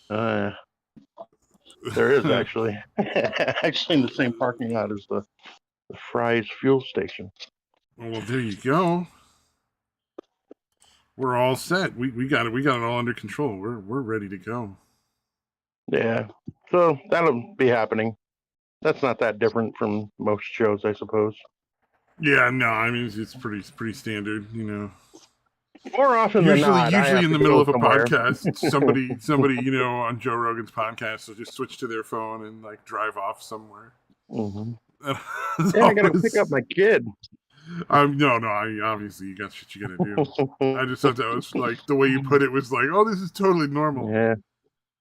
Uh, there is actually. Actually in the same parking lot as the Fry's fuel station. Well, there you go. We're all set. We got it. We got it all under control. We're ready to go. Yeah. So that'll be happening. That's not that different from most shows, I suppose. Yeah, no, I mean it's pretty standard, you know. More often than Usually, not, I usually have in to the middle go of a somewhere. podcast, somebody, you know, on Joe Rogan's podcast will just switch to their phone and like drive off somewhere. Mm-hmm. It's And I got to pick up always, my kid. no, I obviously you got shit you gotta do. I just thought that was like the way you put it was like, oh, this is totally normal. Yeah.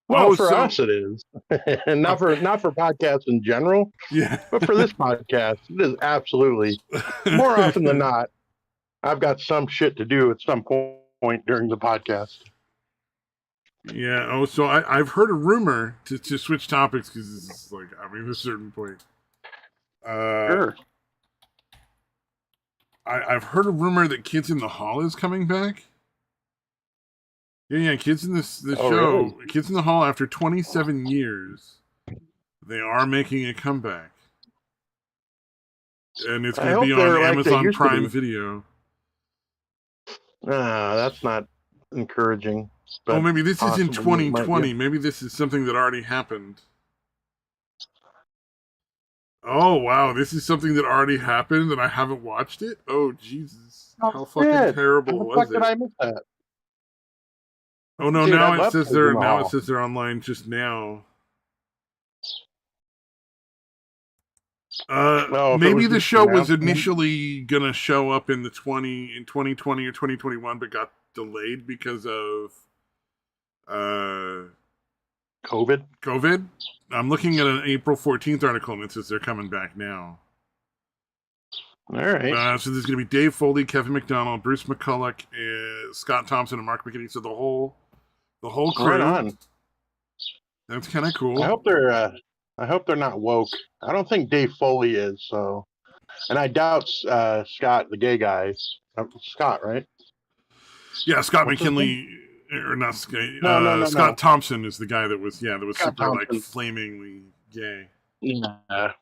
Well, Oh, for so us it is, and not for podcasts in general, yeah. but for this podcast, it is absolutely more often than not. I've got some shit to do at some point during the podcast. Yeah. Oh, so I've heard a rumor to switch topics because it's like I mean, at a certain point. Sure. I've heard a rumor that Kids in the Hall is coming back. Yeah, Kids in the show, Really? Kids in the Hall. After 27 years, they are making a comeback, and it's I going to be hope on they're like they Amazon used to Prime be. Video. That's not encouraging. Oh, But maybe this is in possibly it might be. 2020. Maybe this is something that already happened. Oh wow, this is something that already happened and I haven't watched it. Oh Jesus, Oh, how fucking shit. How terrible the was fuck did it? I miss that? Oh no, Dude, I now it love says Kids in they're the now it Hall. says they're online just now. No, if it Maybe was the just show was announcement. initially gonna show up in 2020 or 2021, but got delayed because of uh COVID. COVID. I'm looking at an April 14th article and it says they're coming back now. All right. So there's going to be Dave Foley, Kevin McDonald, Bruce McCulloch, Scott Thompson, and Mark McKinney. So the whole Right crew. on. That's kind of I cool. hope they're. I hope they're not woke. I don't think Dave Foley is. So, and I doubt Scott, the gay guy. Scott, right? Yeah, Scott What's his name? McKinley, or not No. Scott Thompson is the guy that was Scott super like Thompson. flamingly gay. Yeah.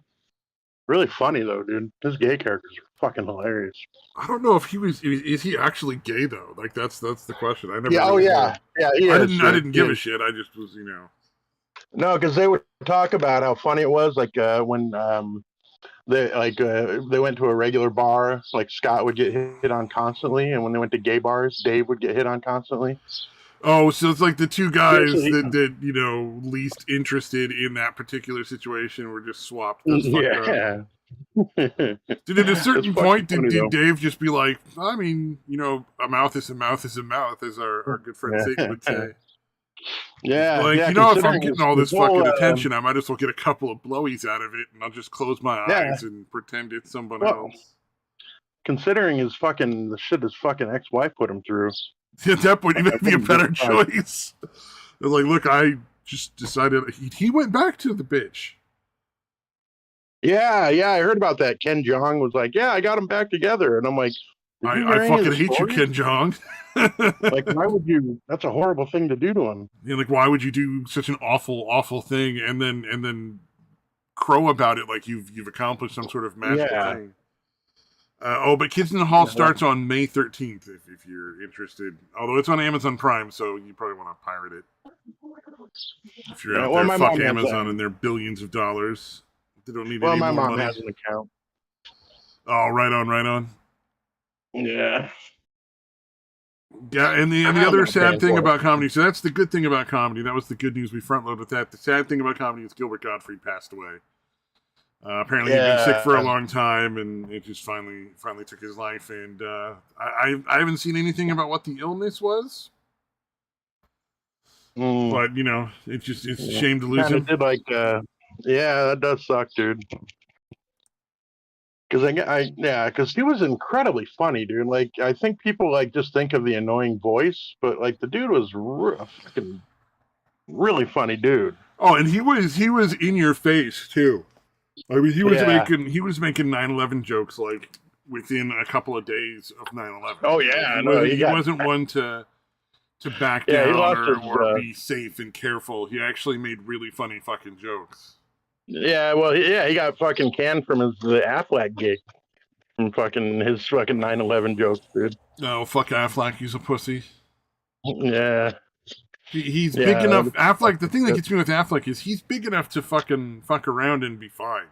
Really funny though, dude. His gay characters are fucking hilarious. I don't know if he was is he actually gay though? Like that's the question. I never Yeah. Oh really knew. yeah. Yeah. He is. I Dude. didn't give a shit. I just was No, because they would talk about how funny it was, like when they went to a regular bar, like Scott would get hit on constantly, and when they went to gay bars, Dave would get hit on constantly. Oh, so it's like the two guys Seriously. that you know least interested in that particular situation were just swapped. That's fucked up. Yeah. Did at a certain point did funny, Dave just be like, I mean, you know, a mouth is a mouth is a mouth, as our good friend Satan would say. Yeah, Like, yeah. you know, if I'm Considering getting all his this whole, fucking attention, I might as well get a couple of blowies out of it, and I'll just close my yeah. eyes and pretend it's someone Well, else. considering the shit his fucking ex-wife put him through. At that point, he I may be a wouldn't be better surprised. choice. They're like, look, I just decided he went back to the bitch. Yeah, I heard about that. Ken Jeong was like, "Yeah, I got them back together," and I'm like, "Did you hear I any of fucking the hate you, stories? Ken Jeong. Like, why would you? That's a horrible thing to do to him." Yeah, like, why would you do such an awful thing and then crow about it like you've accomplished some sort of magical thing? But Kids in the Hall starts on May 13th if you're interested. Although it's on Amazon Prime, so you probably want to pirate it. If you're out there, my fuck mom Amazon and their billions of dollars. They don't need Well, any my more mom money. has an account. Oh, right on. Yeah. Yeah, and the I'm other not sad paying thing for about comedy, so that's the good thing about comedy. That was the good news. We front load with that. The sad thing about comedy is Gilbert Gottfried passed away. Apparently he'd been sick for a long time, and it just finally took his life. And I haven't seen anything about what the illness was, but you know, it's a shame to lose him. Did like, yeah, that does suck, dude. Because he was incredibly funny, dude. Like, I think people like just think of the annoying voice, but like the dude was a fucking really funny dude. Oh, and he was in your face too. I mean, he was making 9/11 jokes like within a couple of days of 9/11. Oh yeah, he wasn't one to to back Yeah, he down lost his. or be safe and careful. He actually made really funny fucking jokes. Yeah, well, he got fucking canned from the Affleck gig from fucking his fucking 9/11 jokes, dude. No, fuck Affleck. He's a pussy. Yeah, He's big yeah. enough. Affleck. The thing that gets me with Affleck is he's big enough to fucking fuck around and be fine.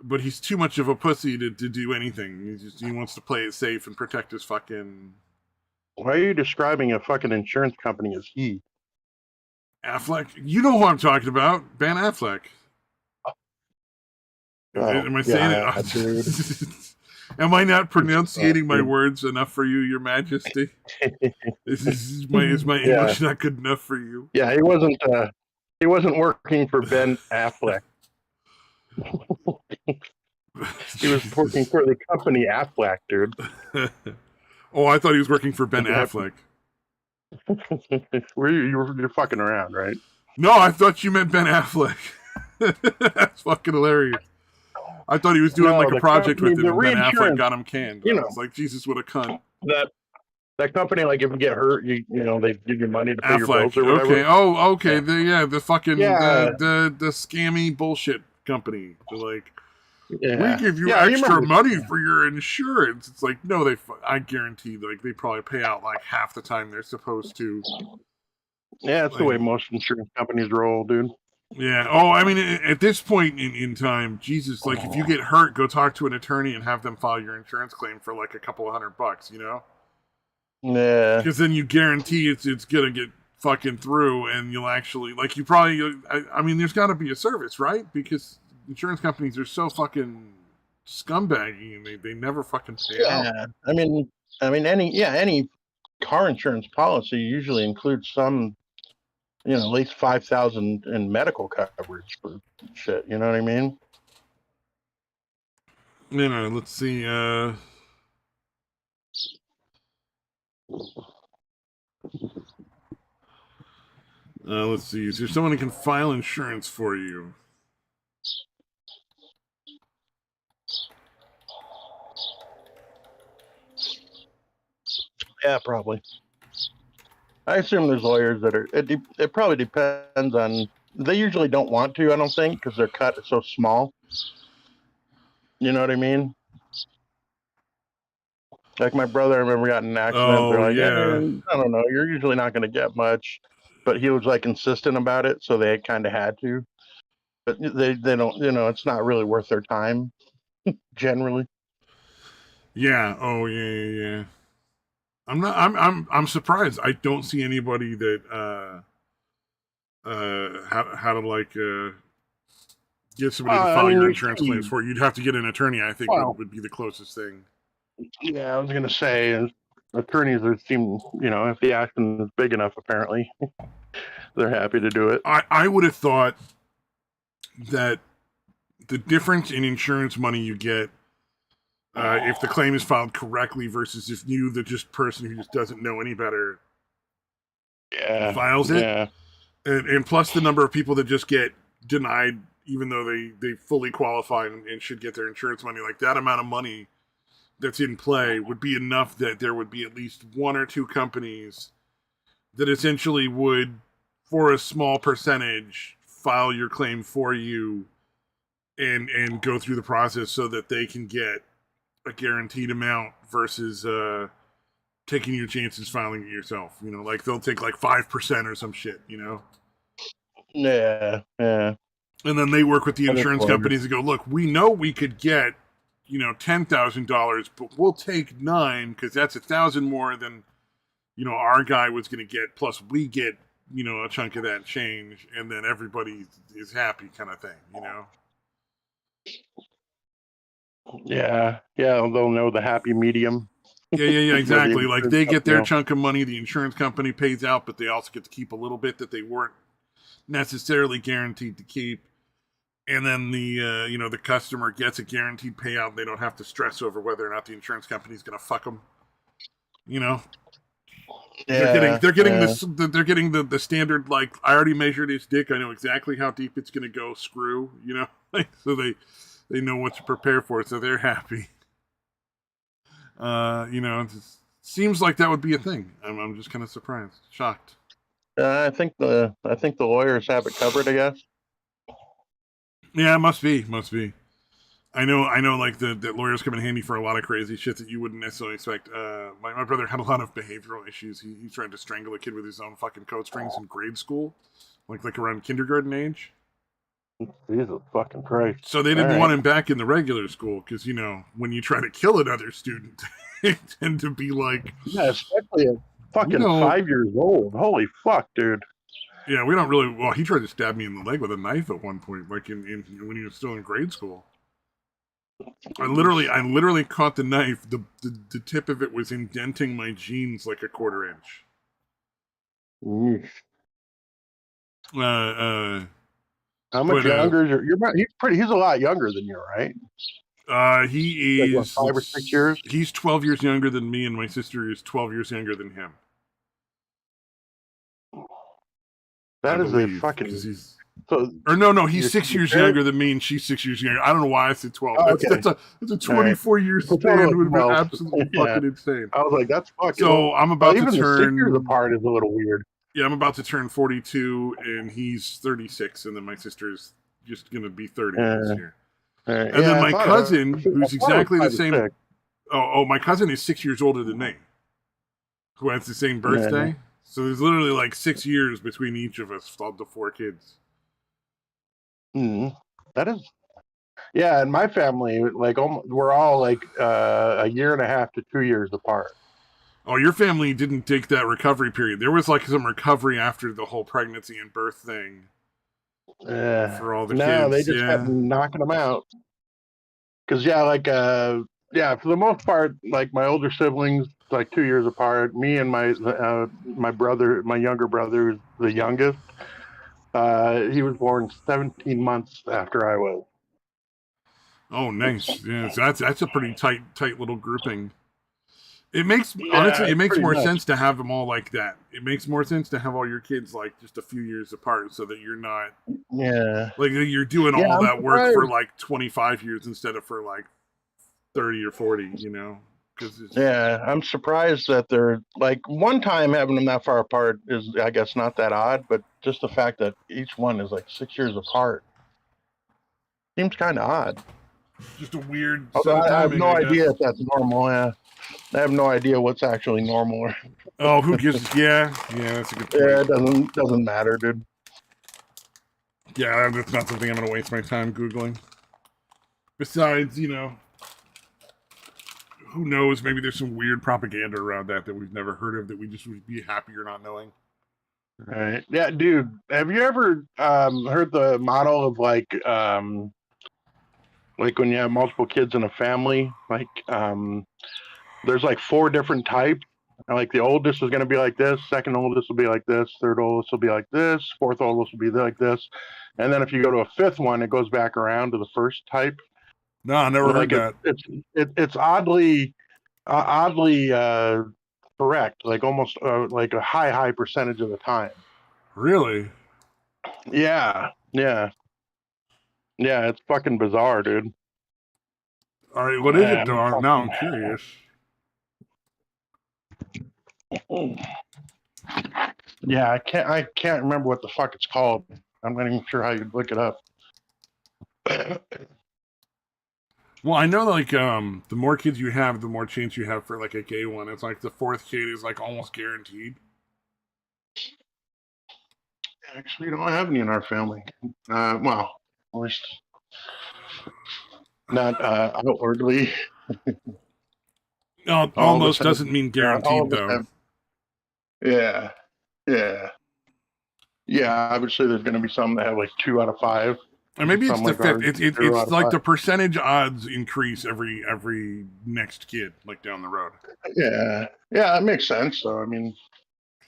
But he's too much of a pussy to do anything. He wants to play it safe and protect his fucking. Why are you describing a fucking insurance company as he? Affleck? You know who I'm talking about. Ben Affleck. Oh, Am I saying it? Dude. Am I not pronunciating my words enough for you, Your Majesty? is my English not good enough for you? Yeah, he wasn't working for Ben Affleck. He was working for the company Affleck, dude. Oh, I thought he was working for Ben Affleck. You're fucking around, right? No, I thought you meant Ben Affleck. That's fucking hilarious. I thought he was doing like a project with him, and Ben Affleck got him canned. I was like, Jesus, what a cunt. That company, like, if you get hurt, you know, they give you money to pay your bills or whatever. Okay. Oh, okay. The fucking the scammy bullshit company. They're like, we give you extra money for your insurance. It's like, no, I guarantee, like, they probably pay out like half the time they're supposed to. Yeah, that's the way most insurance companies roll, dude. Yeah. Oh, I mean, at this point in time, Jesus, like, if you get hurt, go talk to an attorney and have them file your insurance claim for like a couple of $100, you know? Yeah. Because then you guarantee it's gonna get fucking through, and you'll actually, like, you probably. I mean, there's got to be a service, right? Because insurance companies are so fucking scumbaggy, and they never fucking pay out. Yeah. I mean, any car insurance policy usually includes some. You know, at least 5,000 in medical coverage for shit. You know what I mean? You know, let's see. Let's see. Is there someone who can file insurance for you? Yeah, probably. I assume there's lawyers that are. It probably depends on. They usually don't want to. I don't think, because their cut is so small. You know what I mean? Like my brother, I remember got in an accident. Oh, they're like, yeah. I don't know. You're usually not going to get much, but he was like insistent about it, so they kind of had to. But they don't. You know, it's not really worth their time, generally. Yeah. Oh, yeah. I'm surprised. I don't see anybody that how to like get somebody to file your insurance claims for. You'd have to get an attorney. I think would be the closest thing. Yeah, I was gonna say attorneys seem, you know, if the action is big enough, apparently they're happy to do it. I would have thought that the difference in insurance money you get if the claim is filed correctly versus if you, the just person who just doesn't know any better, files it, and plus the number of people that just get denied even though they fully qualify and should get their insurance money, like that amount of money that's in play would be enough that there would be at least one or two companies that essentially would, for a small percentage, file your claim for you and go through the process so that they can get a guaranteed amount versus taking your chances filing it yourself. You know, like they'll take like 5% or some shit, you know? Yeah. And then they work with the insurance companies and go, look, we know we could get, you know, $10,000, but we'll take 9 because that's 1,000 more than, you know, our guy was going to get. Plus we get, you know, a chunk of that change, and then everybody is happy, kind of thing, you know? Yeah, they'll know the happy medium. Yeah, exactly. Like they get their chunk of money, the insurance company pays out, but they also get to keep a little bit that they weren't necessarily guaranteed to keep. And then the you know, the customer gets a guaranteed payout. They don't have to stress over whether or not the insurance company is going to fuck them. You know, they're getting the standard, like, I already measured his dick. I know exactly how deep it's going to go. Screw, you know, so they know what to prepare for, so they're happy. You know, Seems like that would be a thing. I'm just kind of surprised, shocked. I think the lawyers have it covered. I guess. Yeah, it must be. I know. Like the lawyers come in handy for a lot of crazy shit that you wouldn't necessarily expect. My brother had a lot of behavioral issues. He tried to strangle a kid with his own fucking coat strings in grade school, like around kindergarten age. Jesus fucking Christ! So they didn't want him back in the regular school because when you try to kill another student, they tend to be like, yeah, especially at fucking 5 years old. Holy fuck, dude. Yeah, we don't really. Well, he tried to stab me in the leg with a knife at one point, like in when he was still in grade school. I literally caught the knife. The tip of it was indenting my jeans like a 1/4 inch. Mm. How much But, younger is he's a lot younger than you, right? he Like, is 5 or 6 years. He's 12 years younger than me, and my sister is 12 years younger than him. That is a fucking. He's 6 years younger than me, and she's 6 years younger. I don't know why I said 12. Oh, okay. That's a 24-year span would have been absolutely fucking insane. I was like, that's fucking. So I'm about to turn. Even the 6 years apart is a little weird. Yeah, I'm about to turn 42, and he's 36, and then my sister's just gonna be 30 this year. And then my cousin, who's exactly the same. My cousin is 6 years older than me, who has the same birthday. Yeah. So there's literally like 6 years between each of us, the 4 kids. That is, yeah. In my family, like we're all like a year and a half to 2 years apart. Oh, your family didn't take that recovery period. There was like some recovery after the whole pregnancy and birth thing. For all the kids. No, they just kept knocking them out. Because for the most part, like my older siblings, like 2 years apart. Me and my brother, my younger brother, is the youngest. He was born 17 months after I was. Oh, nice. Yeah, so that's a pretty tight little grouping. It makes more sense to have them all like that. It makes more sense to have all your kids like just a few years apart, so that you're not like you're doing all that work for like 25 years instead of for like 30 or 40. I'm surprised that they're like one time having them that far apart is, I guess, not that odd, but just the fact that each one is like 6 years apart seems kind of odd. Just a weird. I have no idea if that's normal. Yeah. I have no idea what's actually normal. Oh, who gives? Yeah, that's a good point. Yeah, it doesn't matter, dude. Yeah, that's not something I'm gonna waste my time Googling. Besides, who knows? Maybe there's some weird propaganda around that we've never heard of that we just would be happier not knowing. Right. Yeah, dude. Have you ever heard the model of like when you have multiple kids in a family, like there's like 4 different types. Like the oldest is going to be like this, second oldest will be like this, third oldest will be like this, fourth oldest will be like this, and then if you go to a 5th one, it goes back around to the first type. No, I never heard that. It's oddly correct, like almost like a high percentage of the time. Really? Yeah. It's fucking bizarre, dude. All right, what is it, Dar? Now I'm curious. Yeah, I can't remember what the fuck it's called. I'm not even sure how you'd look it up. Well, I know like the more kids you have, the more chance you have for like a gay one. It's like the 4th kid is like almost guaranteed. Actually, we don't have any in our family. Well, at least not outwardly. No, almost doesn't mean guaranteed, though. Yeah. Obviously, there's going to be some that have like 2 out of 5. And maybe it's the 5th. It's like the percentage odds increase every next kid, like down the road. Yeah, that makes sense. So I mean,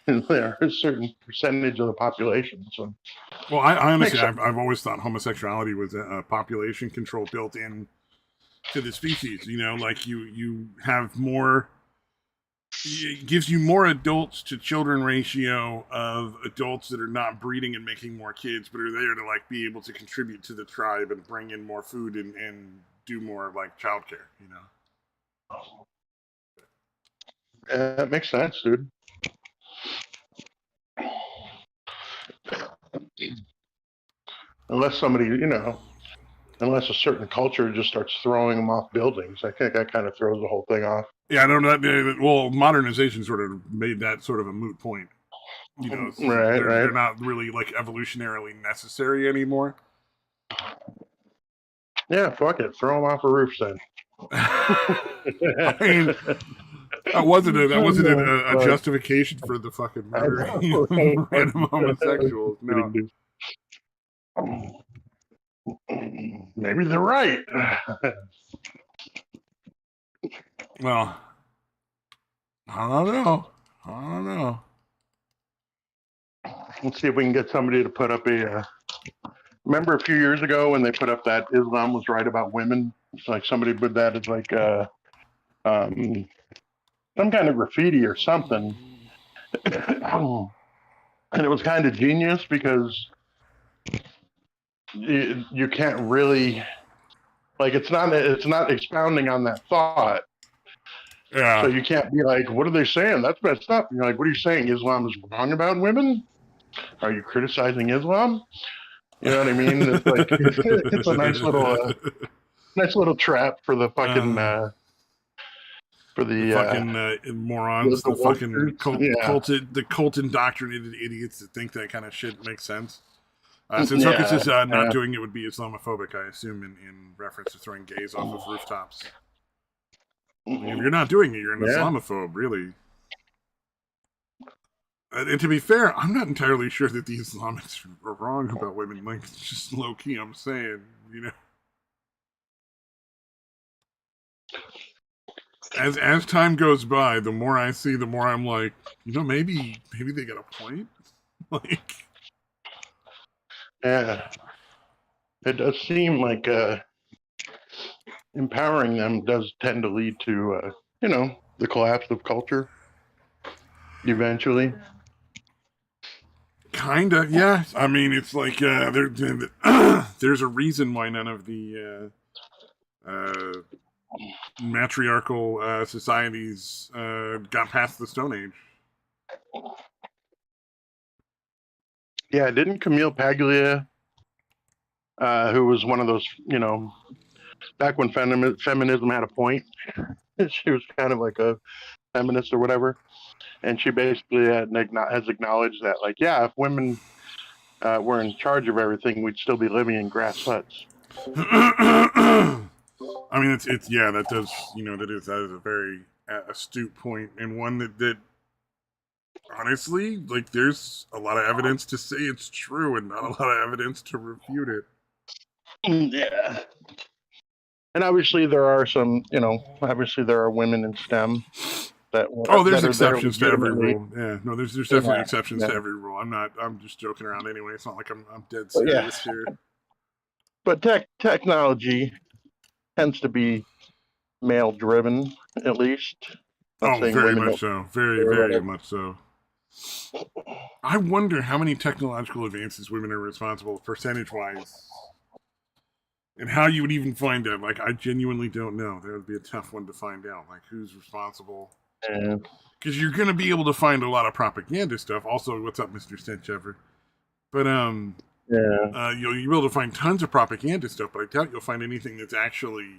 there is a certain percentage of the population. So, well, I honestly, I've always thought homosexuality was a population control built in to the species. Like you have more. It gives you more adults to children ratio of adults that are not breeding and making more kids, but are there to like be able to contribute to the tribe and bring in more food and do more like childcare. That makes sense, dude. Unless somebody, unless a certain culture just starts throwing them off buildings, I think that kind of throws the whole thing off. Yeah, I don't know. Well, modernization sort of made that sort of a moot point. They're not really like evolutionarily necessary anymore. Yeah, fuck it, throw them off a roof then. I mean, that wasn't a justification for the fucking murdering random homosexuals. No. Maybe they're right. Well, I don't know. Let's see if we can get somebody to put up a. Remember a few years ago when they put up that Islam was right about women? It's like somebody put that as like some kind of graffiti or something. And it was kind of genius because you can't really, like, it's not expounding on that thought. Yeah. So you can't be like, what are they saying? That's messed up. You're like, what are you saying? Islam is wrong about women? Are you criticizing Islam? You know what I mean? It's like it's a nice little trap for the fucking for the fucking morons, the fucking cult indoctrinated idiots that think that kind of shit makes sense. Since Hookus is not doing it would be Islamophobic, I assume, in reference to throwing gays off of rooftops. I mean, if you're not doing it, you're an Islamophobe, really. And to be fair, I'm not entirely sure that the Islamics are wrong about women. Like, just low key, I'm saying, As time goes by, the more I see, the more I'm like, maybe they got a point. Like, yeah, it does seem like empowering them does tend to lead to the collapse of culture eventually. Kinda, yeah. I mean, it's like there's a reason why none of the matriarchal societies got past the Stone Age. Yeah, didn't Camille Paglia, who was one of those, back when feminism had a point, she was kind of like a feminist or whatever, and she basically has acknowledged that, like, yeah, if women were in charge of everything, we'd still be living in grass huts. I mean, that does, that is a very astute point, and one that honestly, like, there's a lot of evidence to say it's true and not a lot of evidence to refute it. Yeah. And obviously there are some, there are women in STEM that there's exceptions to every rule. Yeah, no, there's definitely exceptions to every rule. I'm just joking around anyway. It's not like I'm dead serious here. But technology tends to be male driven, at least. Very much so. Very, very much so. I wonder how many technological advances women are responsible percentage-wise, and how you would even find out. Like, I genuinely don't know. That would be a tough one to find out. Like, who's responsible? Because you're going to be able to find a lot of propaganda stuff. Also, what's up, Mr. Stenchever? But you'll be able to find tons of propaganda stuff. But I doubt you'll find anything that's actually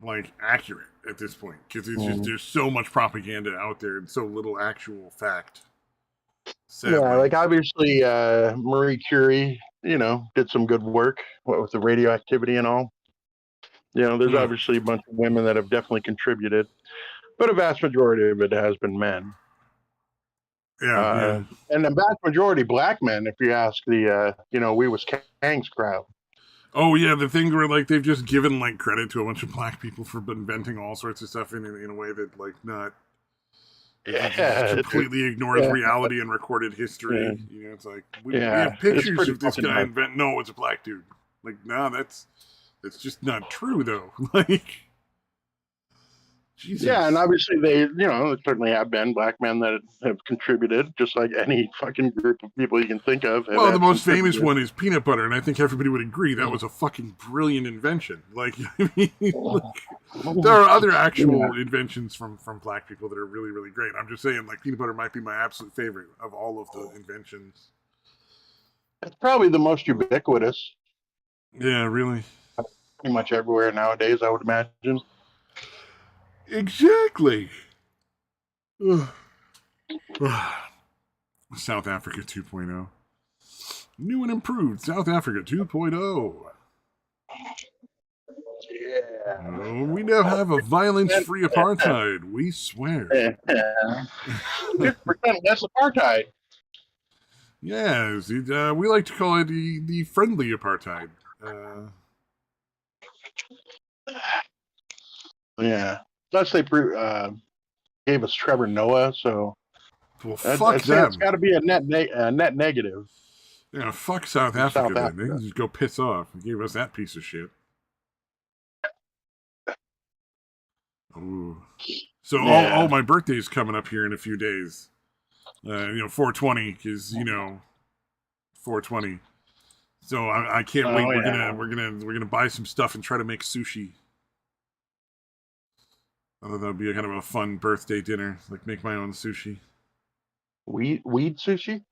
like accurate at this point, because it's just there's so much propaganda out there and so little actual fact. Sadly. Yeah, like obviously Marie Curie, did some good work with the radioactivity and all. There's obviously a bunch of women that have definitely contributed, but a vast majority of it has been men. Yeah. And the vast majority black men, if you ask the We Was Kangs crowd. Oh yeah, the thing where like they've just given like credit to a bunch of black people for inventing all sorts of stuff in a way that like not completely ignores reality and recorded history. It's like we have pictures of this guy invent. No, it's a black dude. Like, no, that's just not true though. Like, Jesus. Yeah, and obviously they certainly have been black men that have contributed, just like any fucking group of people you can think of. Well, the most famous contributed. one is peanut butter, and I think everybody would agree that was a fucking brilliant invention. Like, I mean, there are other actual inventions from black people that are really, really great. I'm just saying, like, peanut butter might be my absolute favorite of all of the inventions. It's probably the most ubiquitous. Yeah, really. Pretty much everywhere nowadays, I would imagine. Exactly. South Africa 2.0. New and improved South Africa 2.0. Yeah. We now have a violence-free apartheid. We swear. 50% less apartheid. Yes, we like to call it the friendly apartheid. Yeah. Plus, they gave us Trevor Noah, so Well, fuck I'd say it's them. got to be a net negative. Yeah, fuck South Africa, then. They can just go piss off. They gave us that piece of shit. Ooh. So, Yeah. my birthday's coming up here in a few days. 420, because, 420. So I can't wait. We're gonna buy some stuff and try to make sushi. I thought that would be a kind of a fun birthday dinner, like make my own sushi. Weed sushi?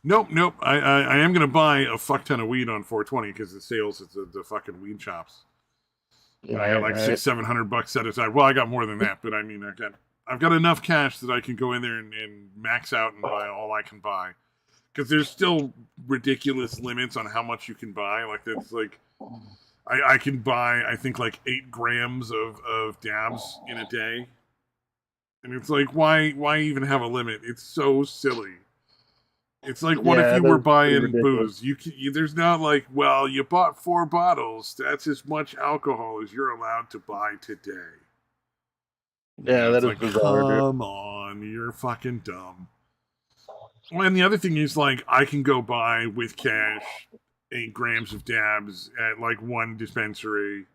Nope. I am gonna buy a fuck ton of weed on 420 because the sales at the fucking weed shops. And I got like $600-700 set aside. Well, I got more than that, but I mean, I've got enough cash that I can go in there and max out and buy all I can buy. Because there's still ridiculous limits on how much you can buy. Like that's like, I can buy I think like 8 grams of dabs in a day, and it's like why even have a limit? It's so silly. It's like, what if you were buying booze? There's not like, well, you bought 4 bottles. That's as much alcohol as you're allowed to buy today. Yeah, that is like, bizarre. Come on, you're fucking dumb. Well, and the other thing is, like, I can go buy with cash 8 grams of dabs at like one dispensary,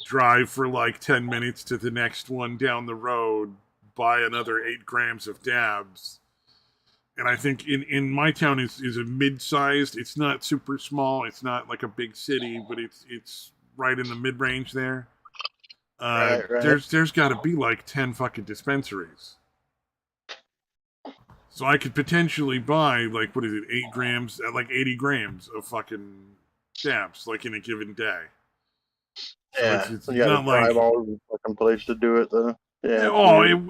drive for like 10 minutes to the next one down the road, buy another 8 grams of dabs. And I think in my town is a mid-sized. It's not super small. It's not like a big city, but it's right in the mid-range there. Right. There's got to be like 10 fucking dispensaries. So I could potentially buy like, what is it, 8 grams, like 80 grams of fucking dabs, like in a given day. So yeah, it's you not drive like all over the fucking place to do it though. Yeah.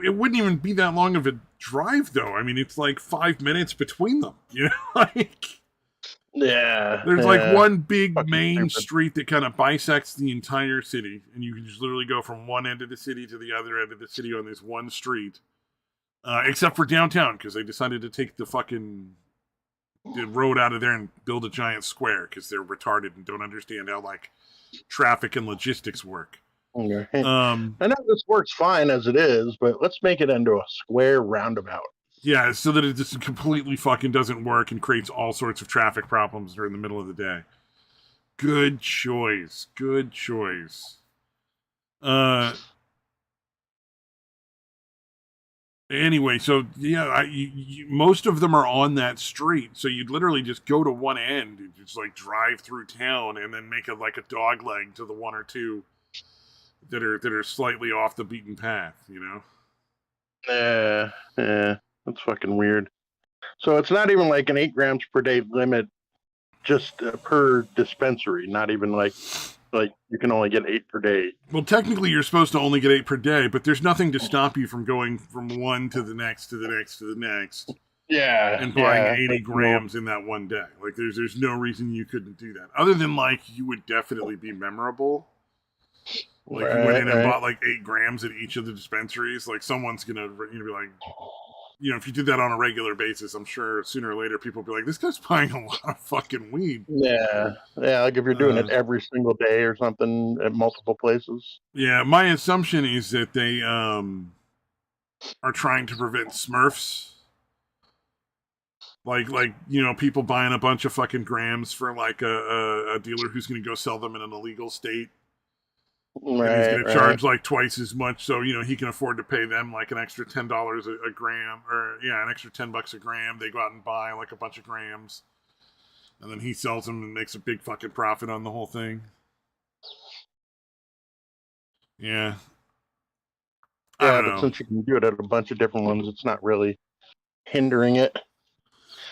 It wouldn't even be that long of a drive, though. I mean, it's like 5 minutes between them. You know, like there's like one big fucking main street that kind of bisects the entire city, and you can just literally go from one end of the city to the other end of the city on this one street, except for downtown because they decided to take the road out of there and build a giant square because they're retarded and don't understand how like traffic and logistics work. Okay. I know this works fine as it is, but let's make it into a square roundabout. Yeah, so that it just completely fucking doesn't work and creates all sorts of traffic problems during the middle of the day. Good choice. Anyway, so yeah, most of them are on that street, so you'd literally just go to one end and just like drive through town and then make a dog leg to the one or two that are slightly off the beaten path, you know? Yeah, that's fucking weird. So it's not even like an 8 grams per day limit, just per dispensary. Not even like you can only get 8 per day. Well, technically, you're supposed to only get 8 per day, but there's nothing to stop you from going from one to the next to the next to the next. Yeah, and buying 80 grams in that one day. Like, there's no reason you couldn't do that, other than like you would definitely be memorable. Like you went in and bought like 8 grams at each of the dispensaries. Like someone's gonna be like, if you did that on a regular basis, I'm sure sooner or later people will be like, this guy's buying a lot of fucking weed. Yeah. Like if you're doing it every single day or something at multiple places. Yeah, my assumption is that they are trying to prevent Smurfs. Like people buying a bunch of fucking grams for like a dealer who's going to go sell them in an illegal state. and he's Right, going to right. charge like twice as much, so he can afford to pay them like an extra $10 a gram, or an extra $10 a gram. They go out and buy like a bunch of grams, and then he sells them and makes a big fucking profit on the whole thing. Yeah, I Yeah, don't but know. since you can do it at a bunch of different ones, it's not really hindering it.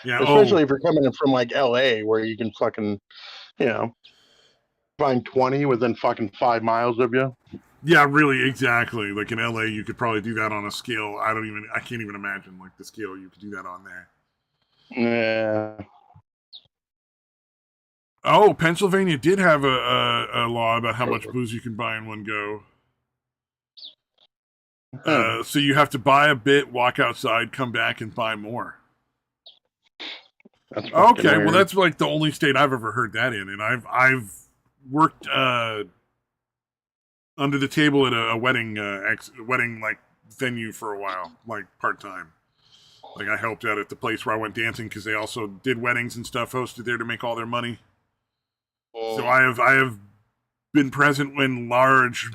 Yeah. Especially if you're coming in from like LA, where you can fucking, you know, find 20 within fucking 5 miles of you. Yeah, really, exactly. Like in LA, you could probably do that on a scale. I can't even imagine like the scale you could do that on there. Yeah. Oh, Pennsylvania did have a law about how much booze you can buy in one go. So you have to buy a bit, walk outside, come back, and buy more. That's fucking Okay, well, weird. that's like the only state I've ever heard that in, and I've worked under the table at a wedding like venue for a while, like part time. Like I helped out at the place where I went dancing because they also did weddings and stuff, hosted there to make all their money. So I have been present when large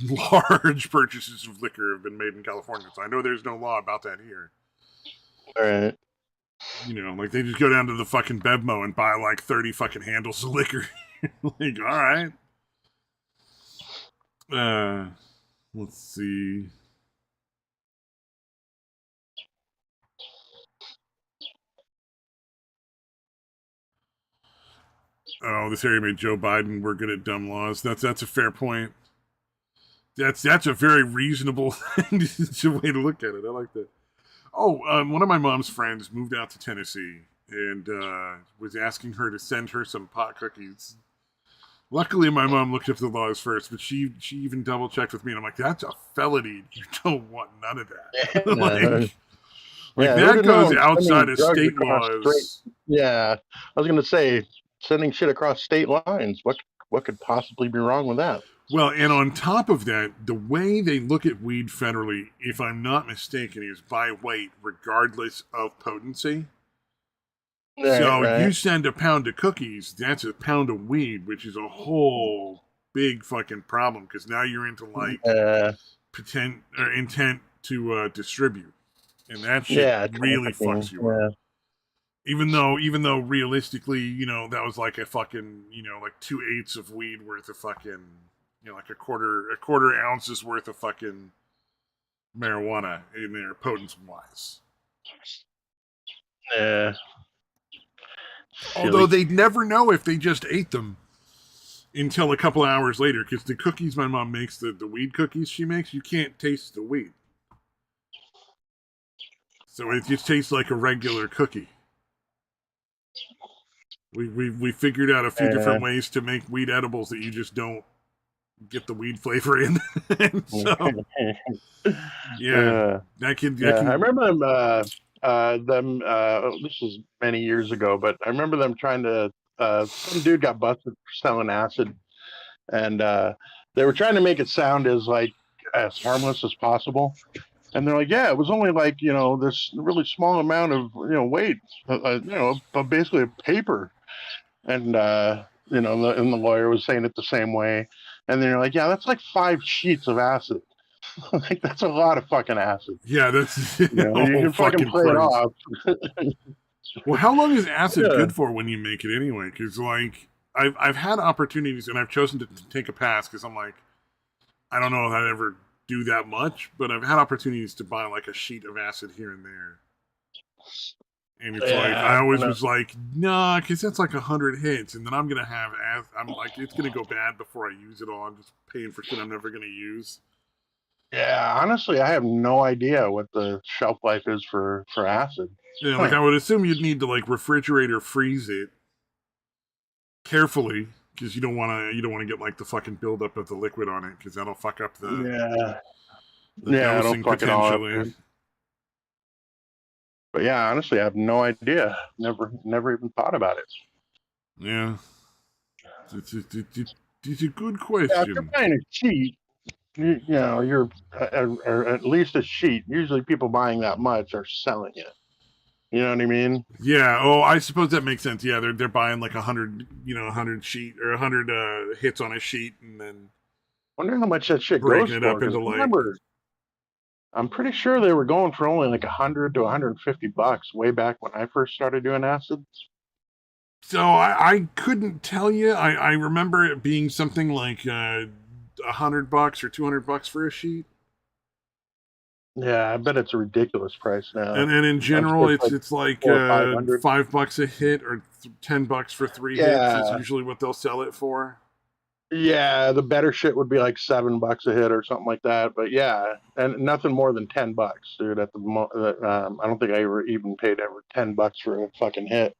purchases of liquor have been made in California. So I know there's no law about that here. All right. Like they just go down to the fucking Bevmo and buy like 30 fucking handles of liquor. Like, all right. Let's see. Oh, this area made Joe Biden. We're good at dumb laws. That's a fair point. That's a very reasonable thing. It's a way to look at it. I like that. Oh, one of my mom's friends moved out to Tennessee and was asking her to send her some pot cookies. Luckily, my mom looked up the laws first, but she even double checked with me, and I'm like, "That's a felony. You don't want none of that." like Yeah, who'd that have goes known outside sending of drugs state across straight? laws. Yeah, I was gonna say sending shit across state lines. What could possibly be wrong with that? Well, and on top of that, the way they look at weed federally, if I'm not mistaken, is by weight, regardless of potency. Right, So you right. send a pound of cookies, that's a pound of weed, which is a whole big fucking problem because now you're into like intent to distribute, and that shit Yeah, really fucks trafficking. you up. Yeah. Even though realistically, that was like a fucking like 2/8 of weed worth of fucking like a quarter ounces worth of fucking marijuana in there potency wise. Yeah. Although Silly. they'd never know if they just ate them until a couple hours later, because the cookies my mom makes, the weed cookies she makes, you can't taste the weed. So it just tastes like a regular cookie. We figured out a few different ways to make weed edibles that you just don't get the weed flavor in. So yeah, that can I remember this was many years ago, but I remember them trying to. Some dude got busted for selling acid, and they were trying to make it sound as harmless as possible. And they're like, yeah, it was only like this really small amount of weight, basically a paper. And and the lawyer was saying it the same way. And they're like, yeah, that's like 5 sheets of acid. Like that's a lot of fucking acid. yeah, that's You oh can fucking fucking play it Christ. off. Well, how long is acid Yeah. good for when you make it anyway? Because like I've had opportunities and I've chosen to take a pass because I'm like, I don't know if I'd ever do that much, but I've had opportunities to buy like a sheet of acid here and there. And it's like I Yeah, always was like, nah, because that's like 100 hits, and then I'm like, it's gonna go bad before I use it all. I'm just paying for shit I'm never gonna use. yeah. Honestly, I have no idea what the shelf life is for acid. Yeah, like Huh. I would assume you'd need to like refrigerate or freeze it carefully because you don't want to get like the fucking buildup of the liquid on it because that'll fuck up Yeah, the yeah. It'll dosing fuck it all up, potentially. dude. But yeah, honestly, I have no idea. Never even thought about it. Yeah, it's a good Yeah, if you're question. buying a sheet, you're or at least a sheet. Usually, people buying that much are selling it. You know what I mean? Yeah. Oh, I suppose that makes sense. Yeah, they're buying like 100, 100 sheet or 100 hits on a sheet, and then Wonder how much that shit breaking goes it for. up 'Cause into like. remember, I'm pretty sure they were going for only like $100 to $150 way back when I first started doing acid. So I couldn't tell you. I remember it being something like $100 or $200 for a sheet. Yeah, I bet it's a ridiculous price now. And in I'm sure general, it's like four or 500. $5 a hit or $10 for 3 hits is Yeah, usually what they'll sell it for. yeah. The better shit would be like $7 a hit or something like that. But yeah, and nothing more than $10, dude. I don't think I ever even paid ever $10 for a fucking hit.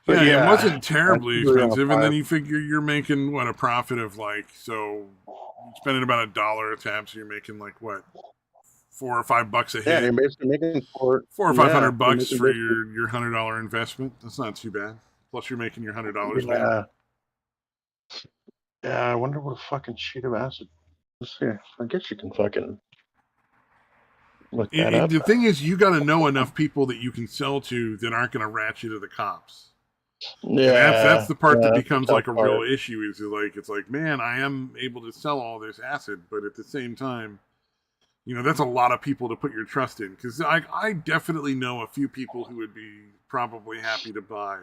But Yeah, it yeah, wasn't that's terribly usually on a expensive, and then five. you figure you're making what a profit of like so spending about $1 a tab, so you're making like what $4 or $5 a Yeah, hit, you're basically making four or five yeah, hundred you're bucks making for basically your $100 investment. That's not too bad. Plus, you're making your $100 back. yeah. Yeah, I wonder what a fucking sheet of acid. Let's see. I guess you can fucking look that up. The thing is, you got to know enough people that you can sell to that aren't going to rat you to the cops. And that's Yeah, the part yeah, that that's the becomes tough like a real part. issue. Is like it's like, man, I am able to sell all this acid, but at the same time, that's a lot of people to put your trust in. Because I definitely know a few people who would be probably happy to buy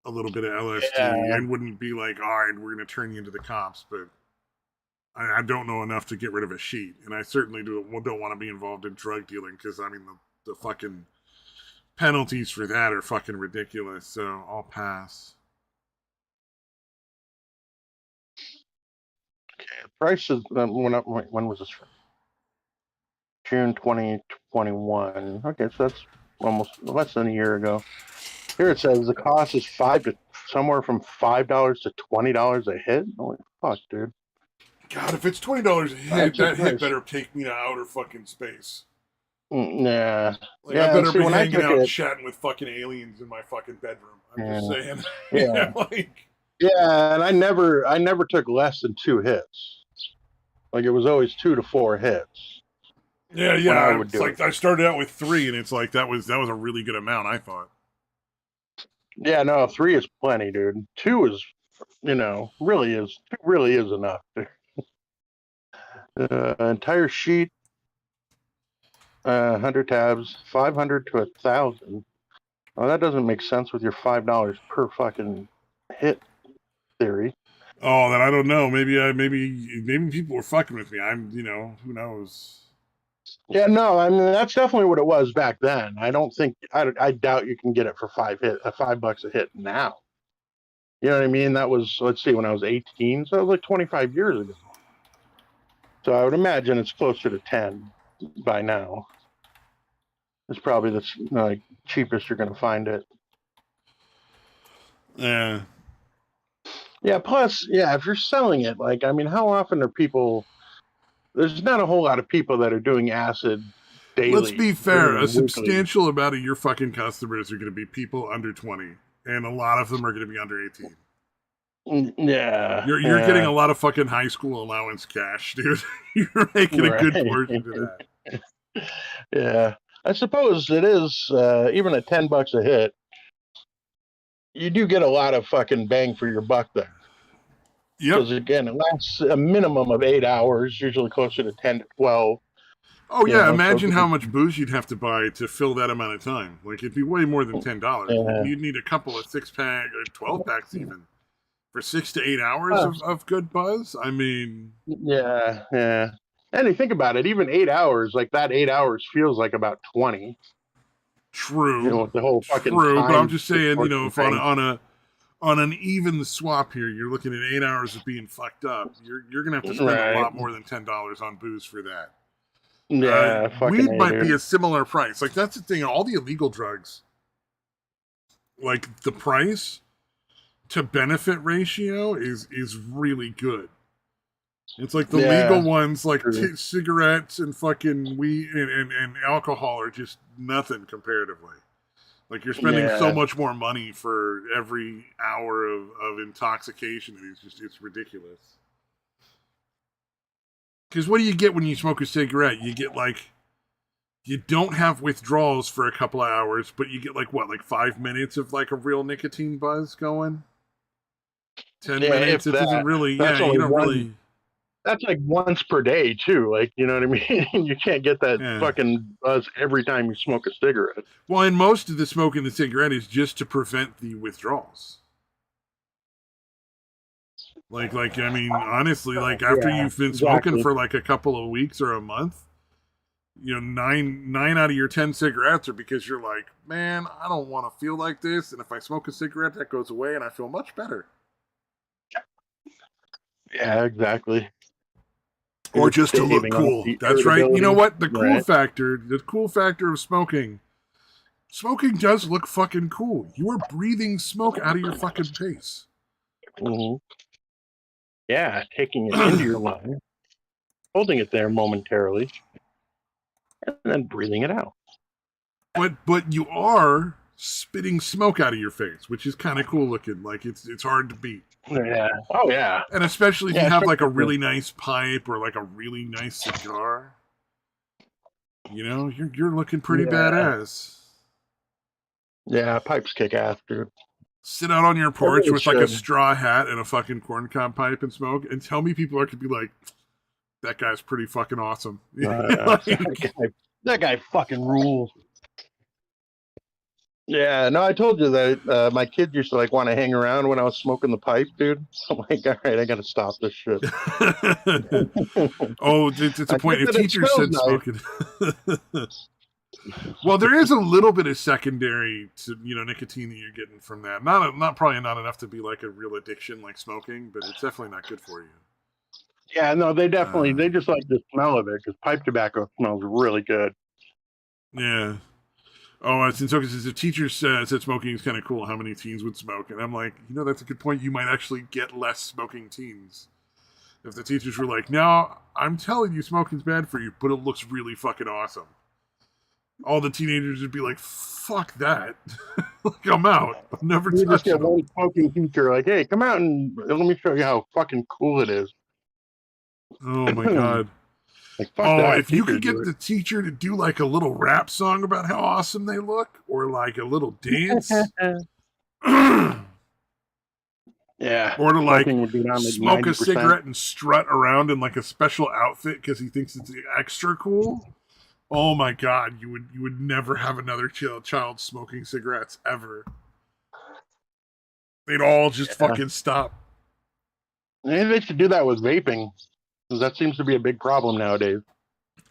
a little bit of LSD Yeah, and wouldn't be like, all right, we're going to turn you into the cops. But I don't know enough to get rid of a sheet, and I certainly don't want to be involved in drug dealing because I mean the fucking penalties for that are fucking ridiculous. So I'll pass. okay. Prices. When was this? June 2021. Okay, so that's almost less than a year ago. Here it says the cost is somewhere from $5 to $20 a hit. Holy fuck, dude! God, if it's $20 a hit, That's a that hit price. better take me to outer fucking space. Yeah, Like I yeah. And better see, be when I hanging took out it, chatting with fucking aliens in my fucking bedroom. I'm just yeah, saying. yeah, Like yeah. And I never took less than 2 hits. Like it was always 2 to 4 hits when I yeah. would It's do like it. I started out with 3, and it's like that was a really good amount. I thought. Yeah, no, 3 is plenty, dude. 2 is, really is 2 really is enough. Entire sheet, 100 tabs, 500 to 1,000. Oh, that doesn't make sense with your $5 per fucking hit theory. Oh, that I don't know. Maybe people were fucking with me. Who knows. Yeah, no, I mean that's definitely what it was back then. I don't think I doubt you can get it for $5 a hit now. You know what I mean? That was, let's see, when I was 18, so that was like 25 years ago. So I would imagine it's closer to 10 by now. It's probably the like cheapest you're going to find it. Yeah. Yeah. Plus, yeah, if you're selling it, like, I mean, how often are people? There's not a whole lot of people that are doing acid Let's daily be or fair. A even weekly. substantial amount of your fucking customers are going to be people under 20, and a lot of them are going to be under 18. Yeah. You're getting a Yeah. lot of fucking high school allowance cash, dude. You're making a good Right. portion of that. Yeah. I suppose it is even at $10 a hit. You do get a lot of fucking bang for your buck there. Yep. Because again, it lasts a minimum of 8 hours, usually closer to 10 to 12. Oh yeah, So imagine how much booze you'd have to buy to fill that amount of time. Like it'd be way more than $10. yeah. You'd need a couple of 6-pack or 12 packs even for 6 to 8 hours Uh, of good buzz. I mean, yeah, yeah. And you think about it, even 8 hours, like that 8 hours feels like about 20. true, With the whole fucking true. But I'm time just saying, distortion if thing. on an even swap here, you're looking at 8 hours of being fucked up. You're gonna have to spend a Right. lot more than $10 on booze for that. Yeah, fucking Weed A, might be dude. a similar price. Like that's the thing. All the illegal drugs, like the price to benefit ratio is really good. It's like the legal Yeah, ones, like true. cigarettes and fucking weed and alcohol, are just nothing comparatively. Like you're spending so Yeah, much more money for every hour of intoxication. It's ridiculous. Because what do you get when you smoke a cigarette? You get like you don't have withdrawals for a couple of hours, but you get like what, like 5 minutes of like a real nicotine buzz going. 10 Yeah, minutes. if It doesn't that. really. That's Yeah, you only don't one. really. That's like once per day too. Like, you know what I mean? You can't get that Yeah. fucking buzz every time you smoke a cigarette. Well, and most of the smoke in the cigarette is just to prevent the withdrawals. Like I mean, honestly, like after Yeah, you've been smoking exactly. for like a couple of weeks or a month, you know, nine out of your 10 cigarettes are because you're like, man, I don't want to feel like this, and if I smoke a cigarette, that goes away, and I feel much better. Yeah, exactly. You're Or just just to look staving off cool. the That's right. You know irritability. what? Right. The cool factor of smoking. Smoking does look fucking cool. You are breathing smoke out of your fucking face. Hmm. Yeah, taking it into your lung, holding it there momentarily, and then breathing it out. But you are spitting smoke out of your face, which is kind of cool looking. Like it's hard to beat. Yeah. Oh yeah. And especially if you Yeah. have like a Especially really nice pipe or like a really nice cigar, you know, you're looking pretty yeah. badass. Yeah. Pipes kick ass, dude. Sit out on your They porch really with like a should. straw hat and a fucking corncob pipe and smoke, and tell me people are gonna be like, that guy's pretty fucking awesome. Like, That guy fucking rules. Yeah, no, I told you that my kids used to like want to hang around when I was smoking the pipe, dude. I'm like, all right, I gotta stop this shit. oh, it's a I point. said If that it teachers smells said nice. smoking, well, there is a little bit of secondary to nicotine that you're getting from that. Not probably not enough to be like a real addiction like smoking, but it's definitely not good for you. Yeah, no, Uh, they just like the smell of it because pipe tobacco smells really good. yeah. Oh, since the teacher said smoking is kind of cool, how many teens would smoke? And I'm like, that's a good point. You might actually get less smoking teens. If the teachers were like, no, I'm telling you smoking's bad for you, but it looks really fucking awesome. All the teenagers would be like, fuck that. Like, I'm out. I'm never You just touching get them. one smoking teacher like, hey, come out and let me show you how fucking cool it is. Oh my god. Like, fuck Oh, that. if you Teachers could do get the teacher to do like a little rap song about how awesome they look, or like a little dance, it. or Yeah, to like smoking would be down like smoke a 90%. cigarette and strut around in like a special outfit because he thinks it's extra cool. Oh my god, you would never have another child smoking cigarettes ever. They'd all just Yeah. fucking stop. Maybe they should do that with vaping, because that seems to be a big problem nowadays.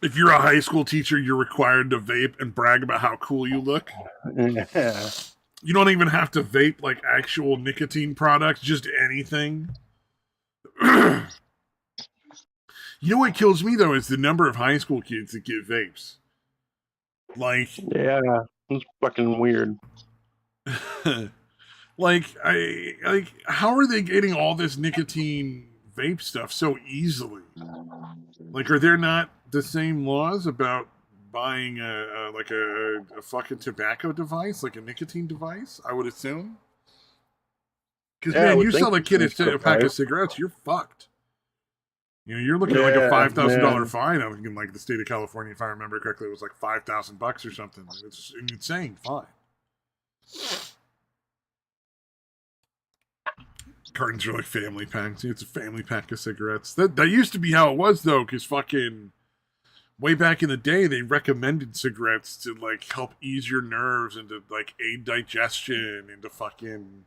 If you're a high school teacher, you're required to vape and brag about how cool you look. Yeah. You don't even have to vape like actual nicotine products, just anything. You know what kills me though is the number of high school kids that get vapes. Like, Yeah, it's fucking weird. like how are they getting all this nicotine vape stuff so easily? Like, are there not the same laws about buying a fucking tobacco device, like a nicotine device? I would assume. Because Yeah, I man, would you think sell a these kid things could a pack apply. of cigarettes, you're fucked. You're looking at like a Yeah, $5,000 yeah. fine. I think in like the state of California, if I remember correctly, it was like $5,000 or something. It's an insane fine. Cartons are like family packs. It's a family pack of cigarettes. That used to be how it was though, because fucking way back in the day, they recommended cigarettes to like help ease your nerves and to like aid digestion and to fucking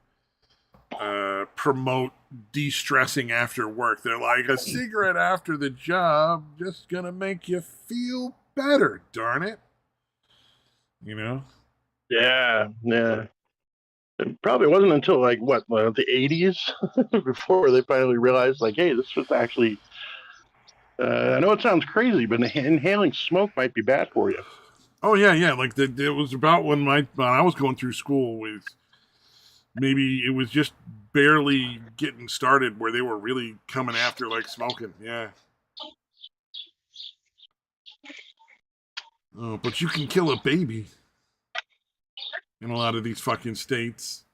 promote de-stressing after work. They're like, a cigarette after the job just gonna make you feel better, darn it. Yeah, yeah. It probably wasn't until like what, the 80s before they finally realized, like, hey, this was actually. I know it sounds crazy, but inhaling smoke might be bad for you. Oh yeah. Like it was about when I was going through school with maybe it was just barely getting started where they were really coming after like smoking. Yeah. Oh, but you can kill a baby in a lot of these fucking states.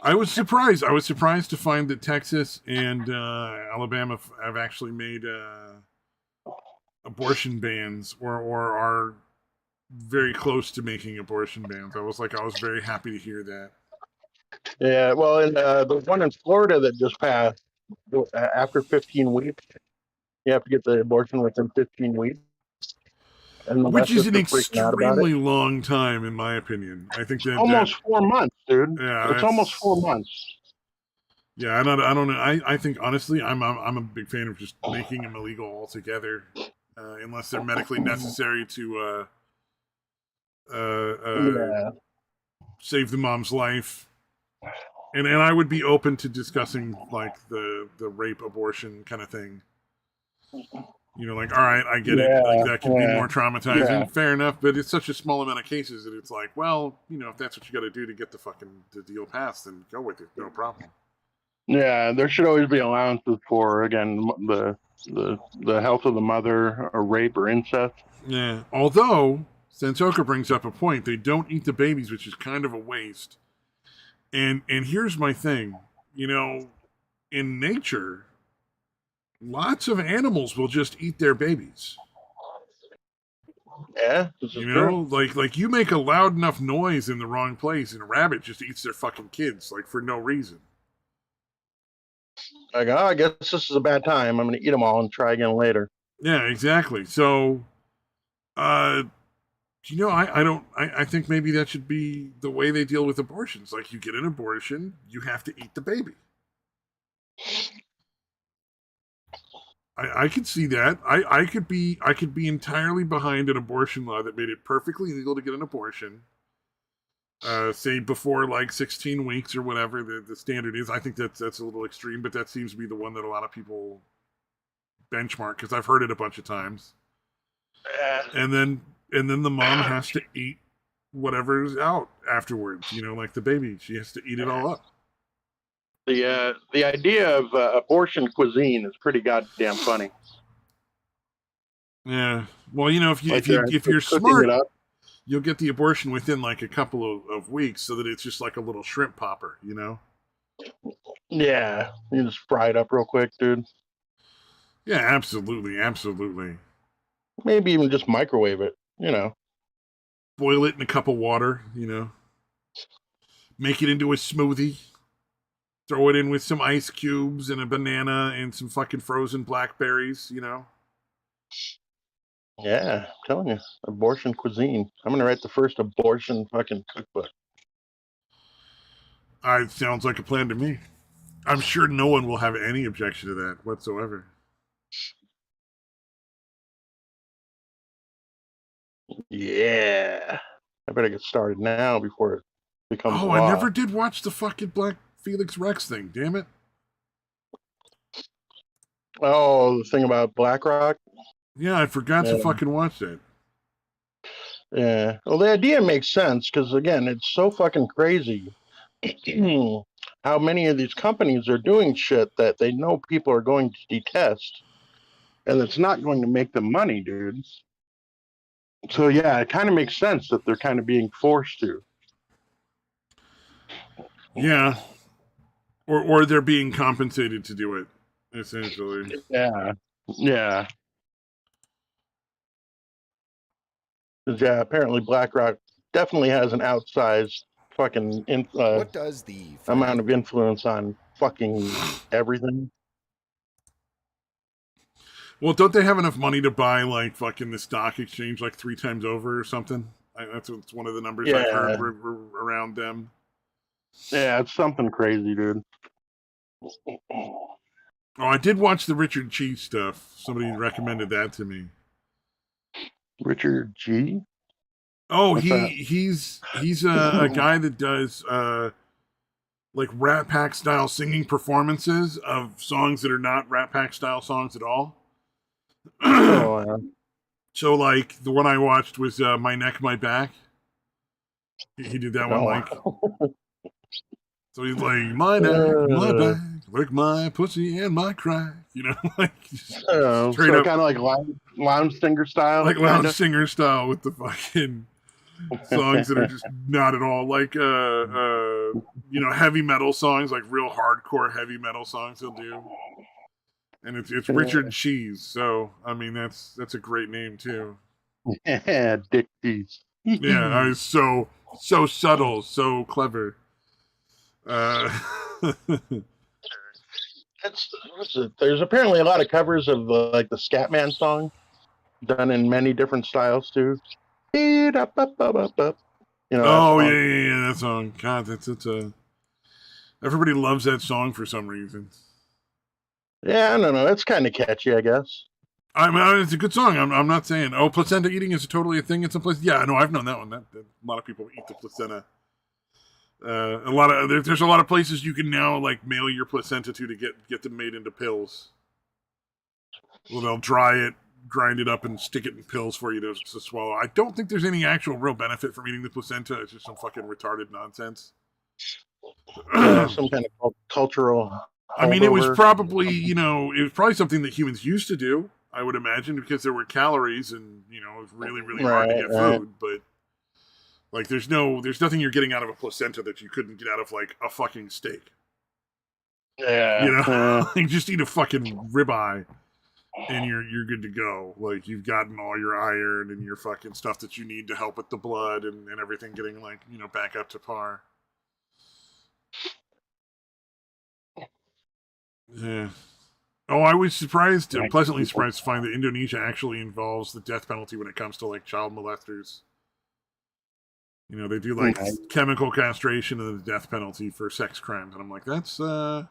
I was surprised. I was surprised to find that Texas and Alabama have actually made abortion bans or are very close to making abortion bans. I was very happy to hear that. Yeah, well, and the one in Florida that just passed, after 15 weeks, you have to get the abortion within 15 weeks, and the Which is an leftists are freaking out about it. extremely long time, in my opinion. I think that Almost 4 months, dude. yeah, It's almost four that's months. yeah. I don't know. I think honestly, I'm a big fan of just making them illegal altogether, unless they're medically necessary to uh, uh, Yeah, save the mom's life. And I would be open to discussing like the rape abortion kind of thing. You know, like, all right, I get it. Like, yeah, that could be yeah, more yeah, traumatizing. Fair enough. But it's such a small amount of cases that it's like, well, you know, if that's what you got to do to get the deal passed, then go with it. No problem. yeah. There should always be allowances for, again, the health of the mother, or rape or incest. Yeah. Although, Santoka brings up a point. They don't eat the babies, which is kind of a waste. And here's my thing. You know, in nature, lots of animals will just eat their babies. Yeah, this is You true. know, like you make a loud enough noise in the wrong place, and a rabbit just eats their fucking kids, like for no reason. Like, oh, I guess this is a bad time. I'm going to eat them all and try again later. Yeah, exactly. So, uh, you know, I think maybe that should be the way they deal with abortions. Like, you get an abortion, you have to eat the baby. I could see that. I could be entirely behind an abortion law that made it perfectly legal to get an abortion. Say before like 16 weeks or whatever the standard is. I think that's a little extreme, but that seems to be the one that a lot of people benchmark because I've heard it a bunch of times. Yeah. And then the mom has to eat whatever's out afterwards. You know, like the baby, she has to eat it all up. The idea of abortion cuisine is pretty goddamn funny. Yeah. Well, you know, Like they're if actually you're cooking it smart, up. you'll get the abortion within like a couple of weeks, so that it's just like a little shrimp popper. You know. Yeah, you just fry it up real quick, dude. Yeah, absolutely, absolutely. Maybe even just microwave it. Boil it in a cup of water. You know. Make it into a smoothie. Throw it in with some ice cubes and a banana and some fucking frozen blackberries, you know? Yeah, I'm telling you, abortion cuisine. I'm gonna write the first abortion fucking cookbook. It sounds like a plan to me. I'm sure no one will have any objection to that whatsoever. Yeah, I better get started now before it becomes Oh, I law. never did watch the fucking Black Felix Rex thing, damn it. Oh, the thing about BlackRock. Yeah, I forgot to Yeah, fucking watch that. yeah. Well, the idea makes sense because again, it's so fucking crazy how many of these companies are doing shit that they know people are going to detest, and it's not going to make them money, dude. So yeah, it kind of makes sense that they're kind of being forced to. Yeah. Or they're being compensated to do it, essentially. Yeah, yeah. 'Cause, yeah, apparently BlackRock definitely has an outsized fucking What does the amount of influence on fucking everything. Well, don't they have enough money to buy like fucking the stock exchange like 3 times over or something? That's one of the numbers I've heard Yeah, around them. yeah, it's something crazy, dude. Oh, I did watch the Richard Cheese stuff. Somebody recommended that to me. Richard G. Oh, What's that? he's a guy that does like Rat Pack style singing performances of songs that are not Rat Pack style songs at all. Oh, So like the one I watched was My Neck, My Back. He did that one like no. so he's like my neck, my back, lick my pussy and my crack. You know, like straight So up kind of like lounge singer style, like kind lounge of. singer style with the fucking songs that are just not at all like you know, heavy metal songs, like real hardcore heavy metal songs he'll do. And it's Richard Cheese, so I mean that's a great name too. Yeah, Dick Cheese. Yeah, I was so subtle, so clever. There's apparently a lot of covers of like the Scatman song done in many different styles too. Up, up, up, up, up. You know that Oh song? yeah, that song. God, that's everybody loves that song for some reason. Yeah, I don't know. It's kind of catchy, I guess. I mean, it's a good song. I'm not saying placenta eating is totally a thing in some places. Yeah, no, I've known that one. That a lot of people eat the placenta. There's a lot of places you can now like mail your placenta to get them made into pills. Well, they'll dry it, grind it up, and stick it in pills for you to swallow. I don't think there's any actual real benefit from eating the placenta. It's just some fucking retarded nonsense. Yeah, some kind of cultural I mean, it was holdover. probably it was probably something that humans used to do. I would imagine because there were calories and it was really hard to get food. But like, there's nothing you're getting out of a placenta that you couldn't get out of like a fucking steak. Yeah, You just eat a fucking ribeye and you're good to go. Like, you've gotten all your iron and your fucking stuff that you need to help with the blood and everything getting like back up to par. Yeah. Oh, I was pleasantly surprised to find that Indonesia actually involves the death penalty when it comes to like child molesters. They do like chemical castration and the death penalty for sex crimes, and I'm like, that's I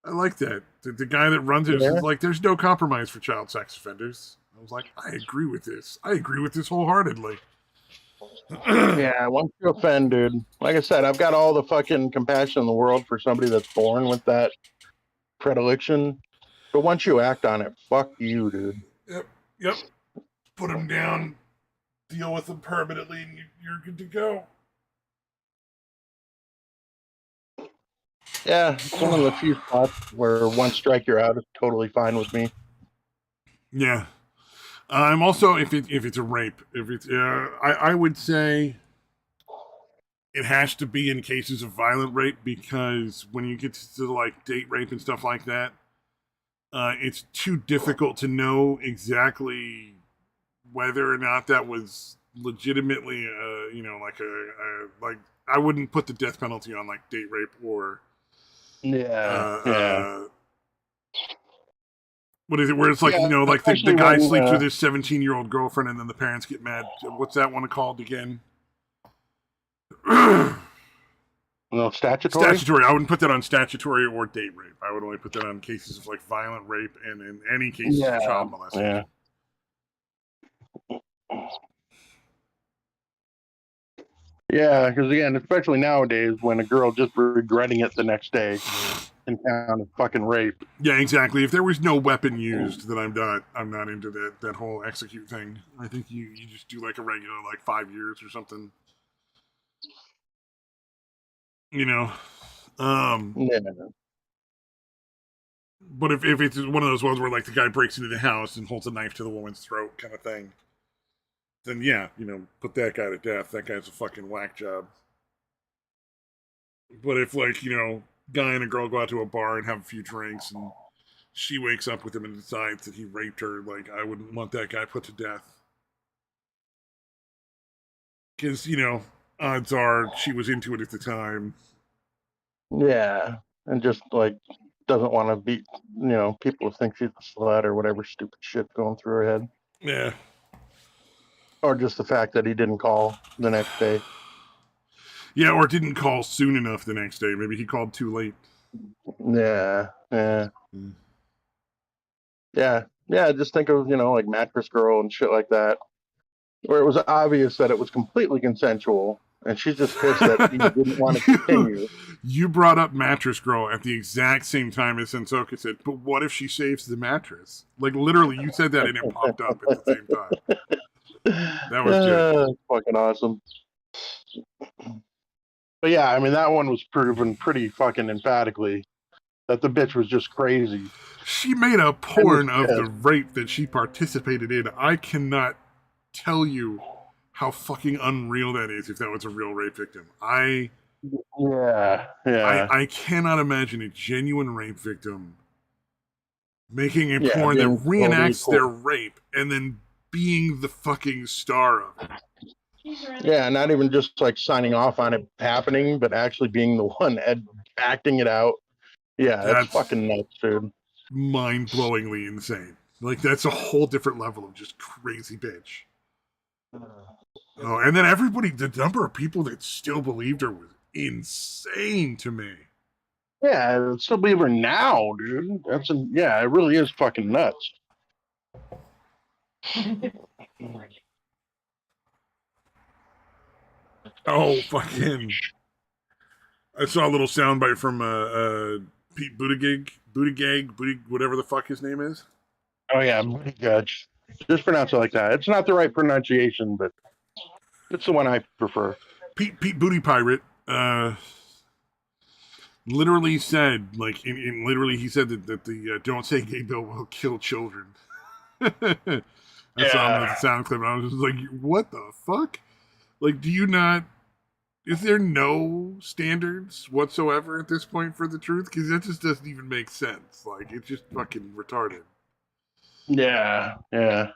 like that. The guy that runs it is like, there's no compromise for child sex offenders. I was like, I agree with this. I agree with this wholeheartedly. Yeah, once you offend, dude. Like I said, I've got all the fucking compassion in the world for somebody that's born with that predilection. But once you act on it, fuck you, dude. Yep. Put them down, deal with them permanently, and you're good to go. Yeah, it's one of the few spots where one strike you're out is totally fine with me. Yeah. I'm also, if it's a rape, if it's I would say it has to be in cases of violent rape, because when you get to like date rape and stuff like that, it's too difficult to know exactly whether or not that was legitimately like I wouldn't put the death penalty on like date rape or what is it? Where it's like like the guy sleeps with his 17-year-old girlfriend and then the parents get mad. What's that one called again? No, statutory. Statutory. I wouldn't put that on statutory or date rape. I would only put that on cases of like violent rape and in any cases of child molestation. Yeah, because again, especially nowadays, when a girl just regretting it the next day can count as fucking rape. Yeah, exactly. If there was no weapon used, then I'm not into that whole execute thing. I think you just do like a regular like 5 years or something. But if it's one of those ones where like the guy breaks into the house and holds a knife to the woman's throat kind of thing, then yeah, put that guy to death. That guy's a fucking whack job. But if like, guy and a girl go out to a bar and have a few drinks and she wakes up with him and decides that he raped her, like, I wouldn't want that guy put to death. Because, odds are she was into it at the time. Yeah, and just like doesn't want to be, people think she's a slut or whatever stupid shit going through her head. Yeah. Or just the fact that he didn't call the next day. Yeah, or didn't call soon enough the next day. Maybe he called too late. Yeah. Yeah, just think of, like Mattress Girl and shit like that, where it was obvious that it was completely consensual, and she's just pissed that he didn't want to continue. You brought up Mattress Girl at the exact same time as Sensoka said, but what if she saves the mattress? Like, literally, you said that and it popped up at the same time. That was good. Fucking awesome. But yeah, I mean, that one was proven pretty fucking emphatically that the bitch was just crazy. She made a porn of the rape that she participated in. I cannot tell you how fucking unreal that is if that was a real rape victim. I cannot imagine a genuine rape victim making a porn that reenacts their rape and then being the fucking star of it. Yeah, not even just like signing off on it happening, but actually being the one acting it out. Yeah, it's That's fucking nuts, dude. mind-blowingly insane. Like, that's a whole different level of just crazy bitch. Oh, and then everybody, the number of people that still believed her was insane to me. Yeah, I still believe her now, dude. Yeah, it really is fucking nuts. Oh, fucking. I saw a little soundbite from Pete Buttigieg, whatever the fuck his name is. Oh yeah, Judge. Just pronounce it like that. It's not the right pronunciation, but it's the one I prefer. Pete Booty Pirate literally said, like, literally he said that the Don't Say Gay bill will kill children. I saw him Yeah. as a sound clip, and I was just like, what the fuck? Like, do you not... Is there no standards whatsoever at this point for the truth? Because that just doesn't even make sense. Like, it's just fucking retarded. Yeah, yeah.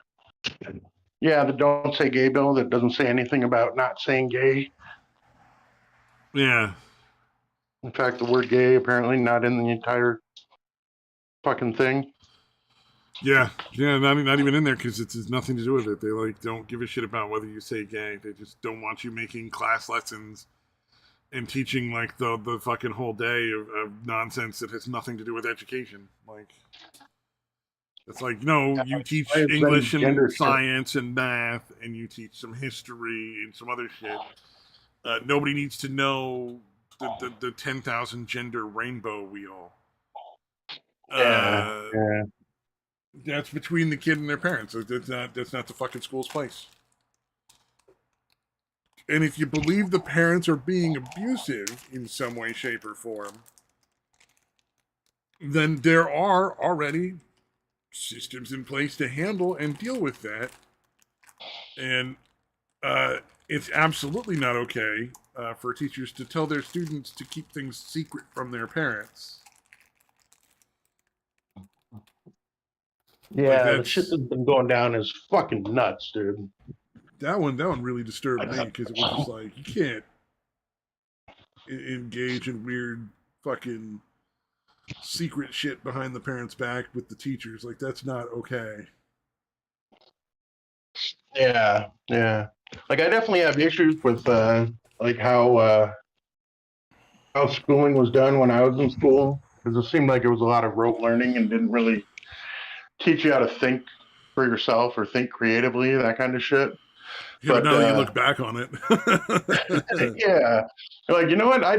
Yeah, the Don't Say Gay bill that doesn't say anything about not saying gay. Yeah. In fact, the word gay apparently not in the entire fucking thing. Yeah, not even in there because it has nothing to do with it. They like don't give a shit about whether you say gay. They just don't want you making class lessons and teaching like the fucking whole day of nonsense that has nothing to do with education. Like it's like no, you Why teach is any English and gender shit? science and math, and you teach some history and some other shit. Nobody needs to know the 10,000 gender rainbow wheel. Yeah, yeah. That's between the kid and their parents. That's not the fucking school's place. And if you believe the parents are being abusive in some way, shape, or form, then there are already systems in place to handle and deal with that. And it's absolutely not okay for teachers to tell their students to keep things secret from their parents. Like Yeah, the shit that's been going down is fucking nuts, dude. That one really disturbed me because it was just like you can't engage in weird fucking secret shit behind the parents' back with the teachers. Like that's not okay. Yeah, yeah. Like I definitely have issues with like how schooling was done when I was in school because it seemed like it was a lot of rote learning and didn't really teach you how to think for yourself or think creatively, that kind of shit. Yeah, but But now that you look back on it, yeah, like you know what? I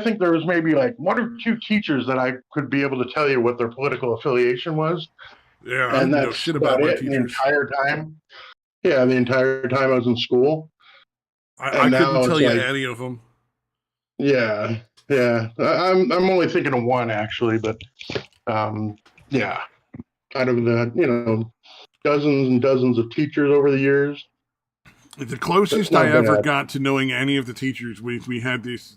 think there was maybe like one or two teachers that I could be able to tell you what their political affiliation was, yeah, I and didn't know that's shit about about my it. The teachers. entire time. Yeah, the entire time I was in school, I and couldn't now tell it's you like, any of them. yeah, yeah. I'm only thinking of one actually, but um, yeah, out of the dozens and dozens of teachers over the years, The that's closest I not ever bad. got to knowing any of the teachers, we had this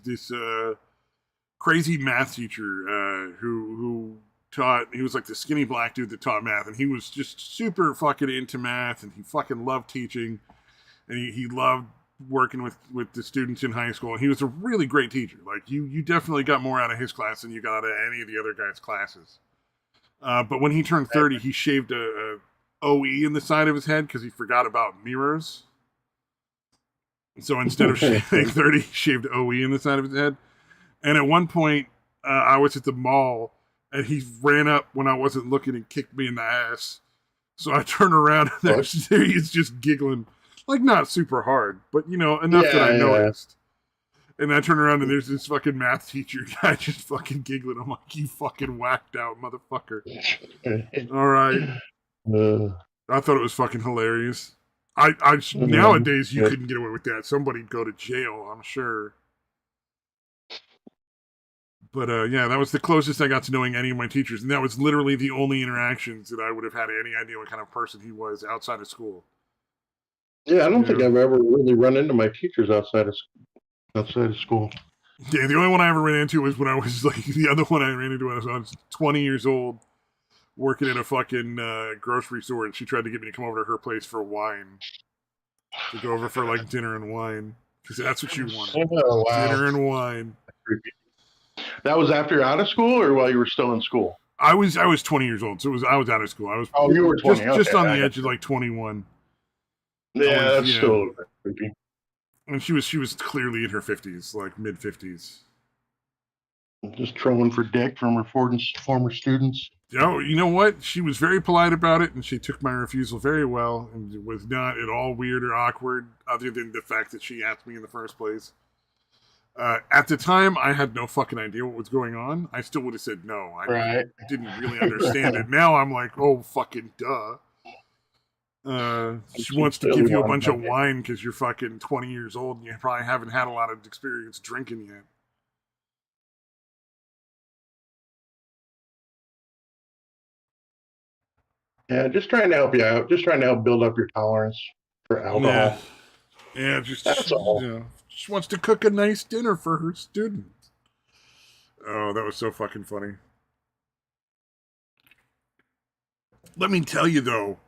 crazy math teacher who taught. He was like the skinny black dude that taught math, and he was just super fucking into math, and he fucking loved teaching, and he loved working with the students in high school. And he was a really great teacher. Like you definitely got more out of his class than you got out of any of the other guys' classes. But when he turned 30, he shaved a OE in the side of his head because he forgot about mirrors. So instead of shaving 30, he shaved OE in the side of his head. And at one point, I was at the mall, and he ran up when I wasn't looking and kicked me in the ass. So I turn around, and there he is just giggling. Like, not super hard, but, enough that I Yeah, yeah. noticed. And I turn around, and there's this fucking math teacher guy just fucking giggling. I'm like, you fucking whacked out, motherfucker. All right. I thought it was fucking hilarious. Nowadays, you couldn't get away with that. Somebody'd go to jail, I'm sure. But yeah, that was the closest I got to knowing any of my teachers, and that was literally the only interactions that I would have had any idea what kind of person he was outside of school. Yeah, I don't think I've ever really run into my teachers outside of school. Yeah, the only one I ever ran into was when I was like the other one I ran into when I was 20 years old, working at a fucking grocery store, and she tried to get me to come over to her place for wine. to go over for like dinner and wine because that's what you wanted. Oh, wow. Dinner and wine. That was after you're out of school or while you were still in school? I was 20 years old, so I was out of school. I was you were 20. just on the edge of like 21. Yeah, that's still creepy. And she was clearly in her 50s, like mid 50s. Just trolling for dick from her former students. Oh, you know what? She was very polite about it, and she took my refusal very well, and it was not at all weird or awkward, other than the fact that she asked me in the first place. At the time, I had no fucking idea what was going on. I still would have said no. I didn't really understand it. Now I'm like, oh, fucking duh. She wants to give you a bunch of wine because you're fucking 20 years old and you probably haven't had a lot of experience drinking yet. Yeah, just trying to help you out. Just trying to help build up your tolerance for alcohol. Yeah, that's all. She wants to cook a nice dinner for her students. Oh, that was so fucking funny. Let me tell you, though,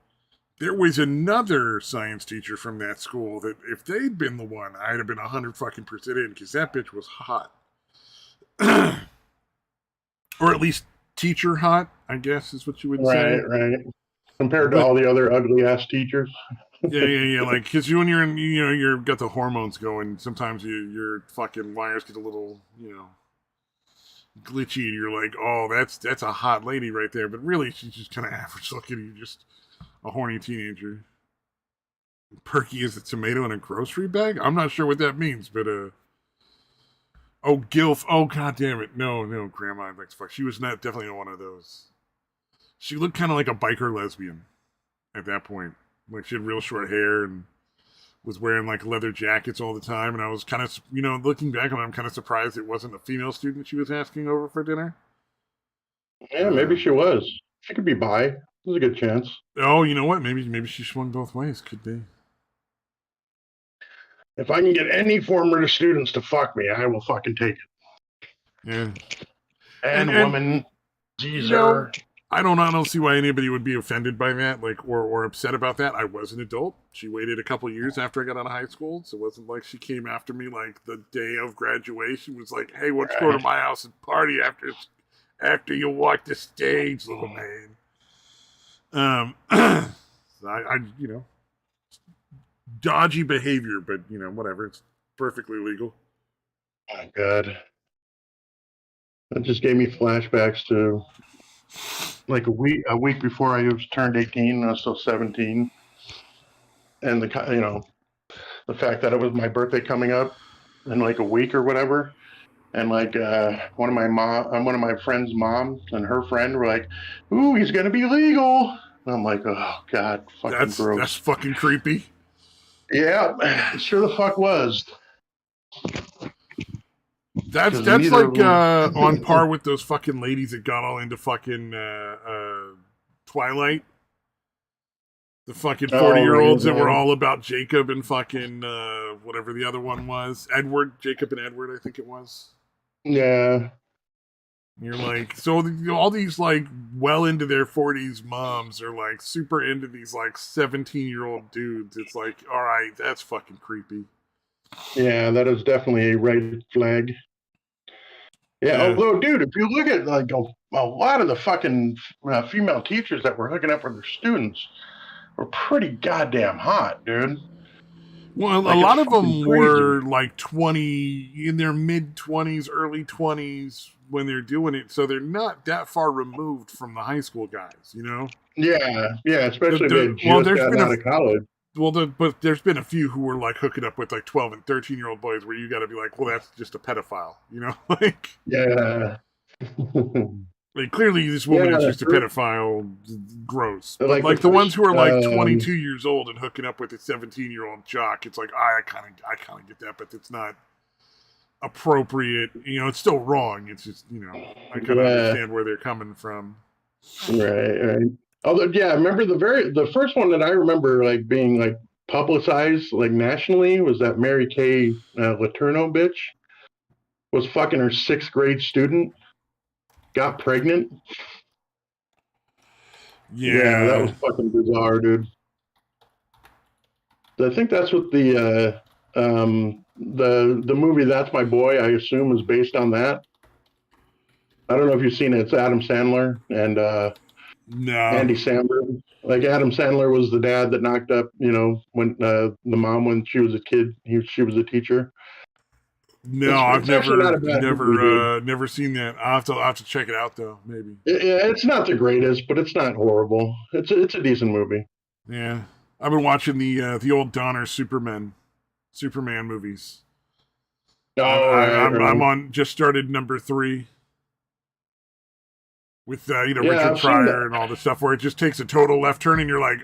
there was another science teacher from that school that if they'd been the one, I'd have been 100 fucking percent in because that bitch was hot. Or at least teacher hot, I guess is what you would say. Right. Compared to all the other ugly ass teachers. Yeah. Like, because when you're in, you've got the hormones going. Sometimes your fucking wires get a little, glitchy, and you're like, oh, that's a hot lady right there. But really, she's just kind of average looking. You're just a horny teenager. Perky as a tomato in a grocery bag. I'm not sure what that means, but oh, gilf. Oh, god damn it. No, grandma. Like, fuck. She was definitely not one of those. She looked kind of like a biker lesbian at that point. Like, she had real short hair and was wearing like leather jackets all the time. And I was kind of, looking back on it, I'm kind of surprised it wasn't a female student she was asking over for dinner. Yeah, maybe she was. She could be bi. There's a good chance. Oh, you know what? Maybe she swung both ways. Could be. If I can get any former students to fuck me, I will fucking take it. Yeah. And woman, geezer. I don't see why anybody would be offended by that, like, or upset about that. I was an adult. She waited a couple years after I got out of high school, so it wasn't like she came after me like the day of graduation. It was like, hey, let's go to my house and party after you walk the stage, little man. I dodgy behavior, but whatever. It's perfectly legal. Oh God, that just gave me flashbacks to like a week before I was turned 18. I was still 17, and the fact that it was my birthday coming up in like a week or whatever, and like one of my friend's moms and her friend were like, "Ooh, he's gonna be legal." And I'm like, "Oh God, fucking gross." That's fucking creepy. Yeah, sure the fuck was. That's like on par with those fucking ladies that got all into fucking Twilight. The fucking 40-year-olds that were all about Jacob and fucking whatever the other one was. Jacob and Edward, I think it was. Yeah. You're like, so all these like well into their 40s moms are like super into these like 17-year-old dudes. It's like, all right, that's fucking creepy. Yeah, that is definitely a red flag. Yeah, although, dude, if you look at like a lot of the fucking female teachers that were hooking up with their students were pretty goddamn hot, dude. Well, like, a lot of them were like 20, in their mid-20s, early 20s when they're doing it, so they're not that far removed from the high school guys, Yeah, especially if they just got out of college. Well, but there's been a few who were like hooking up with like 12 and 13-year-old boys where you got to be like, well, that's just a pedophile, like. Yeah. Like, clearly this woman is just a pedophile, gross. But like the ones who are like 22 years old and hooking up with a 17-year-old jock, it's like, I kind of get that, but it's not appropriate. It's still wrong. It's just, I kind of understand where they're coming from. Right. Although, yeah, I remember the first one that I remember like being like publicized like nationally was that Mary Kay Letourneau bitch was fucking her 6th grade student, got pregnant. Yeah, that was fucking bizarre, dude. I think that's what the movie That's My Boy, I assume, is based on that. I don't know if you've seen it. It's Adam Sandler and No, Andy Samberg. Like Adam Sandler was the dad that knocked up, when the mom when she was a kid, she was a teacher. no, It's actually not a bad movie, dude. never seen that. I'll have to check it out though. Maybe. It's not the greatest, but it's not horrible. It's a decent movie. Yeah, I've been watching the old Donner Superman movies. Oh, right, I'm right. on just started number 3 with Yeah, Richard I've seen Pryor and all this stuff where it just takes a total left turn and you're like,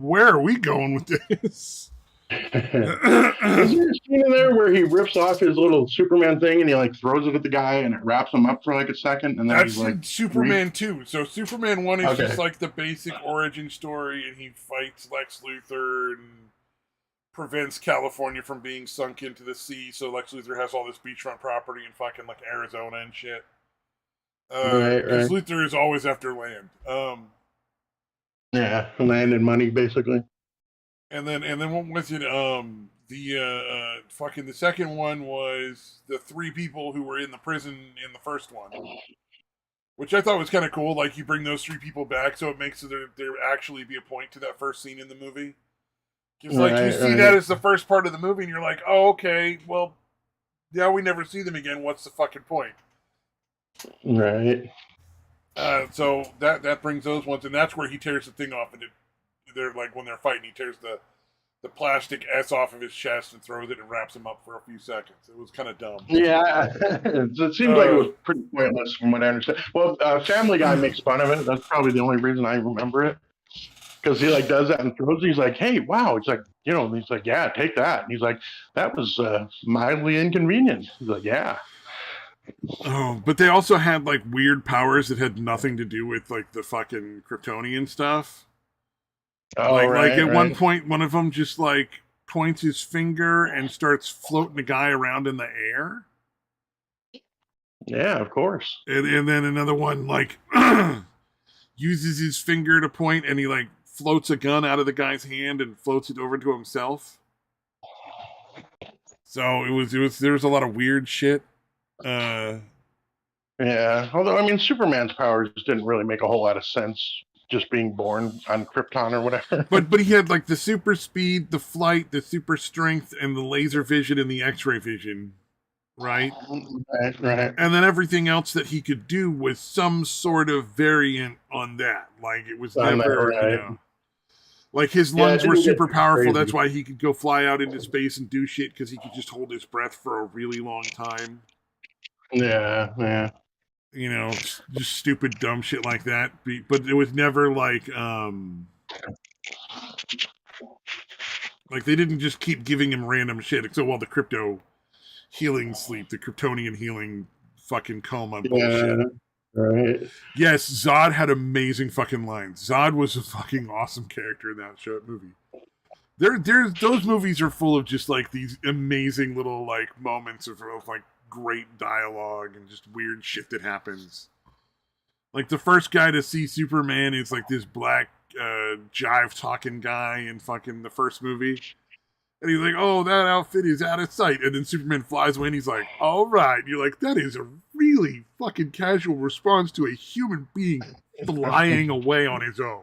where are we going with this? that. Is there a scene in there where he rips off his little Superman thing and he like throws it at the guy and it wraps him up for like a second and then he's That's like, in Superman 2. So Superman 1 is just okay, like the basic origin story, and he fights Lex Luthor and prevents California from being sunk into the sea. So Lex Luthor has all this beachfront property in fucking like Arizona and shit. right, Because right, Luthor is always after land. yeah, land and money basically. And then what was it? The second one was the 3 people who were in the prison in the first one, which I thought was kind of cool. Like you bring those 3 people back, so it makes there actually be a point to that first scene in the movie. Because like you Right, see that right, as the first part of the movie, and you're like, oh okay, well now we never see them again. What's the fucking point? right. So that brings those ones, and that's where he tears the thing off, and they're like when they're fighting, he tears the plastic S off of his chest and throws it and wraps him up for a few seconds. It was kind of dumb. Yeah, it seems like it Uh, was pretty pointless from what I understand. Well, Family Guy makes fun of it. That's probably the only reason I remember it because he like does that and throws. He's like, "Hey, wow!" He's like, he's like, "Yeah, take that." And he's like, "That was mildly inconvenient." He's like, "Yeah." oh, but they also had like weird powers that had nothing to do with like the fucking Kryptonian stuff. Oh, Like right, at one right. point, one of them just like points his finger and starts floating a guy around in the air, Yeah, of course. and then another one like uses his finger to point and he like floats a gun out of the guy's hand and floats it over to himself. So it was there was a lot of weird shit. Uh, Yeah. Although I mean, Superman's powers didn't really make a whole lot of sense. Just being born on Krypton or whatever. but he had like the super speed, the flight, the super strength, and the laser vision and the X-ray vision, right? Right, right. And then everything else that he could do was some sort of variant on that. Like it was On that, never, right. like his Yeah, it lungs were didn't get super too powerful. That's crazy. why he could go fly out into space and do shit because he could just hold his breath for a really long time. Yeah, yeah. Just stupid dumb shit like that. But it was never like they didn't just keep giving him random shit. So the crypto healing sleep, the Kryptonian healing fucking coma Yeah, bullshit. right. Yes, Zod had amazing fucking lines. Zod was a fucking awesome character in that movie. There's those movies are full of just like these amazing little like moments of like great dialogue and just weird shit that happens. Like the first guy to see Superman is like this black jive talking guy in fucking the first movie. And he's like, oh, that outfit is out of sight. And then Superman flies away and he's like, all right. And you're like, that is a really fucking casual response to a human being flying away on his own.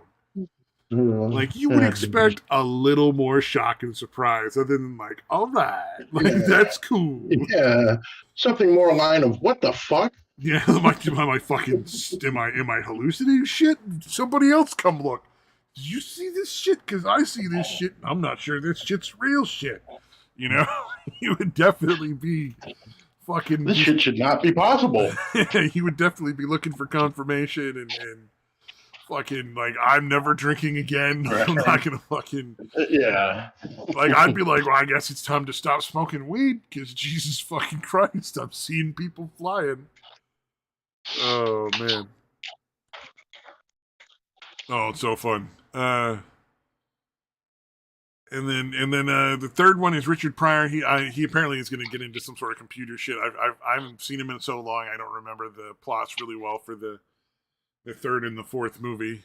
Like, you would Yeah, expect a little more shock and surprise other than, like, all right. Like, yeah, that's cool. yeah. Something more a line of "What the fuck?" Yeah, am I hallucinating shit? Somebody else come look. Did you see this shit? Because I see this shit. I'm not sure this shit's real shit. You know, you would definitely be fucking This just. shit should not be possible. He would definitely be looking for confirmation and fucking like I'm never drinking again. Right. I'm not gonna fucking Yeah. like I'd be like, well, I guess it's time to stop smoking weed because Jesus fucking Christ, I'm seeing people flying. Oh man. Oh, it's so fun. And then the third one is Richard Pryor. He apparently is going to get into some sort of computer shit. I haven't seen him in so long. I don't remember the plots really well for the third and the fourth movie.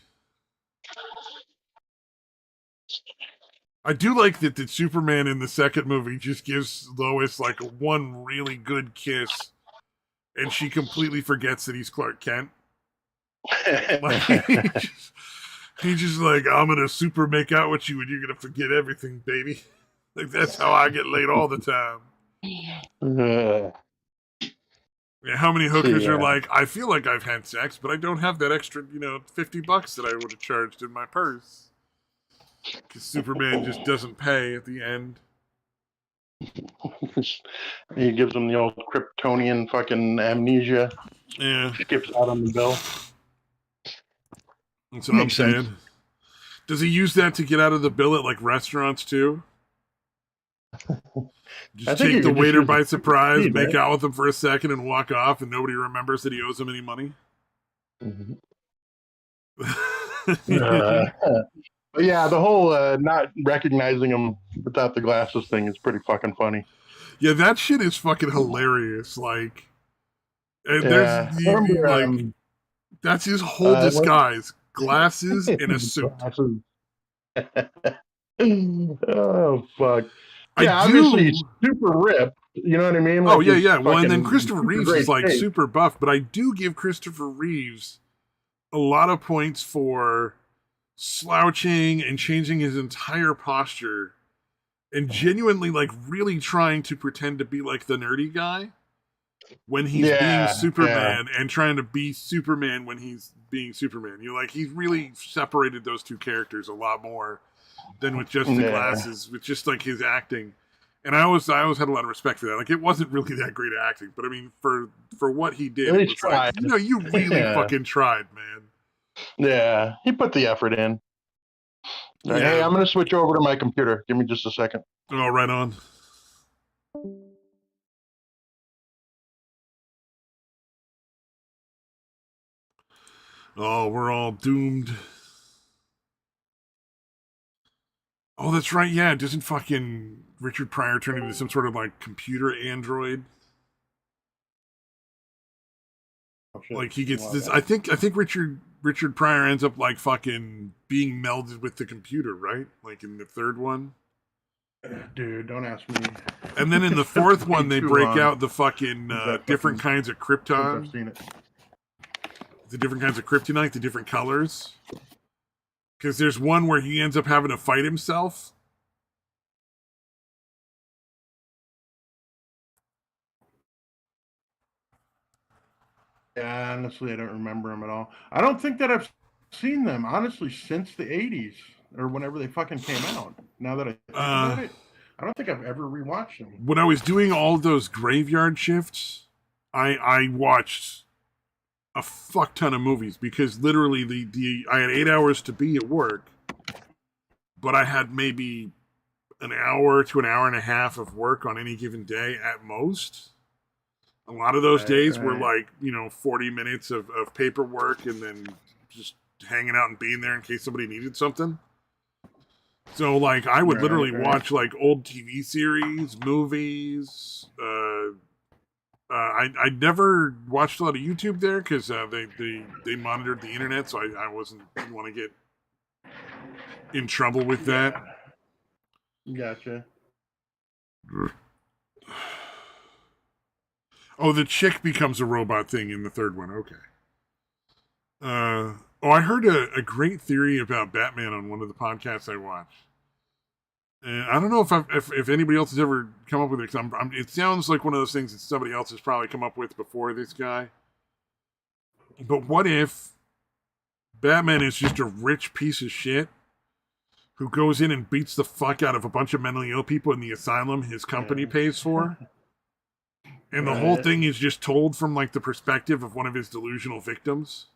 I do like that Superman in the second movie just gives Lois like one really good kiss, and she completely forgets that he's Clark Kent. Like he's just like, I'm gonna super make out with you, and you're gonna forget everything, baby. Like that's how I get laid all the time. Yeah, how many hookers are like, I feel like I've had sex, but I don't have that extra, $50 that I would have charged in my purse. Because Superman just doesn't pay at the end. He gives him the old Kryptonian fucking amnesia. Yeah. Skips out on the bill. That's what I'm saying. Sense. Does he use that to get out of the bill at like restaurants too? Just take the waiter by surprise, make out with him for a second, and walk off, and nobody remembers that he owes him any money. Mm-hmm. But yeah, the whole not recognizing him without the glasses thing is pretty fucking funny. Yeah, that shit is fucking hilarious. Like, there's that's his whole disguise: glasses and a suit. Oh fuck! Yeah, obviously he's super ripped. You know what I mean? Like yeah. Well, and then Christopher Reeves is like super buff, but I do give Christopher Reeves a lot of points for slouching and changing his entire posture and genuinely like really trying to pretend to be like the nerdy guy when he's being Superman and trying to be Superman when he's being Superman. He's really separated those two characters a lot more than with just the glasses, with just like his acting. And I always had a lot of respect for that. Like, it wasn't really that great acting, but I mean, for what he did, it was tried. Like, you really fucking tried, man. Yeah, he put the effort in. Yeah. Hey, I'm going to switch over to my computer. Give me just a second. Oh, right on. Oh, we're all doomed. Oh, that's right. Yeah, doesn't fucking Richard Pryor turn into some sort of like computer android? Like he gets this. I think Richard Pryor ends up like fucking being melded with the computer, right? Like in the third one. Dude, don't ask me. And then in the fourth one, they break out the fucking different kinds of Krypton. I've seen it. The different kinds of kryptonite, the different colors. Because there's one where he ends up having to fight himself. Yeah, honestly, I don't remember them at all. I don't think that I've seen them, honestly, since the 80s or whenever they fucking came out. Now that I think about it, I don't think I've ever rewatched them. When I was doing all those graveyard shifts, I watched a fuck ton of movies because literally I had 8 hours to be at work, but I had maybe an hour to an hour and a half of work on any given day at most. A lot of those days were like, 40 minutes of paperwork and then just hanging out and being there in case somebody needed something. So, like, I would literally watch, like, old TV series, movies. I never watched a lot of YouTube there because they monitored the internet, so I didn't want to get in trouble with that. Gotcha. Oh, the chick becomes a robot thing in the third one. Okay. I heard a great theory about Batman on one of the podcasts I watched. And I don't know if anybody else has ever come up with it. It sounds like one of those things that somebody else has probably come up with before this guy. But what if Batman is just a rich piece of shit who goes in and beats the fuck out of a bunch of mentally ill people in the asylum his company pays for? And the whole thing is just told from, like, the perspective of one of his delusional victims.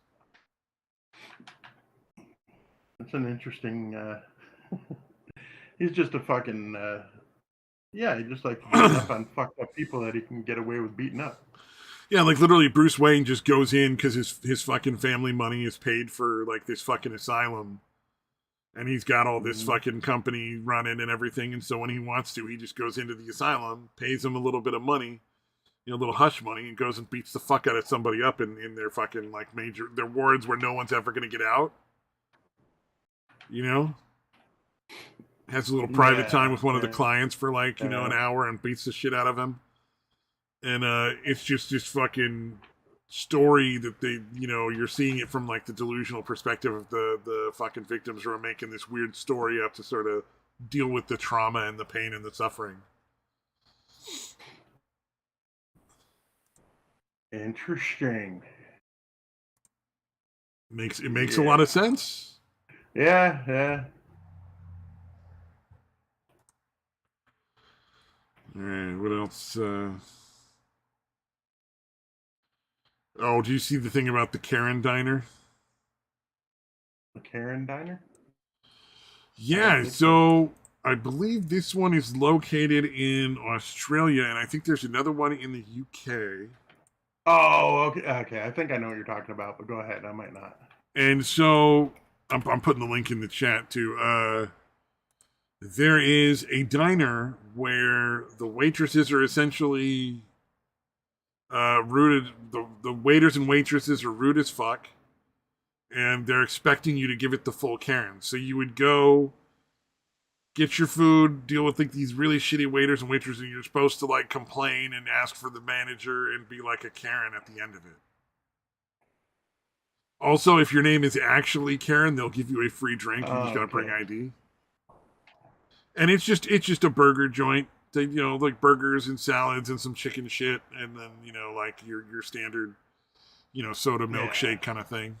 That's an interesting... He's just a fucking... he just like beating up on fucked up people that he can get away with beating up. Yeah, like, literally, Bruce Wayne just goes in because his fucking family money is paid for, like, this fucking asylum. And he's got all this fucking company running and everything. And so when he wants to, he just goes into the asylum, pays them a little bit of money, a little hush money, and goes and beats the fuck out of somebody up in their fucking, like, their wards where no one's ever going to get out. has a little private time with one of the yeah. clients for like, an hour and beats the shit out of him. And it's just this fucking story that they, you're seeing it from like the delusional perspective of the fucking victims who are making this weird story up to sort of deal with the trauma and the pain and the suffering. Interesting. Makes a lot of sense. Yeah. All right, what else? Oh, do you see the thing about the Karen Diner? The Karen Diner? Yeah, so I believe this one is located in Australia, and I think there's another one in the UK. Oh, okay. I think I know what you're talking about, but go ahead. I might not. And so I'm putting the link in the chat too. There is a diner where the waitresses are essentially rooted. The waiters and waitresses are rude as fuck, and they're expecting you to give it the full Karen. So you would go get your food, deal with like these really shitty waiters and waitresses, and you're supposed to like complain and ask for the manager and be like a Karen at the end of it. Also, if your name is actually Karen, they'll give you a free drink. You just gotta bring ID. And it's just a burger joint. They, like burgers and salads and some chicken shit, and then like your standard, soda milkshake kind of thing.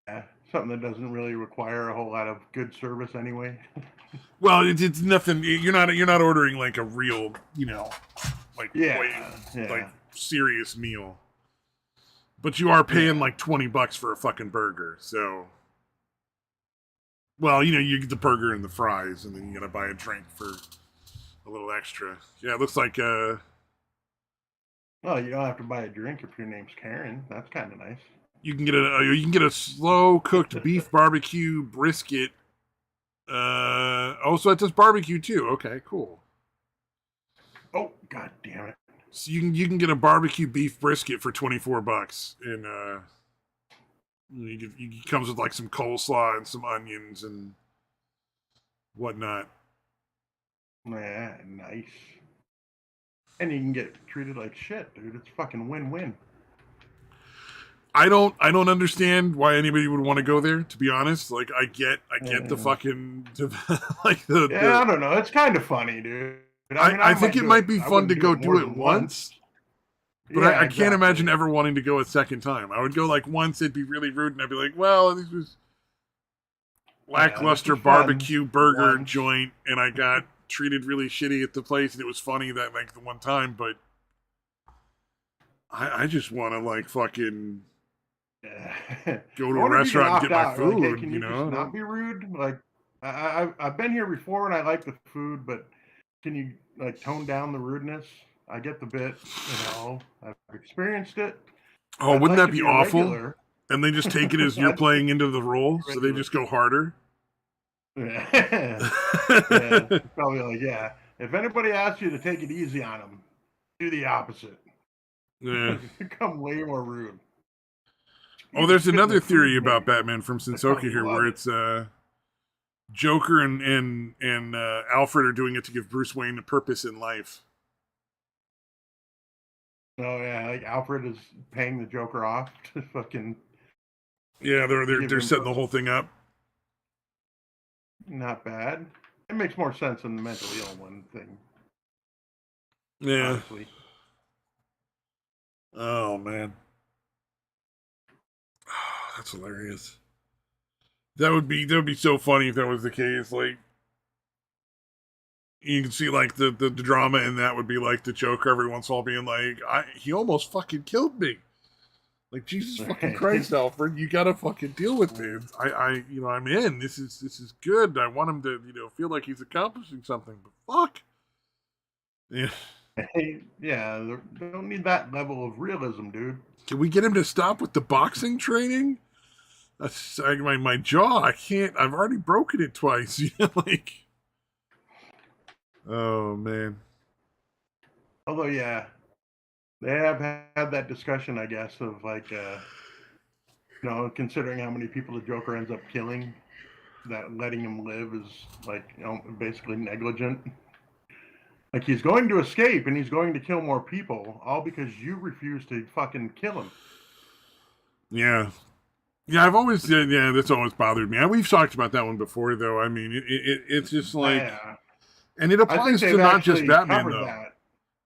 Yeah, something that doesn't really require a whole lot of good service anyway. Well, it's nothing. You're not ordering like a real, like like serious meal. But you are paying like $20 for a fucking burger, so. Well, you get the burger and the fries, and then you gotta buy a drink for a little extra. Yeah, it looks like Well, you don't have to buy a drink if your name's Karen. That's kind of nice. You can get a slow cooked beef barbecue brisket. So it does barbecue too. Okay, cool. Oh, god damn it! So you can get a barbecue beef brisket for $24, and it comes with like some coleslaw and some onions and whatnot. Yeah, nice. And you can get treated like shit, dude. It's fucking win-win. I don't understand why anybody would want to go there. To be honest, like I get the fucking like the. Yeah, I don't know. It's kind of funny, dude. I think it might be fun to go do it once. But yeah, I can't imagine ever wanting to go a second time. I would go like once, it'd be really rude, and I'd be like, well, this was lackluster barbecue burger joint, and I got treated really shitty at the place, and it was funny that like the one time, but I just want to like fucking go to a restaurant and get my food. Like, hey, can you just not be rude? Like I've been here before and I like the food, but can you like tone down the rudeness? I get the bit, I've experienced it. Oh, wouldn't that be awful? Regular. And they just take it as you're playing into the role, so they just go harder. Yeah. Probably like, yeah. If anybody asks you to take it easy on them, do the opposite. Yeah. Become way more rude. Oh, there's another theory about Batman from Sensoka here, where it's Joker and Alfred are doing it to give Bruce Wayne a purpose in life. Oh yeah, like Alfred is paying the Joker off to fucking. Yeah, they're setting the whole thing up. Not bad. It makes more sense than the mentally ill one thing. Yeah. Honestly. Oh man, that's hilarious. That would be so funny if that was the case. Like, you can see like the drama in that would be like the Joker every once in a while being like, he almost fucking killed me. Like, Jesus fucking Christ, Alfred, you gotta fucking deal with me. I'm in. This is good. I want him to, feel like he's accomplishing something. But fuck. Yeah. Yeah, they don't need that level of realism, dude. Can we get him to stop with the boxing training? That's my jaw. I can't. I've already broken it twice. Like. Oh man. Although, yeah, they have had that discussion, I guess, of like, considering how many people the Joker ends up killing. that letting him live is like basically negligent. Like he's going to escape and he's going to kill more people, all because you refuse to fucking kill him. Yeah. Yeah, I've always that's always bothered me. We've talked about that one before, though. I mean, it's just like, and it applies to not just Batman, though. That.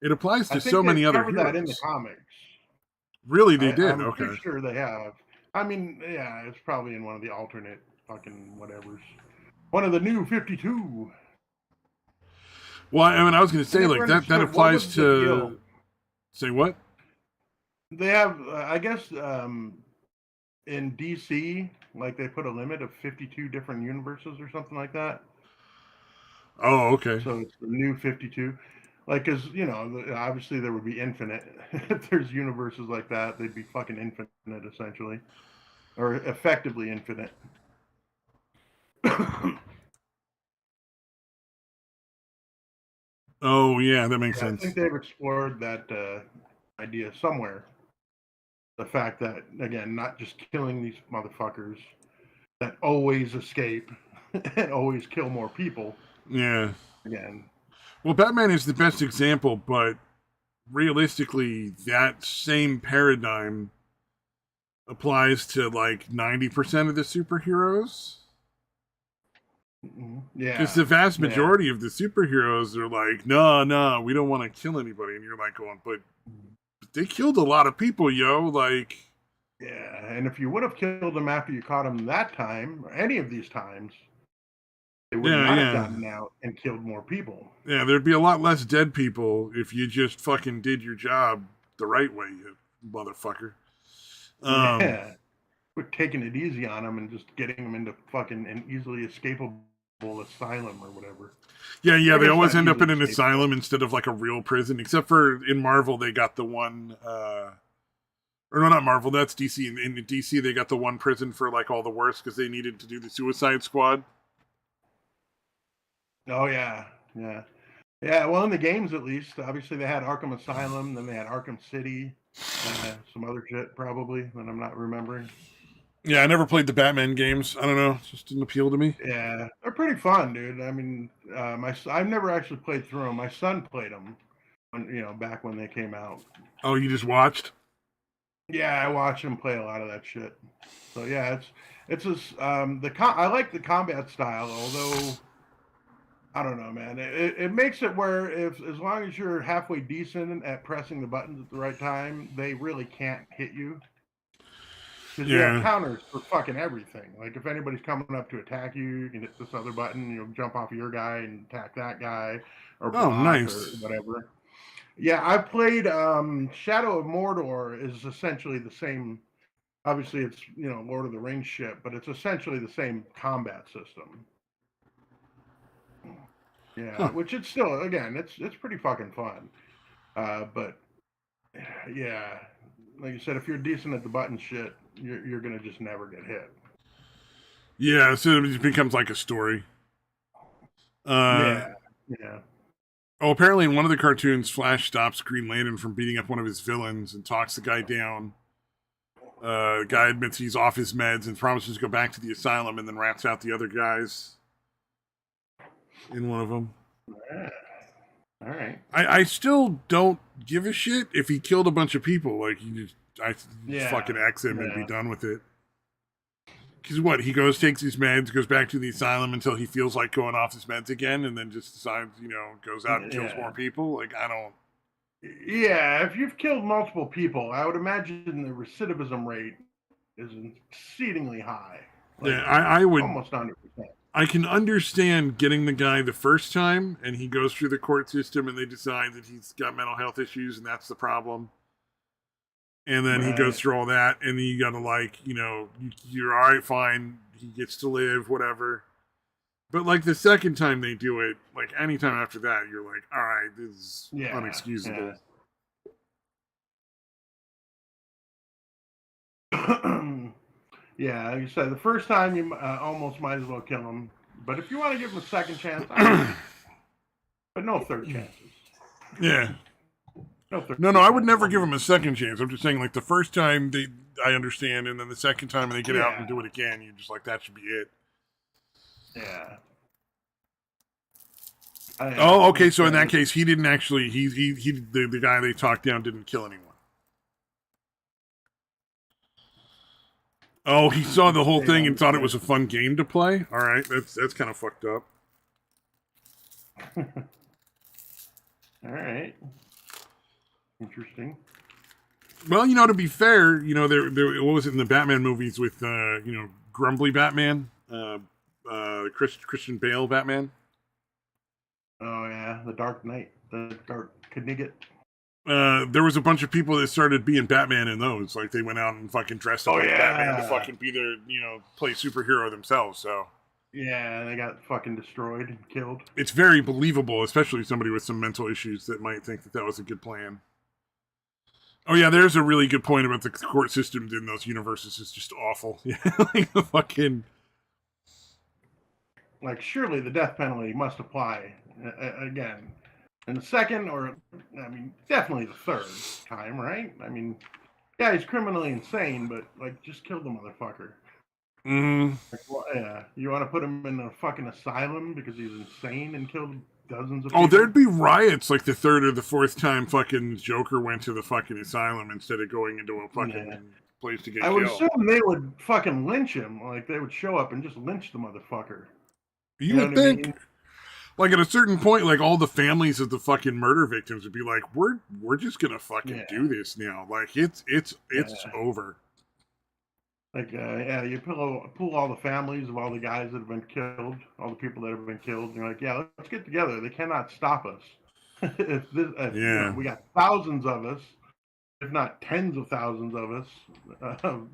It applies to I think so many other covered heroes. That in the comics. Really, they did. I'm okay. pretty sure they have. I mean, yeah, it's probably in one of the alternate fucking whatevers. One of the new 52. Well, I mean, I was going to say like that applies to. Say what? They have, I guess, in DC, like they put a limit of 52 different universes or something like that. Oh, okay. So it's the new 52. Like, because, you know, obviously there would be infinite. If there's universes like that, they'd be fucking infinite, essentially. Or effectively infinite. Oh, yeah, that makes sense. I think they've explored that idea somewhere. The fact that, again, not just killing these motherfuckers that always escape and always kill more people. Yeah. Again. Well, Batman is the best example, but realistically, that same paradigm applies to like 90% of the superheroes. Yeah. Because the vast majority of the superheroes are like, no, we don't want to kill anybody. And you're like going, but they killed a lot of people, yo. Like, yeah, and if you would have killed them after you caught them that time, or any of these times, they would not have gotten out and killed more people. Yeah, there'd be a lot less dead people if you just fucking did your job the right way, you motherfucker. Yeah. Quit taking it easy on them and just getting them into fucking an easily escapable asylum or whatever. Yeah, they always end up in an asylum instead of like a real prison, except for in Marvel, they got the one, or no, not Marvel, that's DC. In DC, they got the one prison for like all the worst because they needed to do the Suicide Squad. Oh, yeah. Yeah, well, in the games at least, obviously they had Arkham Asylum, then they had Arkham City, some other shit probably that I'm not remembering. Yeah, I never played the Batman games. I don't know, it just didn't appeal to me. Yeah, they're pretty fun, dude. I mean, I've never actually played through them. My son played them, back when they came out. Oh, you just watched? Yeah, I watched him play a lot of that shit. So yeah, it's just I like the combat style, although I don't know, man. It makes it where as long as you're halfway decent at pressing the buttons at the right time, they really can't hit you. Because you have counters for fucking everything. Like if anybody's coming up to attack you, you can hit this other button. You'll jump off of your guy and attack that guy, or block or whatever. Yeah, I played Shadow of Mordor. Is essentially the same. Obviously, it's Lord of the Rings shit, but it's essentially the same combat system. Yeah, which it's still, again, it's pretty fucking fun. But yeah, like you said, if you're decent at the button shit, you're gonna just never get hit. Yeah, so it becomes like a story. Yeah. Oh, apparently in one of the cartoons, Flash stops Green Lantern from beating up one of his villains and talks the guy down. The guy admits he's off his meds and promises to go back to the asylum, and then rats out the other guys in one of them. Yeah. All right. I still don't give a shit if he killed a bunch of people. Like, just fucking X him and be done with it. Because what? He takes his meds, goes back to the asylum until he feels like going off his meds again, and then just decides, goes out and kills more people. Like, I don't... Yeah, if you've killed multiple people, I would imagine the recidivism rate is exceedingly high. Like, yeah, I would... Almost 100%. I can understand getting the guy the first time, and he goes through the court system, and they decide that he's got mental health issues, and that's the problem. And then he goes through all that, and then you gotta you're all right, fine. He gets to live, whatever. But like the second time they do it, like anytime after that, you're like, all right, this is unexcusable. Yeah, like you said, the first time you almost might as well kill him. But if you want to give him a second chance, but no third chances. Yeah. No, I would never give him a second chance. I'm just saying, like, the first time I understand, and then the second time they get out and do it again, you're just like, that should be it. Yeah. Oh, okay. So in that case, he didn't actually. The guy they talked down didn't kill anyone. Oh, he saw the whole thing and thought it was a fun game to play. All right, that's kind of fucked up. All right. Interesting. Well, to be fair, there what was it in the Batman movies with Grumbly Batman, Christian Bale Batman. Oh yeah, the Dark Knight, the Dark Knigget. There was a bunch of people that started being Batman in those. Like they went out and fucking dressed up like Batman to fucking be their, play superhero themselves. So yeah, they got fucking destroyed and killed. It's very believable, especially somebody with some mental issues that might think that was a good plan. Oh yeah, there's a really good point about the court systems in those universes. It's just awful. Yeah, like the fucking. Like surely the death penalty must apply again. In the second, or I mean, definitely the third time, right? I mean, yeah, he's criminally insane, but like, just kill the motherfucker. Mm-hmm. Like, well, yeah, you want to put him in a fucking asylum because he's insane and killed dozens of people? Oh, there'd be riots like the third or the fourth time fucking Joker went to the fucking asylum instead of going into a fucking place to get killed. I would assume they would fucking lynch him. Like they would show up and just lynch the motherfucker. You would think. I mean? Like at a certain point, like all the families of the fucking murder victims would be like, "We're just gonna fucking do this now. Like it's over." Like you pull all the families of all the guys that have been killed, all the people that have been killed, and you're like, "Yeah, let's get together. They cannot stop us." If we got thousands of us, if not tens of thousands of us,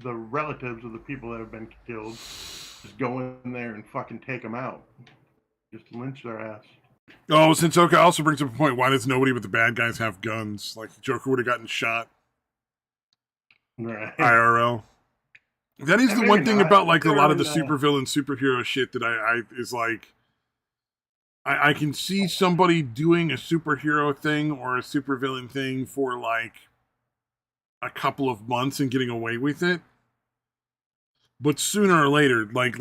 the relatives of the people that have been killed, just go in there and fucking take them out. Just lynch their ass. Oh, since Oka also brings up a point, why does nobody but the bad guys have guns? Like Joker would have gotten shot. Right. IRL. That is the one thing about like a lot of the supervillain superhero shit that I is like I can see somebody doing a superhero thing or a supervillain thing for like a couple of months and getting away with it. But sooner or later, like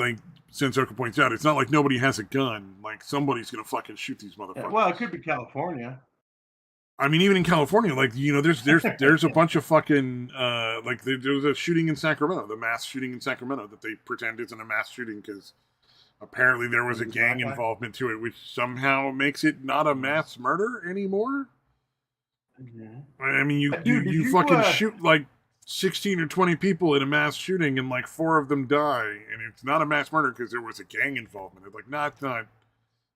Sensoka points out, it's not like nobody has a gun. Like somebody's gonna fucking shoot these motherfuckers. Yeah, well, it could be California. I mean, even in California, like there's a bunch of fucking like there's a shooting in Sacramento, the mass shooting in Sacramento that they pretend isn't a mass shooting because apparently there was a gang involvement to it, which somehow makes it not a mass murder anymore. Mm-hmm. I mean, you fucking shoot like 16 or 20 people in a mass shooting and like 4 of them die, and it's not a mass murder because there was a gang involvement. It's like, that's not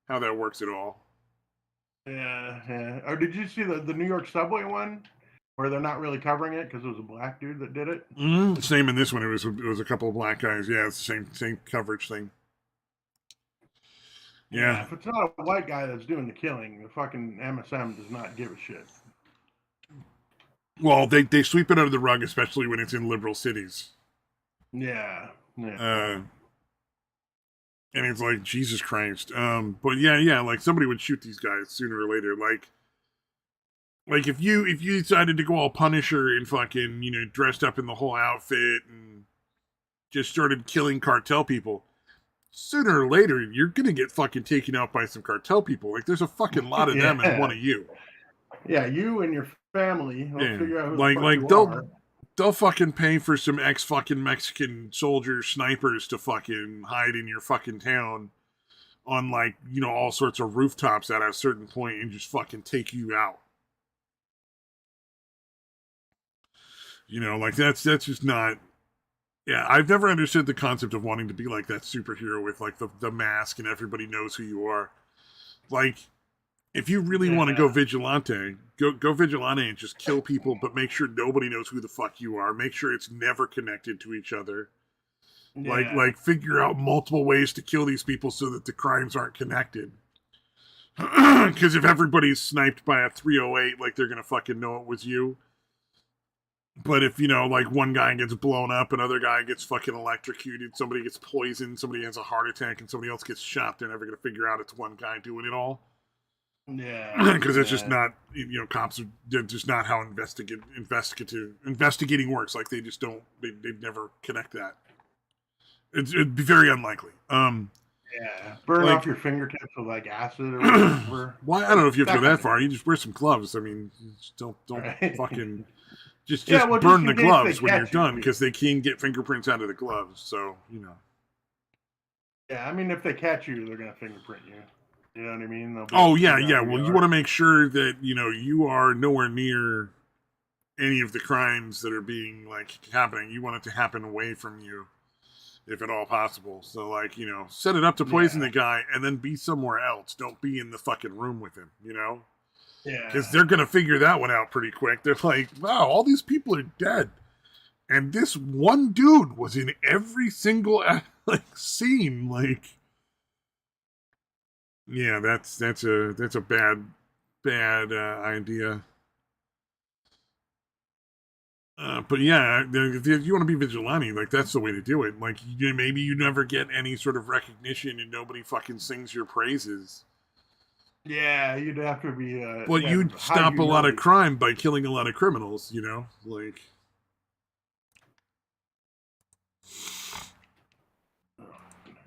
how that works at all. Yeah. Or did you see the New York subway one where they're not really covering it because it was a black dude that did it? Mm-hmm. Same in this one. It was a couple of black guys. Yeah, it's the same coverage thing. Yeah. If it's not a white guy that's doing the killing, the fucking MSM does not give a shit. Well, they sweep it under the rug, especially when it's in liberal cities. Yeah. And it's like, Jesus Christ. But yeah, like somebody would shoot these guys sooner or later. Like if you decided to go all Punisher and fucking, dressed up in the whole outfit and just started killing cartel people, sooner or later you're gonna get fucking taken out by some cartel people. Like there's a fucking lot of them and one of you. Yeah, you and your family will figure out who like they'll fucking pay for some fucking Mexican soldier snipers to fucking hide in your fucking town on like, all sorts of rooftops at a certain point and just fucking take you out. Like that's just not. Yeah, I've never understood the concept of wanting to be like that superhero with like the mask and everybody knows who you are. Like, if you really want to go vigilante, go vigilante and just kill people, but make sure nobody knows who the fuck you are. Make sure it's never connected to each other. Yeah. Like figure out multiple ways to kill these people so that the crimes aren't connected. Because if everybody's sniped by a 308, like they're gonna fucking know it was you. But if, like one guy gets blown up, another guy gets fucking electrocuted, somebody gets poisoned, somebody has a heart attack, and somebody else gets shot, they're never going to figure out it's one guy doing it all. Yeah. Because it's just not, cops are just not how investigating works. Like they'd never connect that. It'd be very unlikely. Yeah, burn off your fingertips with like acid or whatever. Well, I don't know if you have to go that far. You just wear some gloves. I mean, just don't fucking just burn the gloves when you're done, because they can get fingerprints out of the gloves. So Yeah, I mean, if they catch you, they're gonna fingerprint you. You know what I mean? Oh yeah. Well, you want to make sure that you are nowhere near any of the crimes that are being happening. You want it to happen away from you, if at all possible. So set it up to poison the guy and then be somewhere else. Don't be in the fucking room with him. Yeah. Because they're gonna figure that one out pretty quick. They're like, wow, all these people are dead, and this one dude was in every single scene. Yeah, that's a bad idea. But yeah, if you want to be vigilante, that's the way to do it. Maybe you never get any sort of recognition and nobody fucking sings your praises. Yeah, you'd have to be. Well, you'd stop a lot of crime by killing a lot of criminals.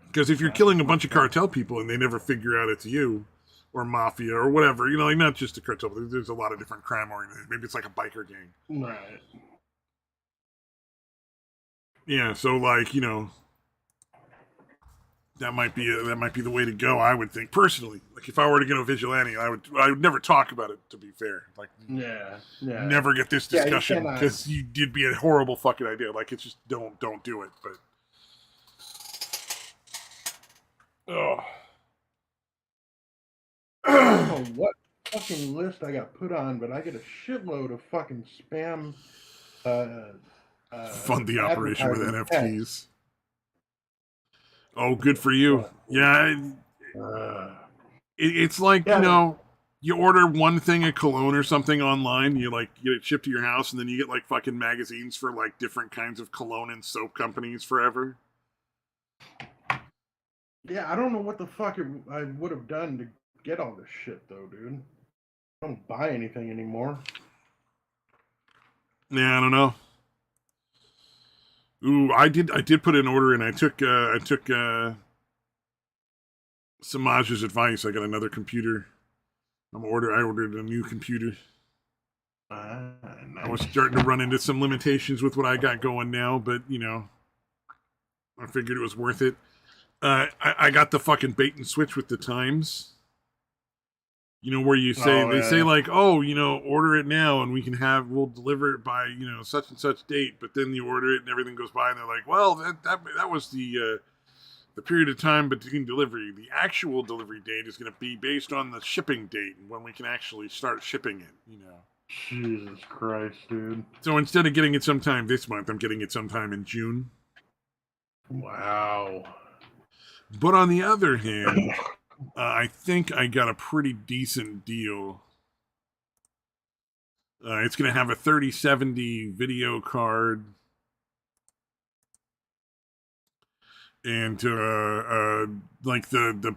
Because if you're killing a bunch of cartel people and they never figure out it's you, or mafia, or whatever, not just a cartel, there's a lot of different crime oriented. Maybe it's like a biker gang. Right. Yeah, so that might be the way to go. I would think personally. If I were to get a vigilante, I would never talk about it. To be fair, never get this discussion, because you'd be a horrible fucking idea. It's just don't do it. But I don't know what fucking list I got put on, but I get a shitload of fucking spam. Fund the operation with NFTs. Oh, good for you. Yeah. It's like, you order one thing of cologne or something online, you get it shipped to your house, and then you get fucking magazines for different kinds of cologne and soap companies forever. Yeah, I don't know what the fuck I would have done to get all this shit though, dude. I don't buy anything anymore. Yeah, I don't know. Ooh, I did put an order in. I took Samaj's advice. I got another computer. I ordered a new computer. Nice. I was starting to run into some limitations with what I got going now, but I figured it was worth it. I got the fucking bait and switch with the times. Where you say say order it now and we'll deliver it by such and such date, but then you order it and everything goes by and they're like, well, that was the period of time between delivery. The actual delivery date is going to be based on the shipping date and when we can actually start shipping it. Jesus Christ, dude. So instead of getting it sometime this month, I'm getting it sometime in June. Wow. But on the other hand, I think I got a pretty decent deal. It's going to have a 3070 video card and the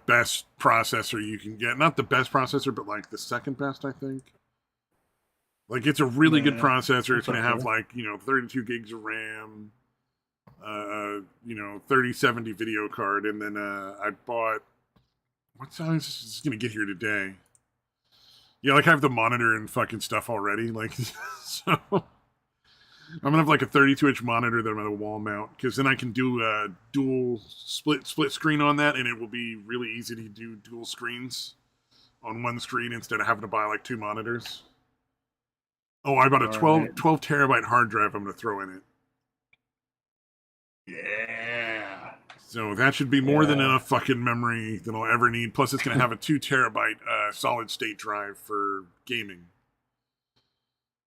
best processor you can get. Not the best processor, but the second best, I think. It's a really good processor. It's going to have 32 gigs of RAM, 3070 video card, and then I bought. What time is this going to get here today? Yeah, I have the monitor and fucking stuff already. So I'm going to have a 32-inch monitor that I'm going to wall mount, because then I can do a dual split screen on that, and it will be really easy to do dual screens on one screen instead of having to buy two monitors. Oh, I bought a 12 terabyte hard drive I'm going to throw in it. Yeah. So that should be more than enough fucking memory that I'll ever need. Plus, it's going to have a 2 terabyte solid state drive for gaming.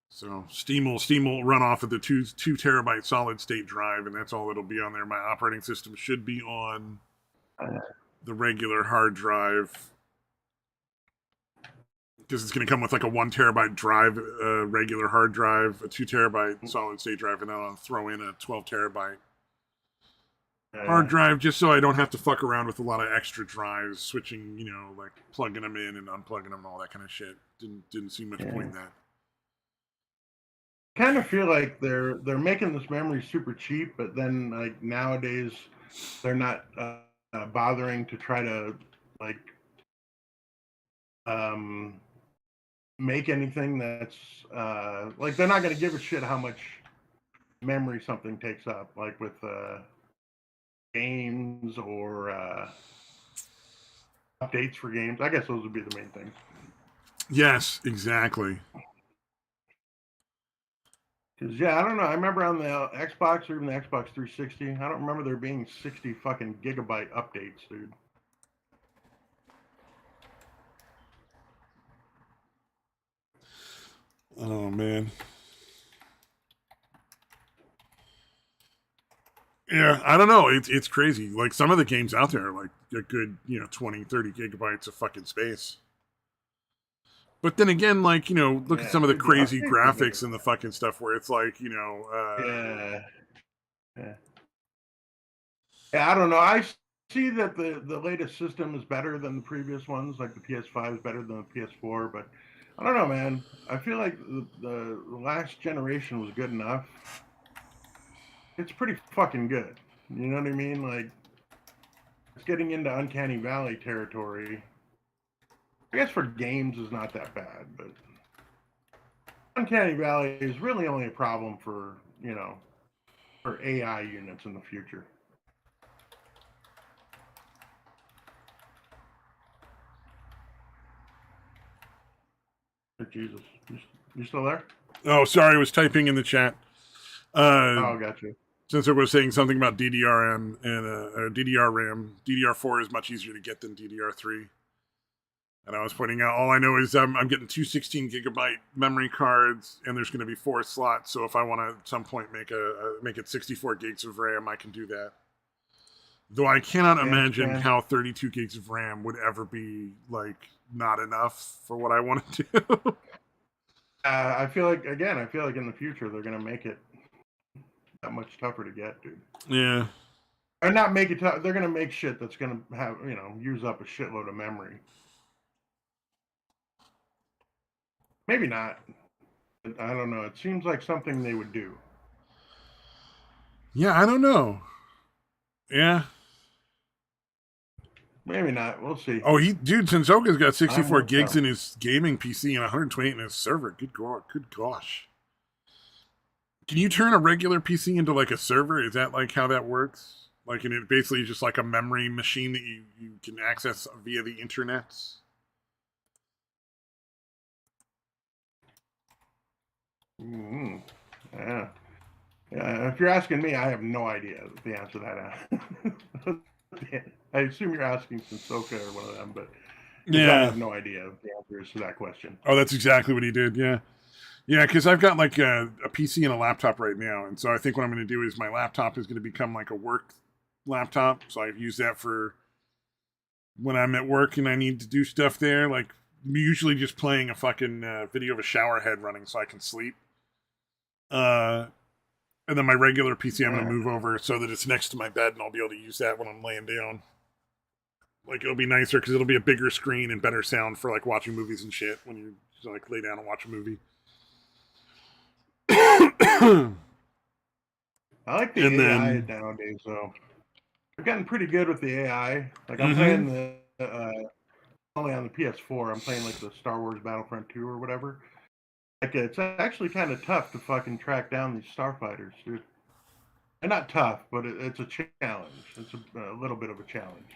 So Steam will run off of the 2 terabyte solid state drive, and that's all it'll be on there. My operating system should be on the regular hard drive, because it's going to come with a 1 terabyte drive, regular hard drive, a 2 terabyte solid state drive, and then I'll throw in a 12 terabyte hard drive, just so I don't have to fuck around with a lot of extra drives, switching, plugging them in and unplugging them and all that kind of shit. Didn't see much point in that. Kind of feel like they're making this memory super cheap, but then nowadays they're not bothering to try to like make anything that's like they're not going to give a shit how much memory something takes up, like with games or updates for games. I guess those would be the main things. Yes, exactly. Because yeah, I don't know. I remember on the Xbox or even the Xbox 360, I don't remember there being 60 fucking gigabyte updates, dude. Oh man. Yeah, I don't know. It's crazy. Like some of the games out there are like a good, 20, 30 gigabytes of fucking space. But then again, like, look at some of the Dude, crazy updates are graphics and the fucking stuff where it's like, yeah. Yeah, I don't know. I see that the latest system is better than the previous ones, like the PS5 is better than the PS4, but I don't know, man. I feel like the last generation was good enough. It's pretty fucking good. You know what I mean? Like, it's getting into Uncanny Valley territory. I guess for games is not that bad, but Uncanny Valley is really only a problem for, for AI units in the future. Oh, Jesus. You still there? Oh, sorry, I was typing in the chat. Oh, gotcha. Since I was saying something about DDRM and DDR RAM, DDR4 is much easier to get than DDR3. And I was pointing out, all I know is I'm getting two 16 gigabyte memory cards, and there's going to be 4 slots. So if I want to at some point make it 64 gigs of RAM, I can do that. Though I cannot imagine how 32 gigs of RAM would ever be like not enough for what I want to do. I feel like in the future they're gonna make it that much tougher to get, dude. Yeah. Or not make it tough. They're gonna make shit that's gonna have use up a shitload of memory. Maybe not. I don't know. It seems like something they would do. Yeah, I don't know. Yeah. Maybe not. We'll see. Oh, Senzoka's got 64 gigs in his gaming PC and 128 in his server. Good gosh. Can you turn a regular PC into like a server? Is that like how that works? Like, and it basically is just like a memory machine that you can access via the internet? Mm-hmm. Yeah. Yeah. If you're asking me, I have no idea the answer to that. I assume you're asking Sensoka or one of them, but yeah, I have no idea the answers to that question. Oh, that's exactly what he did. Yeah. Yeah, because I've got like a PC and a laptop right now. And so I think what I'm going to do is my laptop is going to become like a work laptop. So I use that for when I'm at work and I need to do stuff there. Like usually just playing a fucking video of a shower head running so I can sleep. And then my regular PC I'm going to move over so that it's next to my bed and I'll be able to use that when I'm laying down. Like it'll be nicer because it'll be a bigger screen and better sound for like watching movies and shit when you like lay down and watch a movie. I like the AI nowadays, though. I've gotten pretty good with the AI. Like I'm playing only on the PS4. I'm playing like the Star Wars Battlefront 2 or whatever. Like it's actually kind of tough to fucking track down these starfighters, dude. And not tough, but it's a challenge. It's a little bit of a challenge.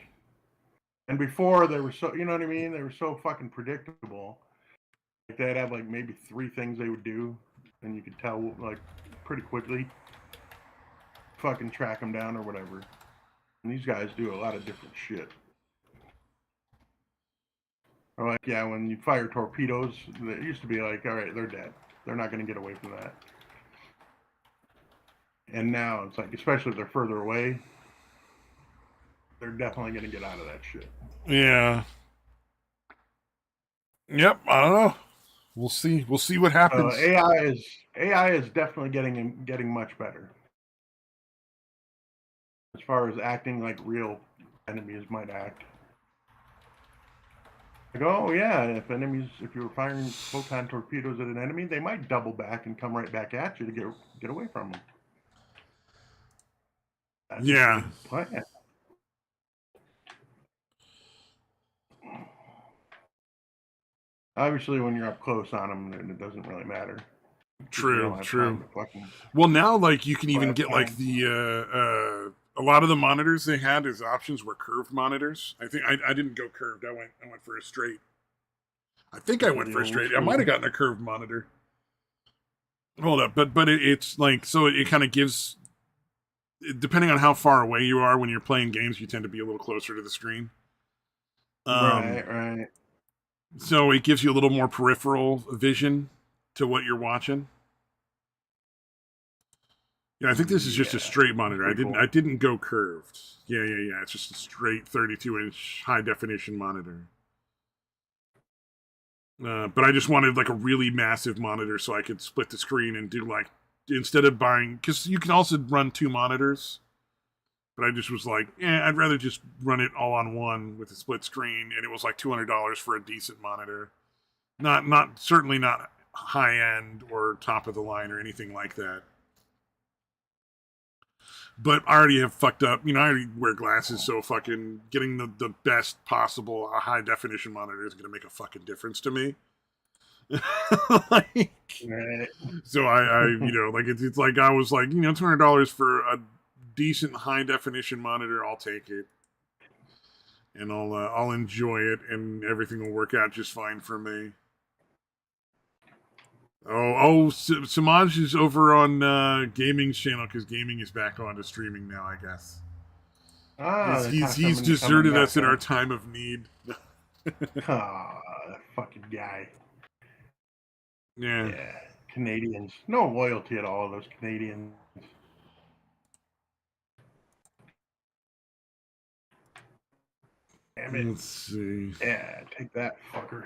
And before they were so, you know what I mean? They were so fucking predictable. Like they'd have like maybe 3 things they would do, and you could tell like pretty quickly. Fucking track them down or whatever. And these guys do a lot of different shit. Or like, yeah, when you fire torpedoes, it used to be like, all right, they're dead. They're not going to get away from that. And now it's like, especially if they're further away, they're definitely going to get out of that shit. Yeah. Yep. I don't know. We'll see. We'll see what happens. AI is definitely getting much better as far as acting like real enemies might act. Like, oh yeah, if you were firing photon torpedoes at an enemy, they might double back and come right back at you to get away from them. That's yeah. Plan. Obviously, when you're up close on them, then it doesn't really matter. True. Well, now like you can even get like the a lot of the monitors they had as options were curved monitors. I think I didn't go curved. I went for a straight. I think I went for a straight. I might have gotten a curved monitor. Hold up, but it's like so it kind of gives, depending on how far away you are when you're playing games, you tend to be a little closer to the screen. Right. So it gives you a little more peripheral vision to what you're watching. Yeah, I think this is just a straight monitor. I didn't go curved. Yeah. It's just a straight 32-inch high definition monitor. But I just wanted like a really massive monitor so I could split the screen and do like, instead of buying, because you can also run 2 monitors. But I just was like, I'd rather just run it all on one with a split screen, and it was like $200 for a decent monitor. Certainly not high end or top of the line or anything like that. But I already have fucked up. I already wear glasses, so fucking getting the best possible high definition monitor is going to make a fucking difference to me. Like, so I like it's like I was like, $200 for a decent high definition monitor, I'll take it, and I'll enjoy it, and everything will work out just fine for me. Samaj is over on Gaming's channel because Gaming is back on to streaming now, I guess. He's deserted us in our time of need. That fucking guy. Yeah. Canadians. No loyalty at all, those Canadians. Damn it. Let's see. Yeah, take that, fucker.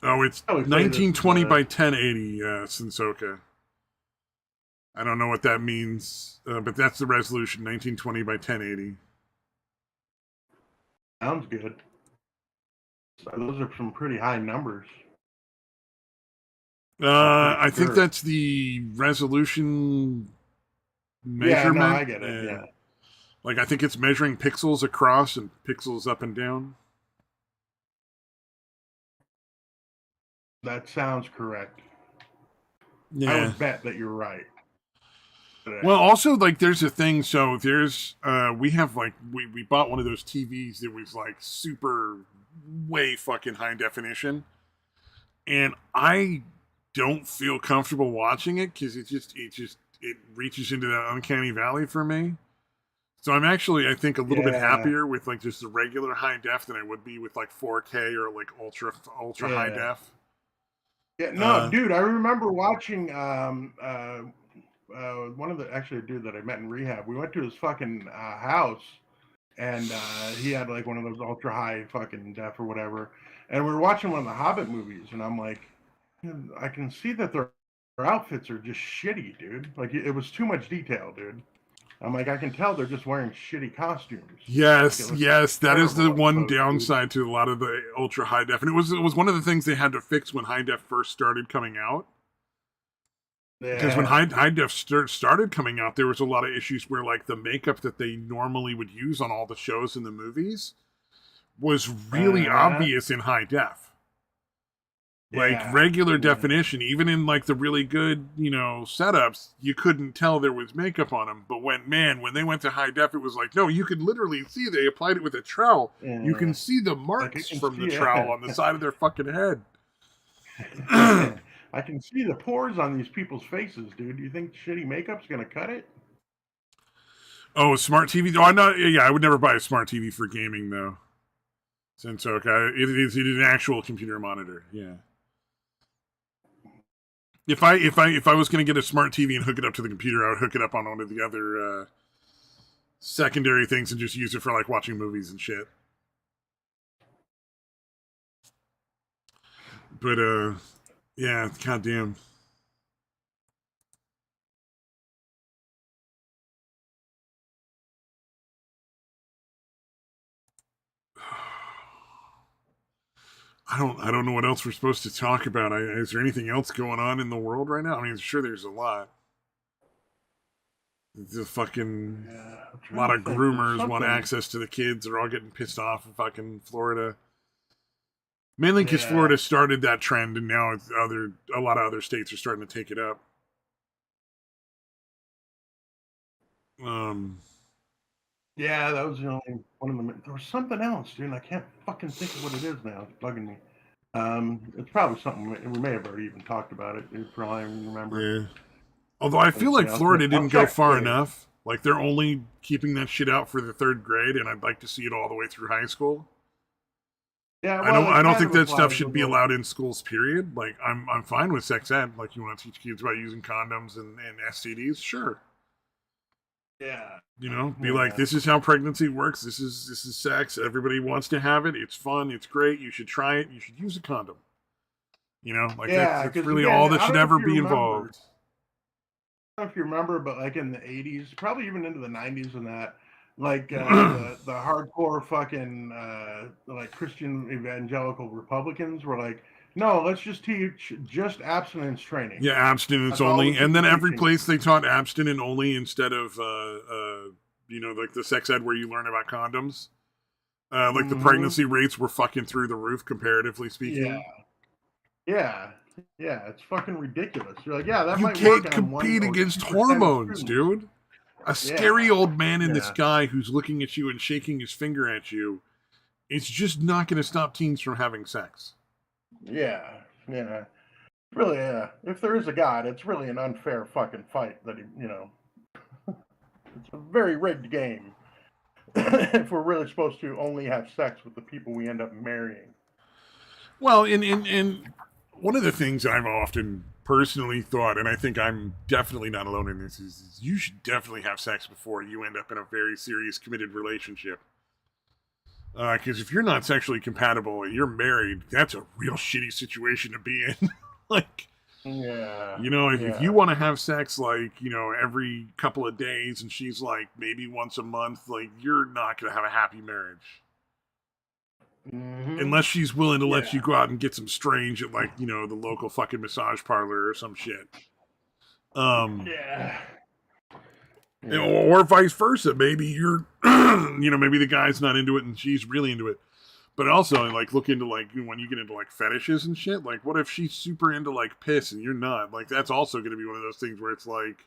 Oh, it's 1920 by 1080, Sensoka. I don't know what that means, but that's the resolution, 1920 by 1080. Sounds good. So those are some pretty high numbers. I think that's the resolution measurement. Yeah, no, I get it. Yeah. Like, I think it's measuring pixels across and pixels up and down. That sounds correct. Yeah. I would bet that you're right. Well, also, like, there's a thing. So there's, we have like, we bought one of those TVs that was like super way fucking high definition, and I don't feel comfortable watching it because it reaches into that uncanny valley for me. So I'm actually, I think, a little bit happier with like just the regular high def than I would be with like 4K or like ultra high def. Yeah, no, dude, I remember watching one of the actually a dude that I met in rehab. We went to his fucking house, and he had like one of those ultra high fucking def or whatever. And we were watching one of the Hobbit movies, and I'm like, I can see that their outfits are just shitty, dude. Like it was too much detail, dude. I'm like, I can tell they're just wearing shitty costumes. Yes, that is the one downside to a lot of the ultra high def, and it was one of the things they had to fix when high def first started coming out. Because when high def started coming out, there was a lot of issues where like the makeup that they normally would use on all the shows and the movies was really obvious in high def. Like regular definition, even in like the really good, setups, you couldn't tell there was makeup on them. But when they went to high def, it was like, no, you could literally see they applied it with a trowel. You can see the marks from the trowel on the side of their fucking head. I can see the pores on these people's faces, dude. Do you think shitty makeup's gonna cut it? Oh, a smart TV? Oh, I'm not. Yeah, I would never buy a smart TV for gaming though. Since it is an actual computer monitor. Yeah. If I was going to get a smart TV and hook it up to the computer, I would hook it up on one of the other secondary things and just use it for like watching movies and shit. But yeah, goddamn. I don't know what else we're supposed to talk about. Is there anything else going on in the world right now? I mean, sure, there's a lot. The fucking a lot of groomers want access to the kids. They're all getting pissed off in fucking Florida. Mainly because Florida started that trend, and now a lot of other states are starting to take it up. Yeah, that was the only one of them. There was something else, dude. I can't fucking think of what it is now. It's bugging me. It's probably something we may have already even talked about it. You probably remember. Yeah. Although I feel like Florida didn't go far enough. Like, they're only keeping that shit out for the 3rd grade, and I'd like to see it all the way through high school. Yeah, well, I don't think that stuff should be allowed in schools, period. Like, I'm fine with sex ed. Like, you want to teach kids about using condoms and STDs? Sure. Yeah. You know, be like, this is how pregnancy works. This is sex. Everybody wants to have it. It's fun. It's great. You should try it. You should use a condom. You know, like, that's really all that should ever be involved. I don't know if you remember, but like in the 80s, probably even into the 90s and that, like the hardcore fucking like Christian evangelical Republicans were like, no, let's just teach just abstinence training. Yeah, abstinence only. And then every place they taught abstinent only instead of you know, like the sex ed where you learn about condoms. Like the pregnancy rates were fucking through the roof, comparatively speaking. Yeah, it's fucking ridiculous. You're like, that you might can't work compete against hormones, dude. A scary old man in the sky who's looking at you and shaking his finger at you, it's just not going to stop teens from having sex. Yeah. Really, if there is a God, it's really an unfair fucking fight that it's a very rigged game. If we're really supposed to only have sex with the people we end up marrying. Well, in one of the things I've often personally thought, and I think I'm definitely not alone in this, is you should definitely have sex before you end up in a very serious committed relationship. Because if you're not sexually compatible and you're married, that's a real shitty situation to be in. Like, you know, if you want to have sex, like, you know, every couple of days and she's like maybe once a month, like, you're not going to have a happy marriage. Unless she's willing to let you go out and get some strange at, like, you know, the local fucking massage parlor or some shit. Or vice versa. Maybe you're, you know, maybe the guy's not into it and she's really into it. But also, like, look into, like, when you get into, like, fetishes and shit, like, what if she's super into, like, piss and you're not? Like, that's also going to be one of those things where it's, like,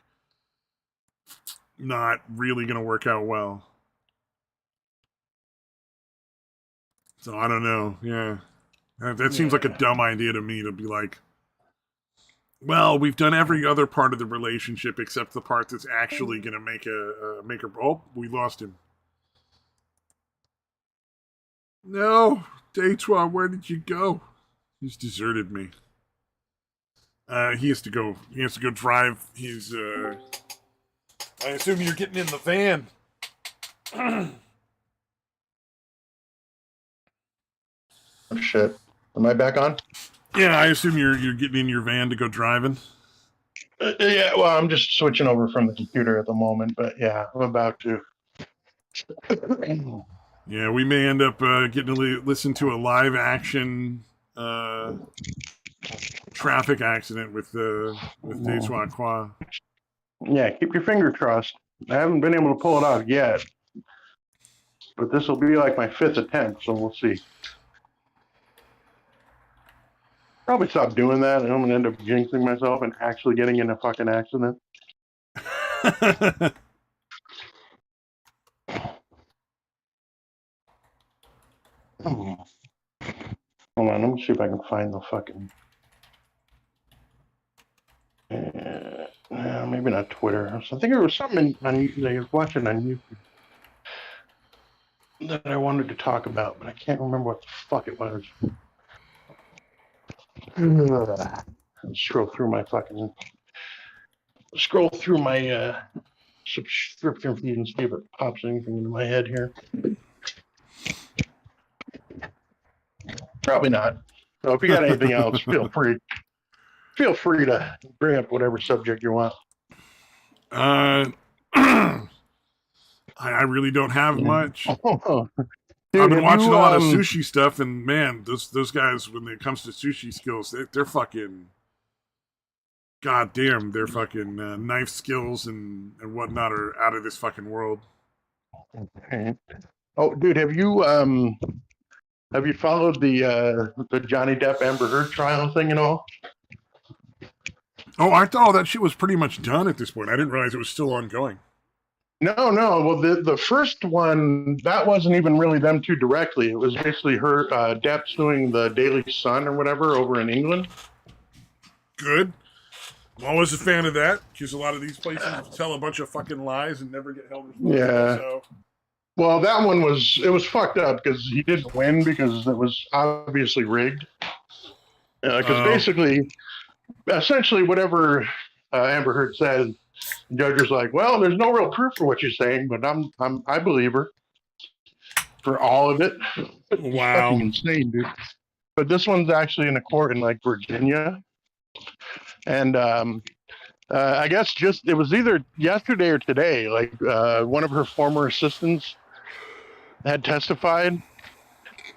not really going to work out well. So I don't know. Yeah. That seems like a dumb idea to me, to be like, well, we've done every other part of the relationship except the part that's actually going to make a oh, we lost him. No, Detroit, where did you go? He's deserted me. He has to go drive his I assume you're getting in the van. Oh, shit. Am I back on? Yeah, I assume you're getting in your van to go driving. Yeah, well, I'm just switching over from the computer at the moment, but yeah, I'm about to. Yeah, we may end up getting to listen to a live action traffic accident with Detroit Qua. Yeah, keep your finger crossed. I haven't been able to pull it off yet, but this will be like my 5th attempt, so we'll see. Probably stop doing that, and I'm gonna end up jinxing myself and actually getting in a fucking accident. Hold on, let me see if I can find the fucking. Maybe not Twitter. I think there was something I was watching on YouTube that I wanted to talk about, but I can't remember what the fuck it was. Scroll through my subscription feed and see if it pops anything into my head here. Probably not. So if you got anything else, feel free to bring up whatever subject you want. I really don't have much. Dude, I've been watching a lot of sushi stuff, and man, those guys, when it comes to sushi skills, they're fucking. God damn, their fucking knife skills and whatnot are out of this fucking world. Oh, dude, have you followed the Johnny Depp Amber Heard trial thing and all? Oh, I thought all that shit was pretty much done at this point. I didn't realize it was still ongoing. No. Well, the first one, that wasn't even really them two directly. It was basically her Depp suing the Daily Sun or whatever over in England. Good. I'm always a fan of that, because a lot of these places tell a bunch of fucking lies and never get held responsible. Yeah. So. Well, that one was fucked up because he didn't win because it was obviously rigged. Because basically, essentially, whatever Amber Heard said, the judge was like, "Well, there's no real proof for what you're saying, but I believe her for all of it." Wow. Fucking insane, dude. But this one's actually in a court in like Virginia, and I guess it was either yesterday or today. Like one of her former assistants had testified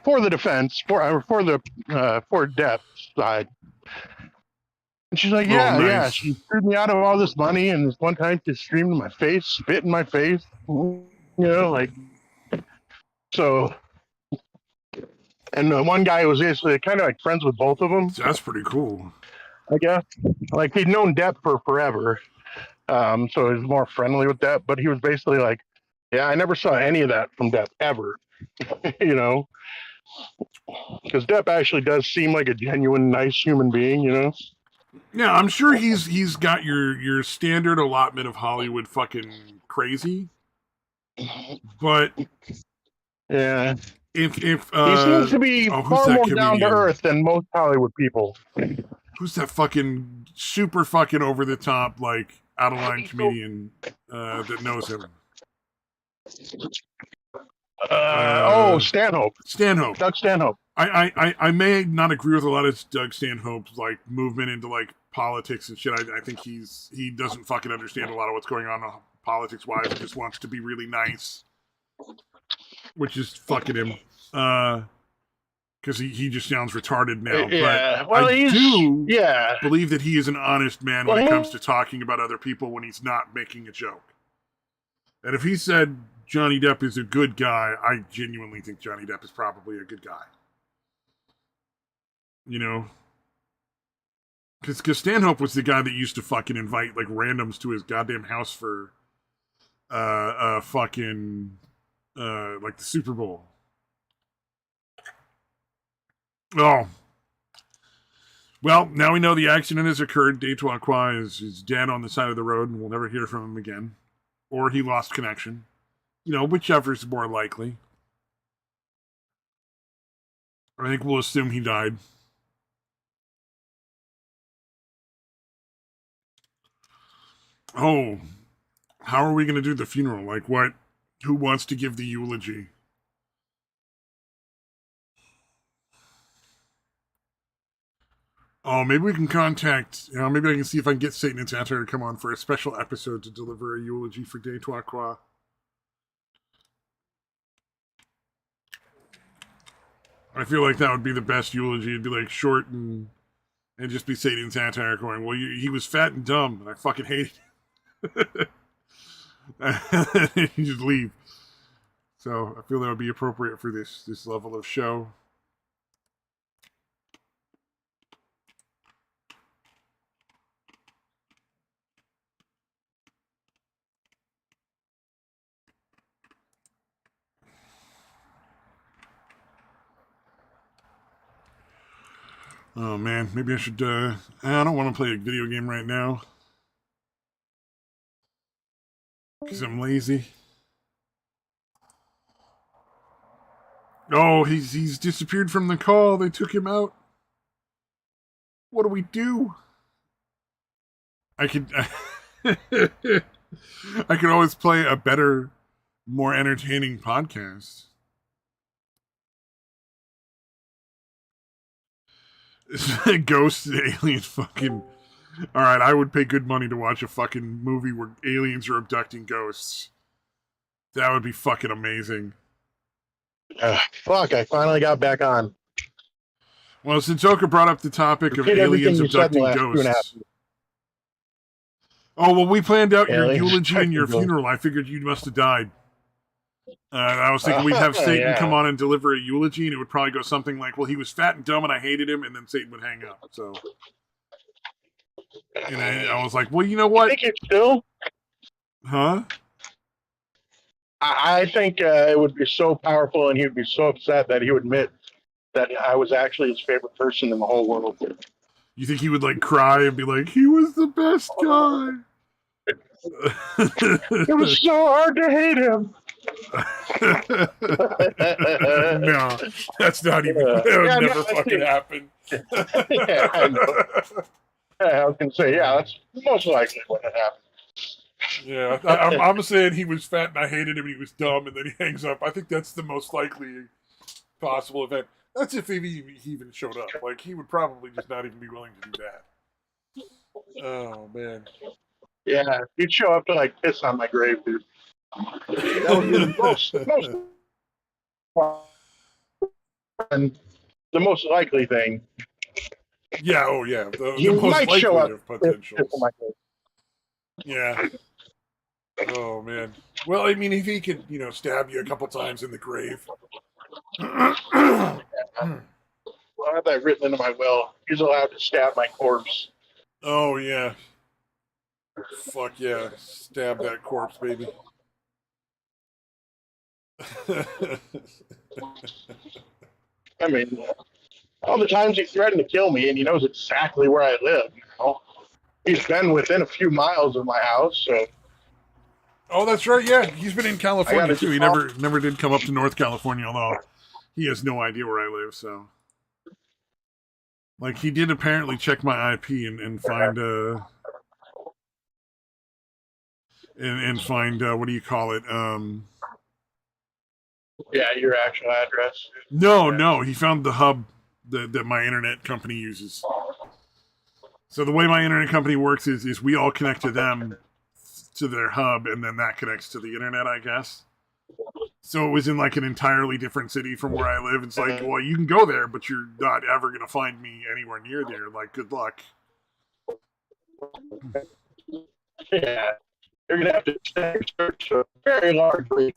for the defense for Depp's side. And she's like, yeah, she screwed me out of all this money, and this one time she screamed in my face, spit in my face, like, so. And the one guy was basically kind of like friends with both of them. That's pretty cool. I guess. Like, he'd known Depp for forever, so he was more friendly with Depp, but he was basically like, yeah, I never saw any of that from Depp, ever, because Depp actually does seem like a genuine, nice human being, Yeah, I'm sure he's got your standard allotment of Hollywood fucking crazy, but yeah, if he seems to be far more down to earth than most Hollywood people. Who's that fucking super fucking over the top, like, out of line comedian that knows him? Stanhope. Doug Stanhope. I may not agree with a lot of Doug Stanhope's like movement into like politics and shit. I think he doesn't fucking understand a lot of what's going on politics wise. He just wants to be really nice, which is fucking him. Because he just sounds retarded now. Yeah. But well, I do yeah. believe that he is an honest man when it comes to talking about other people when he's not making a joke. And if he said Johnny Depp is a good guy, I genuinely think Johnny Depp is probably a good guy. Because Stanhope was the guy that used to fucking invite like randoms to his goddamn house for fucking like the Super Bowl. Oh. Well, now we know the accident has occurred. Detroit is dead on the side of the road and we'll never hear from him again. Or he lost connection. Whichever is more likely. I think we'll assume he died. Oh. How are we going to do the funeral? Like what? Who wants to give the eulogy? Oh, maybe we can contact, maybe I can see if I can get Satan and Satire to come on for a special episode to deliver a eulogy for Detroit. I feel like that would be the best eulogy. It'd be like short and just be Satan and Satire going, well, he was fat and dumb, and I fucking hated him. And you just leave. So I feel that would be appropriate for this level of show. Oh man, maybe I should, I don't want to play a video game right now. Because I'm lazy. Oh, he's disappeared from the call. They took him out. What do we do? I could always play a better, more entertaining podcast. Ghosts, aliens, fucking. Alright, I would pay good money to watch a fucking movie where aliens are abducting ghosts. That would be fucking amazing. Fuck, I finally got back on. Well, since Oka brought up the topic of aliens abducting ghosts, Oh, well, we planned out your Aliens eulogy and your technical. funeral. I figured you must have died. I was thinking we'd have Satan come on and deliver a eulogy, and it would probably go something like, well, he was fat and dumb and I hated him, and then Satan would hang up. So, and I was like, well, you know what? You think he'd still? Huh? I think it would be so powerful, and he would be so upset that he would admit that I was actually his favorite person in the whole world. You think he would like cry and be like, he was the best guy? It was so hard to hate him. No, that's not even. That would never fucking happen. Yeah, I know. I was gonna say, yeah, that's most likely what had happened. Yeah, I'm saying he was fat and I hated him and he was dumb and then he hangs up. I think that's the most likely possible event. That's if he even showed up. Like, he would probably just not even be willing to do that. Oh, man. Yeah, he'd show up to, like, piss on my grave, dude. That would be the most likely thing. Yeah, oh, yeah. The You most might likely show up of potentials. piss on my grave. Yeah. Oh, man. Well, I mean, if he could, stab you a couple times in the grave. I'll have that written into my will. He's allowed to stab my corpse. Oh, yeah. Fuck yeah. Stab that corpse, baby. I mean, all the times he threatened to kill me, and he knows exactly where I live. He's been within a few miles of my house, so. Oh, that's right. Yeah, he's been in California too. He never did come up to North California, although he has no idea where I live. So, like, he did apparently check my IP and find and find what do you call it? Yeah, your actual address. No, he found the hub that my internet company uses. So the way my internet company works is we all connect to them, to their hub, and then that connects to the internet, I guess. So it was in like an entirely different city from where I live. It's like, well, you can go there, but you're not ever going to find me anywhere near there. Like, good luck. Yeah, you're going to have to search a very large place.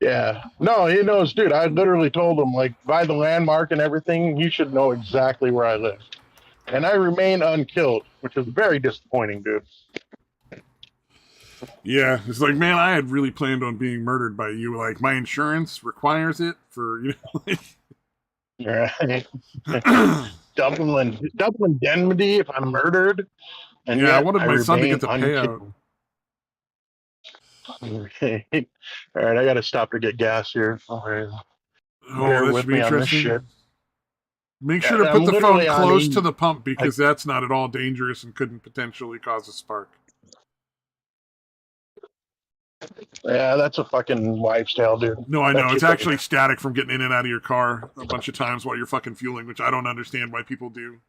Yeah. No, he knows, dude. I literally told him, like, by the landmark and everything, he should know exactly where I live. And I remain unkilled, which is very disappointing, dude. Yeah, it's like, man, I had really planned on being murdered by you. Like, my insurance requires it for, Right. double indemnity if I'm murdered. And yeah, I wanted my son to get the payout. Okay. All right, I got to stop to get gas here. Bear that with should be me on this interesting. shit. Make sure to put the phone close to the pump because that's not at all dangerous and couldn't potentially cause a spark. Yeah, that's a fucking wives' tale, dude. No, I know. It's actually static from getting in and out of your car a bunch of times while you're fucking fueling, which I don't understand why people do.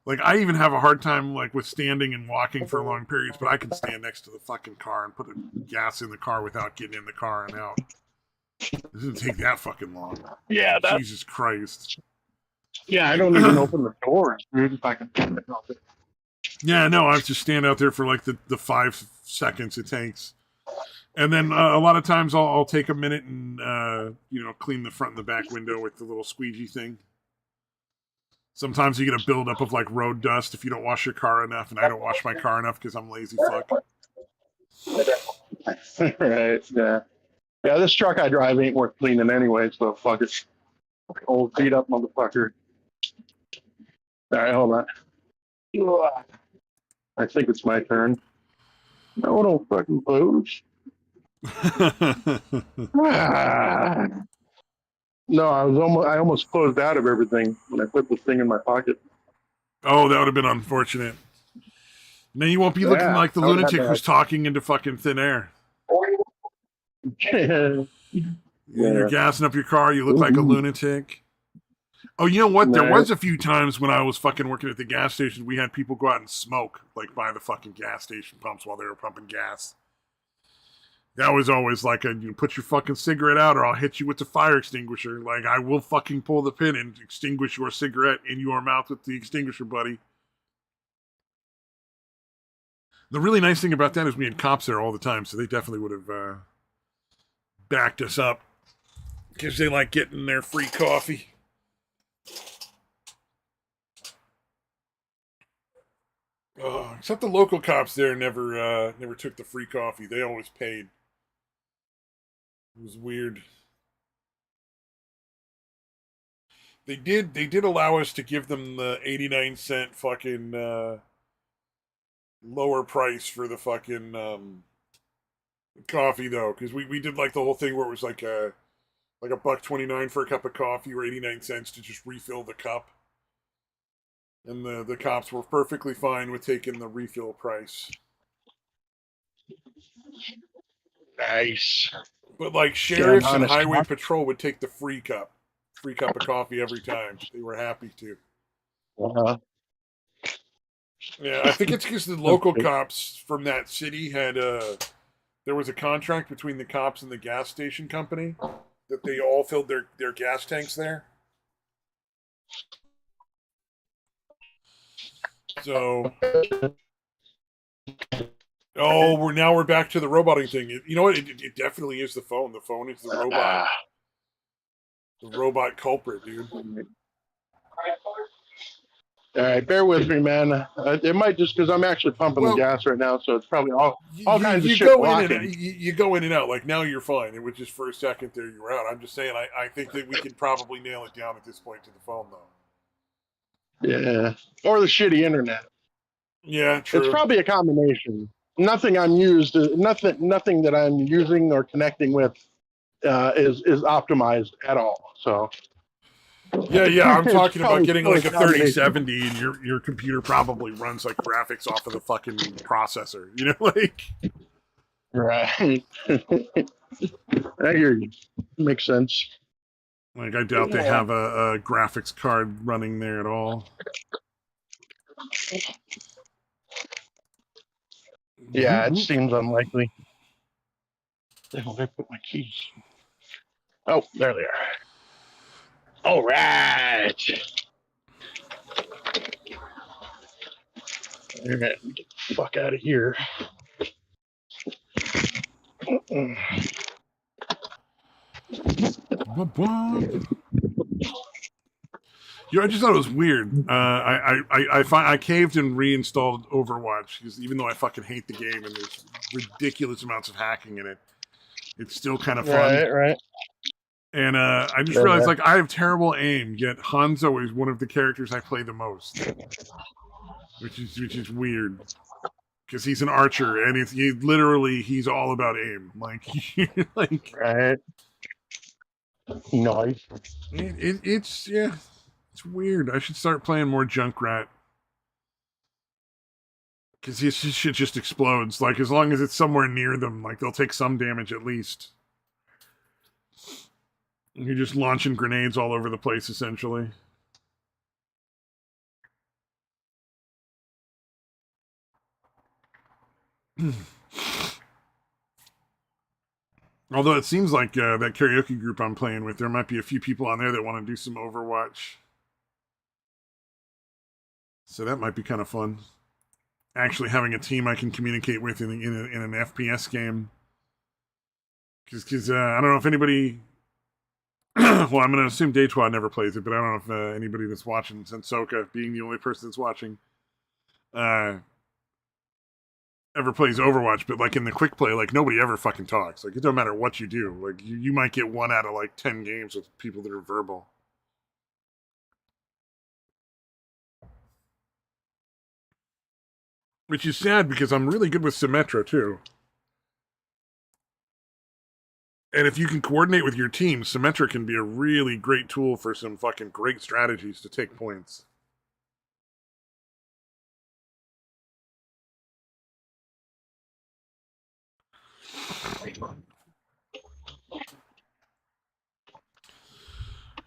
Like, I even have a hard time, like, with standing and walking for long periods, but I can stand next to the fucking car and put gas in the car without getting in the car and out. It doesn't take that fucking long. Yeah, Jesus Christ. Yeah, I don't even open the doors, dude, if I can help it. Yeah, no, I have to stand out there for, like, the 5 seconds it takes. And then a lot of times I'll take a minute and, clean the front and the back window with the little squeegee thing. Sometimes you get a buildup of, like, road dust if you don't wash your car enough, and I don't wash my car enough because I'm lazy fuck. Right, yeah. Yeah, this truck I drive ain't worth cleaning anyway, so fuck it. Old beat up motherfucker. All right, hold on. I think it's my turn. No, don't fucking close. No, I almost closed out of everything when I put this thing in my pocket. Oh, that would have been unfortunate. Now you won't be looking like the lunatic who's talking into fucking thin air. You're gassing up your car, you look like a lunatic. Oh, you know what? There was a few times when I was fucking working at the gas station, we had people go out and smoke, like, by the fucking gas station pumps while they were pumping gas. That was always like you put your fucking cigarette out or I'll hit you with the fire extinguisher. Like, I will fucking pull the pin and extinguish your cigarette in your mouth with the extinguisher, buddy. The really nice thing about that is we had cops there all the time, so they definitely would have backed us up because they like getting their free coffee. Except the local cops there never took the free coffee. They always paid. It was weird. They did allow us to give them the 89-cent fucking lower price for the fucking coffee though, because we did like the whole thing where it was like a $1.29 for a cup of coffee or 89 cents to just refill the cup. And the cops were perfectly fine with taking the refill price. Nice. But like sheriffs and highway patrol would take the free cup of coffee every time. They were happy to. Uh-huh. Yeah, I think it's because the local cops from that city had there was a contract between the cops and the gas station company that they all filled their gas tanks there. So, we're back to the roboting thing. You know what? It definitely is the phone. The phone is the robot. The robot culprit, dude. All right, bear with me, man. It might just because I'm actually pumping the gas right now, so it's probably all kinds of shit blocking. You go in and out. Like, now you're fine. It was just for a second there you were out. I'm just saying, I think that we could probably nail it down at this point to the phone, though. Yeah, or the shitty internet. Yeah, true. It's probably a combination. Nothing that I'm using or connecting with is optimized at all. So. Yeah. I'm talking about getting like a 3070, and your computer probably runs like graphics off of the fucking processor. You know, like. Right. I hear you. Makes sense. Like, I doubt they have a graphics card running there at all. Yeah, it seems unlikely. Where did I put my keys? Oh, there they are. All right. All right, get the fuck out of here. I just thought it was weird. I caved and reinstalled Overwatch because even though I fucking hate the game and there's ridiculous amounts of hacking in it, it's still kind of fun. Right. And I just realized like I have terrible aim, yet Hanzo is one of the characters I play the most, which is weird because he's an archer and he's all about aim. Like right. Nice. It's weird. I should start playing more Junkrat. Because his shit just explodes. Like, as long as it's somewhere near them, like, they'll take some damage at least. And you're just launching grenades all over the place, essentially. Although it seems like that karaoke group I'm playing with, there might be a few people on there that want to do some Overwatch. So that might be kind of fun. Actually having a team I can communicate with in an FPS game. Because I don't know if anybody... well, I'm going to assume Daytwa never plays it, but I don't know if anybody that's watching, Sensoka being the only person that's watching, ever plays Overwatch. But like in the quick play, like nobody ever fucking talks. Like it don't matter what you do. Like you might get 1 out of like 10 games with people that are verbal. Which is sad because I'm really good with Symmetra too. And if you can coordinate with your team, Symmetra can be a really great tool for some fucking great strategies to take points.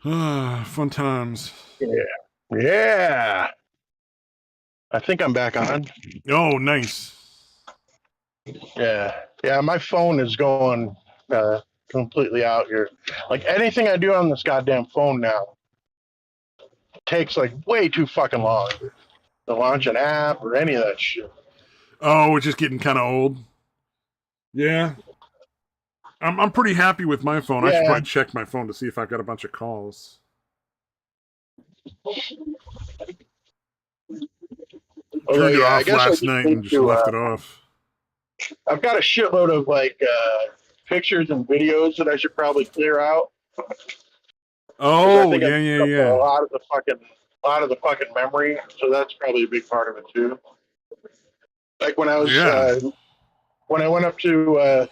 Fun times. Yeah. I think I'm back on. Oh, nice. Yeah. My phone is going completely out here. Like anything I do on this goddamn phone now takes like way too fucking long to launch an app or any of that shit. Oh, it's just getting kind of old. Yeah. I'm pretty happy with my phone. I should Yeah. probably check my phone to see if I've got a bunch of calls. Turned it I off guess I last just night need and just to. left it off. I've got a shitload of like pictures and videos that I should probably clear out. I Oh, think I yeah. took a lot of the fucking memory, so that's probably a big part of it too. Like when I was when I went up to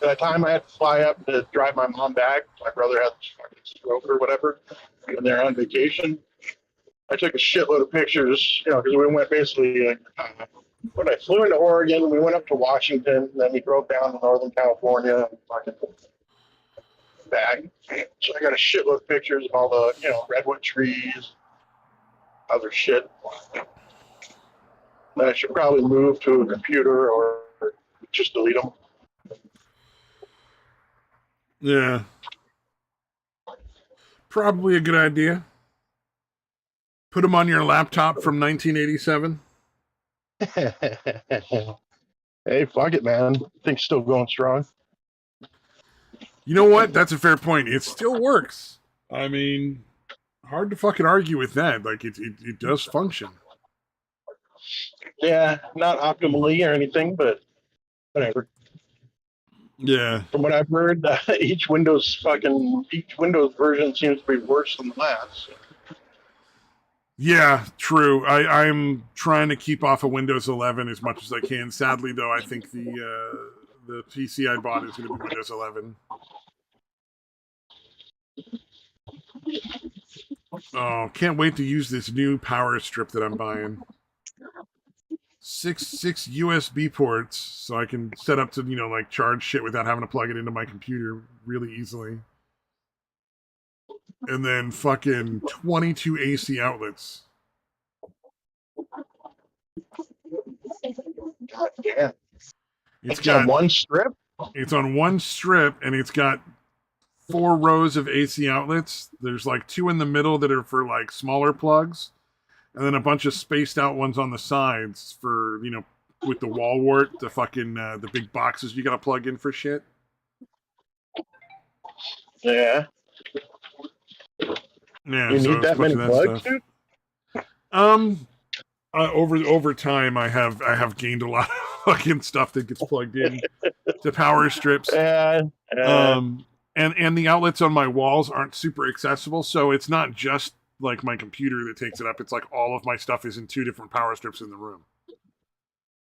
the time I had to fly up to drive my mom back, my brother had this fucking stroke or whatever, and they're on vacation. I took a shitload of pictures, because we went basically. When I flew into Oregon, we went up to Washington, and then we drove down to Northern California and fucking back. So I got a shitload of pictures of all the, redwood trees, other shit. Then I should probably move to a computer or just delete them. Yeah. Probably a good idea. Put them on your laptop from 1987. Hey, fuck it, man. Thing's still going strong. You know what? That's a fair point. It still works. I mean, hard to fucking argue with that. Like, it does function. Yeah, not optimally or anything, but whatever. Yeah. From what I've heard, each Windows version seems to be worse than the last. Yeah, true. I'm trying to keep off of Windows 11 as much as I can. Sadly, though, I think the PC I bought is going to be Windows 11. Oh, can't wait to use this new power strip that I'm buying. Six USB ports, so I can set up to like charge shit without having to plug it into my computer really easily. And then fucking 22 AC outlets. God damn. It's got on one strip? It's on one strip, and it's got 4 rows of AC outlets. There's like 2 in the middle that are for like smaller plugs, and then a bunch of spaced out ones on the sides for, with the wall wart, the fucking the big boxes you gotta plug in for shit. Yeah. Yeah, you so need that many plugs, dude? Over time, I have gained a lot of fucking stuff that gets plugged in to power strips. And the outlets on my walls aren't super accessible, so it's not just like my computer that takes it up. It's like all of my stuff is in 2 different power strips in the room.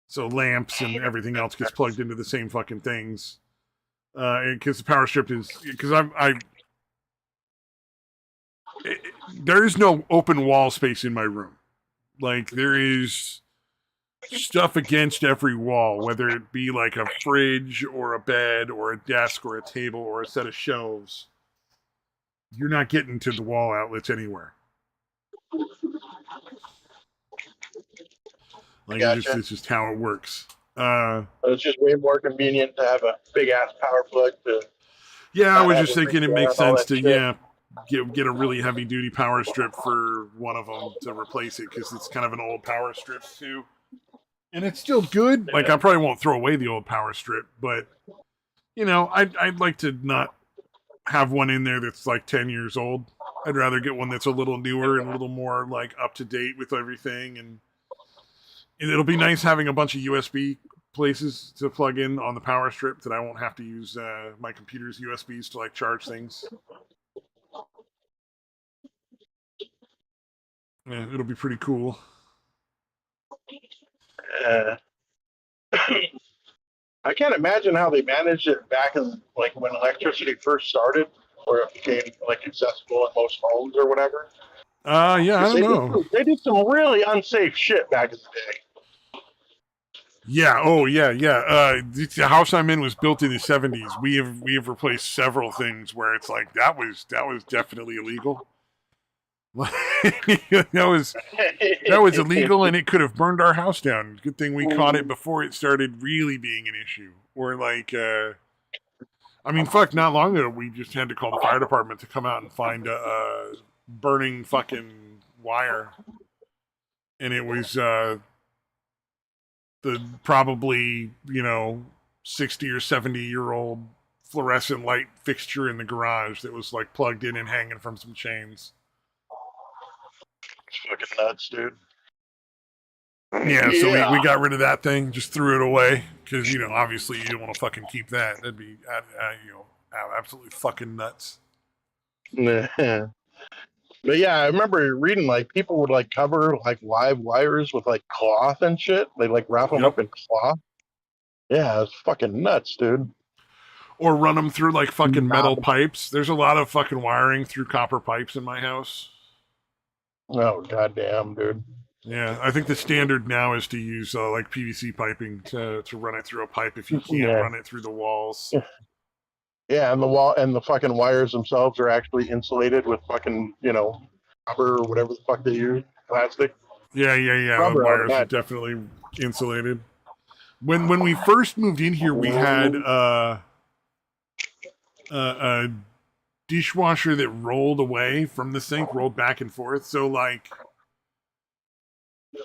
So lamps and everything else gets plugged into the same fucking things. Because the power strip is there is no open wall space in my room. Like, there is stuff against every wall, whether it be like a fridge or a bed or a desk or a table or a set of shelves. You're not getting to the wall outlets anywhere. Like, gotcha. it's just how it works. It's just way more convenient to have a big ass power plug to. Yeah, I was just thinking it makes sense to get a really heavy duty power strip for one of them to replace it, because it's kind of an old power strip too, and it's still good. Like, I probably won't throw away the old power strip, but I'd like to not have one in there that's like 10 years old. I'd rather get one that's a little newer and a little more like up to date with everything, and it'll be nice having a bunch of USB places to plug in on the power strip that I won't have to use my computer's USBs to like charge things. Yeah, it'll be pretty cool. I can't imagine how they managed it back in like when electricity first started, or it became like accessible in most homes or whatever. Yeah, I don't know. They did some really unsafe shit back in the day. Yeah. Oh, yeah. The house I'm in was built in the 70s. We have replaced several things where it's like that was definitely illegal. that was illegal, and it could have burned our house down. Good thing we caught it before it started really being an issue. Or like, I mean, fuck, not long ago, we just had to call the fire department to come out and find a burning fucking wire. And it was the probably, 60 or 70-year-old fluorescent light fixture in the garage that was like plugged in and hanging from some chains. It's fucking nuts, dude. Yeah, so we got rid of that thing, just threw it away, because, obviously you don't want to fucking keep that. That'd be, absolutely fucking nuts. But yeah, I remember reading, like, people would, like, cover, like, live wires with, like, cloth and shit. They, like, wrap them up in cloth. Yeah, it's fucking nuts, dude. Or run them through, like, fucking metal pipes. There's a lot of fucking wiring through copper pipes in my house. Oh, goddamn, dude. Yeah, I think the standard now is to use, like, PVC piping to run it through a pipe if you can't run it through the walls. Yeah, and the wall and the fucking wires themselves are actually insulated with fucking, rubber or whatever the fuck they use, plastic. Yeah. The wires are definitely insulated. When we first moved in here, we had a dishwasher that rolled away from the sink, rolled back and forth. So like,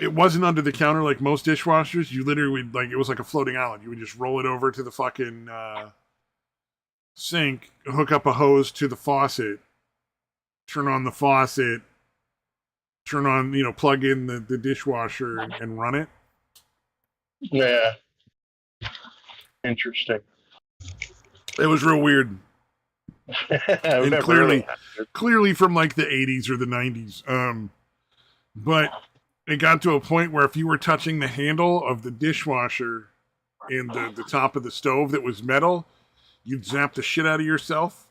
it wasn't under the counter like most dishwashers. You literally would, like, it was like a floating island. You would just roll it over to the fucking sink, hook up a hose to the faucet, turn on the faucet, plug in the dishwasher and run it. Yeah. Interesting. It was real weird. And clearly from like the 80s or the 90s. But it got to a point where if you were touching the handle of the dishwasher and the top of the stove that was metal, you'd zap the shit out of yourself.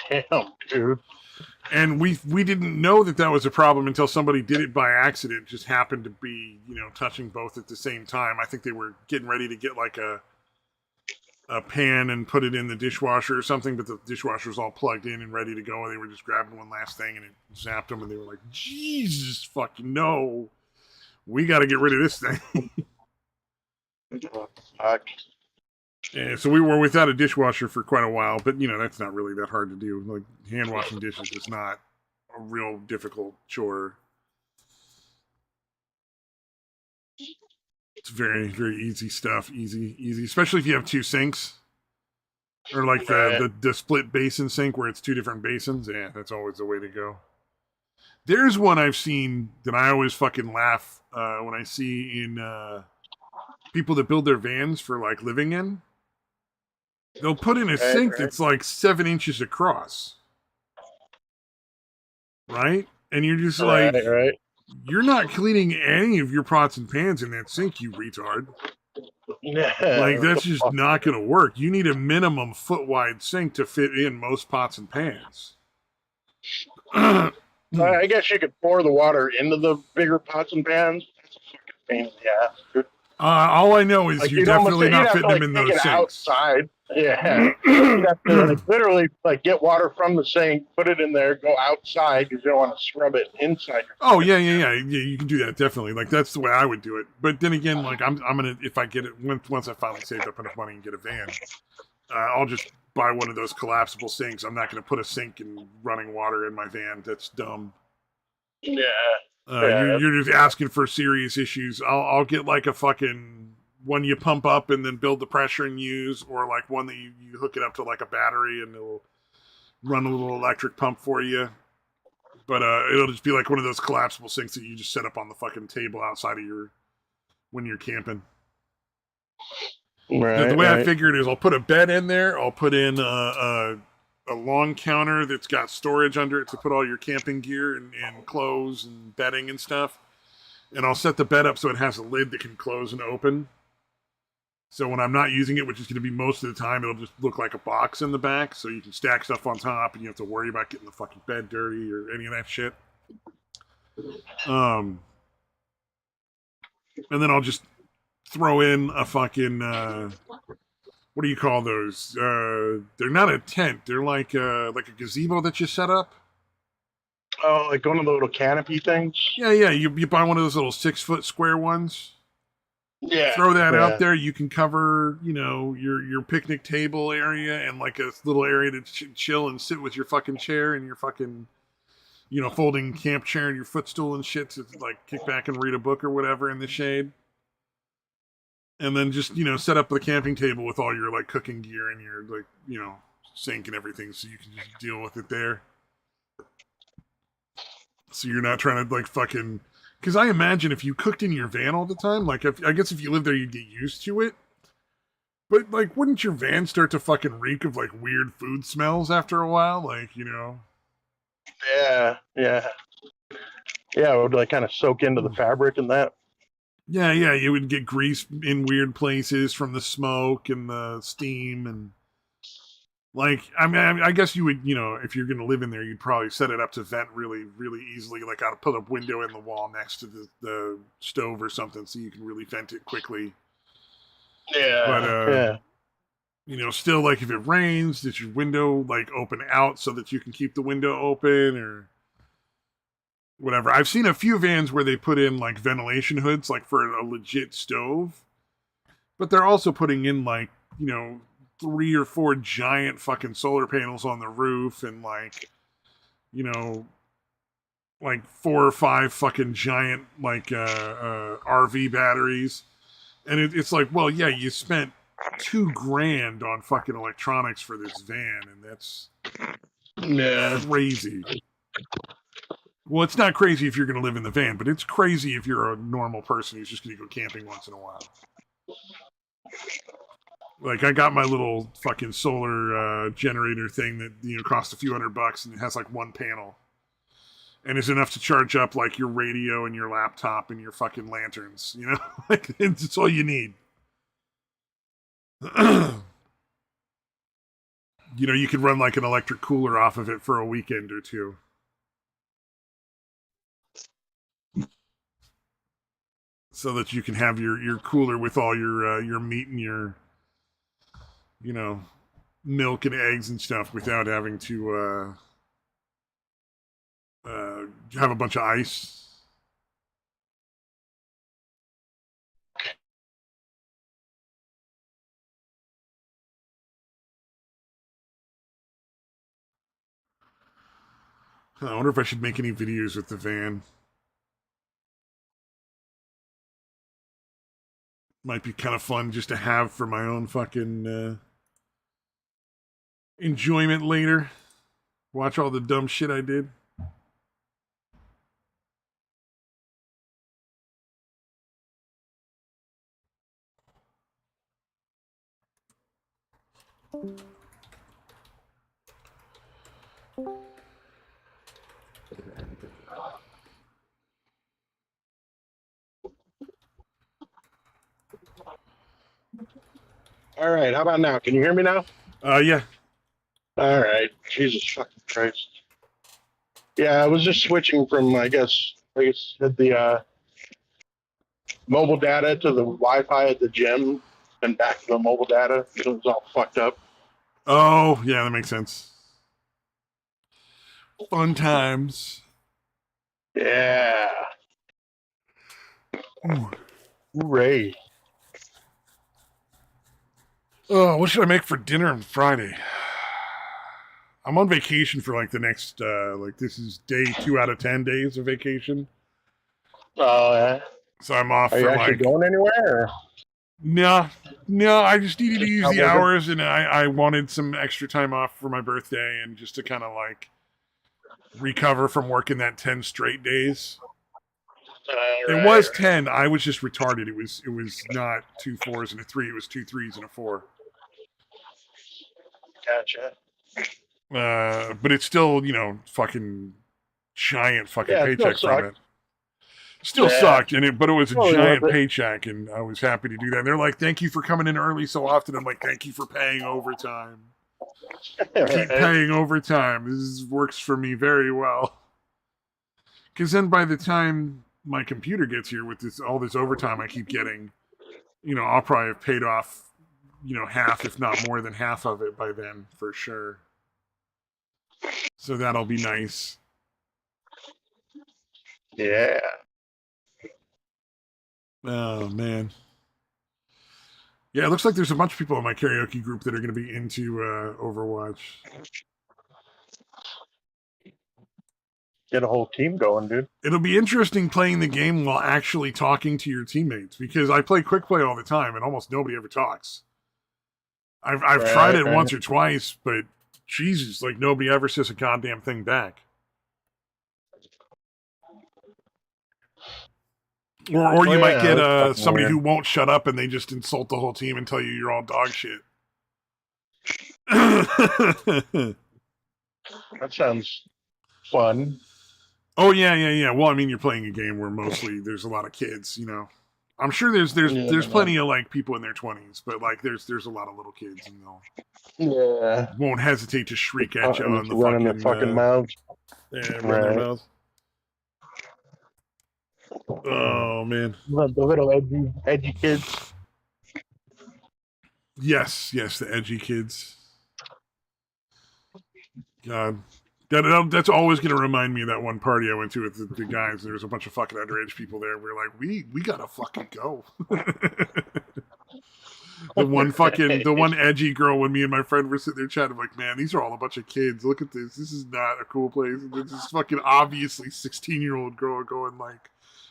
Damn, dude. And we didn't know that was a problem until somebody did it by accident. It just happened to be, touching both at the same time. I think they were getting ready to get like a pan and put it in the dishwasher or something, but the dishwasher was all plugged in and ready to go, and they were just grabbing one last thing, and it zapped them, and they were like, Jesus fucking no. We got to get rid of this thing. Fuck. Yeah, so we were without a dishwasher for quite a while, but that's not really that hard to do. Like, hand washing dishes is not a real difficult chore. It's very, very easy stuff. Easy, especially if you have two sinks. Or like the split basin sink where it's two different basins. Yeah, that's always the way to go. There's one I've seen that I always fucking laugh when I see in people that build their vans for like living in. They'll put in a sink that's like 7 inches across. Right? And you're just like, you're not cleaning any of your pots and pans in that sink, you retard. Like, that's just not going to work. You need a minimum foot-wide sink to fit in most pots and pans. I guess you could pour the water into the bigger pots and pans. That's a fucking pain in the ass, dude. All I know is you're definitely not fitting them in those sinks. Outside. Yeah. You have to literally get water from the sink, put it in there, go outside because you don't want to scrub it inside. Oh yeah. You can do that definitely. Like, that's the way I would do it. But then again, like, I'm gonna, if I get it once I finally saved up enough money and get a van, I'll just buy one of those collapsible sinks. I'm not gonna put a sink and running water in my van. That's dumb. Yeah. You're just asking for serious issues. I'll get like a fucking one you pump up and then build the pressure and use, or like one that you hook it up to like a battery and it'll run a little electric pump for you. But it'll just be like one of those collapsible sinks that you just set up on the fucking table outside of when you're camping. Right. The way I figure it is, I'll put a bed in there. I'll put in a long counter that's got storage under it to put all your camping gear and clothes and bedding and stuff. And I'll set the bed up so it has a lid that can close and open. So when I'm not using it, which is going to be most of the time, it'll just look like a box in the back. So you can stack stuff on top and you don't have to worry about getting the fucking bed dirty or any of that shit. And then I'll just throw in a fucking... what do you call those? They're not a tent. They're like a gazebo that you set up. Oh, like one of the little canopy things? Yeah. You buy one of those little 6-foot square ones. Yeah. Throw that out there. You can cover, your picnic table area and like a little area to chill and sit with your fucking chair and your fucking, folding camp chair and your footstool and shit to like kick back and read a book or whatever in the shade. And then just, set up the camping table with all your like cooking gear and your like, sink and everything so you can just deal with it there. So you're not trying to like fucking... Because I imagine if you cooked in your van all the time, like I guess if you lived there, you'd get used to it. But like, wouldn't your van start to fucking reek of like weird food smells after a while? Like, Yeah. Yeah, it would like kind of soak into the fabric and that. Yeah, you would get grease in weird places from the smoke and the steam and... Like, I mean, I guess you would, if you're going to live in there, you'd probably set it up to vent really, really easily. Like, I'd put a window in the wall next to the stove or something so you can really vent it quickly. Yeah. But, still, like, if it rains, does your window, like, open out so that you can keep the window open or whatever? I've seen a few vans where they put in, like, ventilation hoods, like, for a legit stove. But they're also putting in, like, 3 or 4 giant fucking solar panels on the roof and like 4 or 5 fucking giant like RV batteries. And it's like, well, yeah, you spent $2,000 on fucking electronics for this van, and that's crazy. Well, it's not crazy if you're going to live in the van, but it's crazy if you're a normal person who's just going to go camping once in a while. Like, I got my little fucking solar generator thing that, cost a few $100 and it has like one panel. And is enough to charge up like your radio and your laptop and your fucking lanterns, Like, it's all you need. You could run like an electric cooler off of it for a weekend or two. So that you can have your cooler with all your meat and your milk and eggs and stuff without having to have a bunch of ice. I wonder if I should make any videos with the van. Might be kind of fun just to have for my own fucking enjoyment later. Watch all the dumb shit I did. All right, how about now? Can you hear me now? Yeah. All right. Jesus fucking Christ. Yeah, I was just switching from, I guess the mobile data to the Wi-Fi at the gym and back to the mobile data. It was all fucked up. Oh, yeah, that makes sense. Fun times. Yeah. Ooh. Hooray. Oh, what should I make for dinner on Friday? I'm on vacation for like the next, this is day 2 out of 10 days of vacation. Oh, yeah. So I'm off Are you actually going anywhere? No, I just needed to use the hours, and I wanted some extra time off for my birthday and just to kind of like recover from working that 10 straight days. It was 10. I was just retarded. It was not 2 4s and a 3. It was 2 3s and a 4. Gotcha. But it's still, fucking giant fucking paycheck from it. Still sucked, but it was a giant paycheck, and I was happy to do that. And they're like, "Thank you for coming in early so often." I'm like, "Thank you for paying overtime. Keep paying overtime. This works for me very well." Because then by the time my computer gets here with all this overtime I keep getting, I'll probably have paid off, half, if not more than half of it by then, for sure. So that'll be nice. Yeah. Oh man. Yeah, it looks like there's a bunch of people in my karaoke group that are going to be into Overwatch. Get a whole team going, dude. It'll be interesting playing the game while actually talking to your teammates, because I play quick play all the time and almost nobody ever talks. I've tried it once or twice, but Jesus, like nobody ever says a goddamn thing back. Or you might get somebody who won't shut up and they just insult the whole team and tell you you're all dog shit. That sounds fun. Oh yeah. Well, I mean, you're playing a game where mostly there's a lot of kids, you know. I'm sure there's plenty of like people in their 20s, but like there's a lot of little kids, and they'll won't hesitate to shriek at you on the running their fucking mouths. Yeah, run their mouths. Oh man, the little edgy kids. Yes, the edgy kids. God. That's always going to remind me of that one party I went to with the guys. There was a bunch of fucking underage people there. We were like, we gotta fucking go. the one edgy girl, when me and my friend were sitting there chatting, I'm like, man, these are all a bunch of kids. Look at this. This is not a cool place. And there's this fucking obviously 16-year-old girl going like,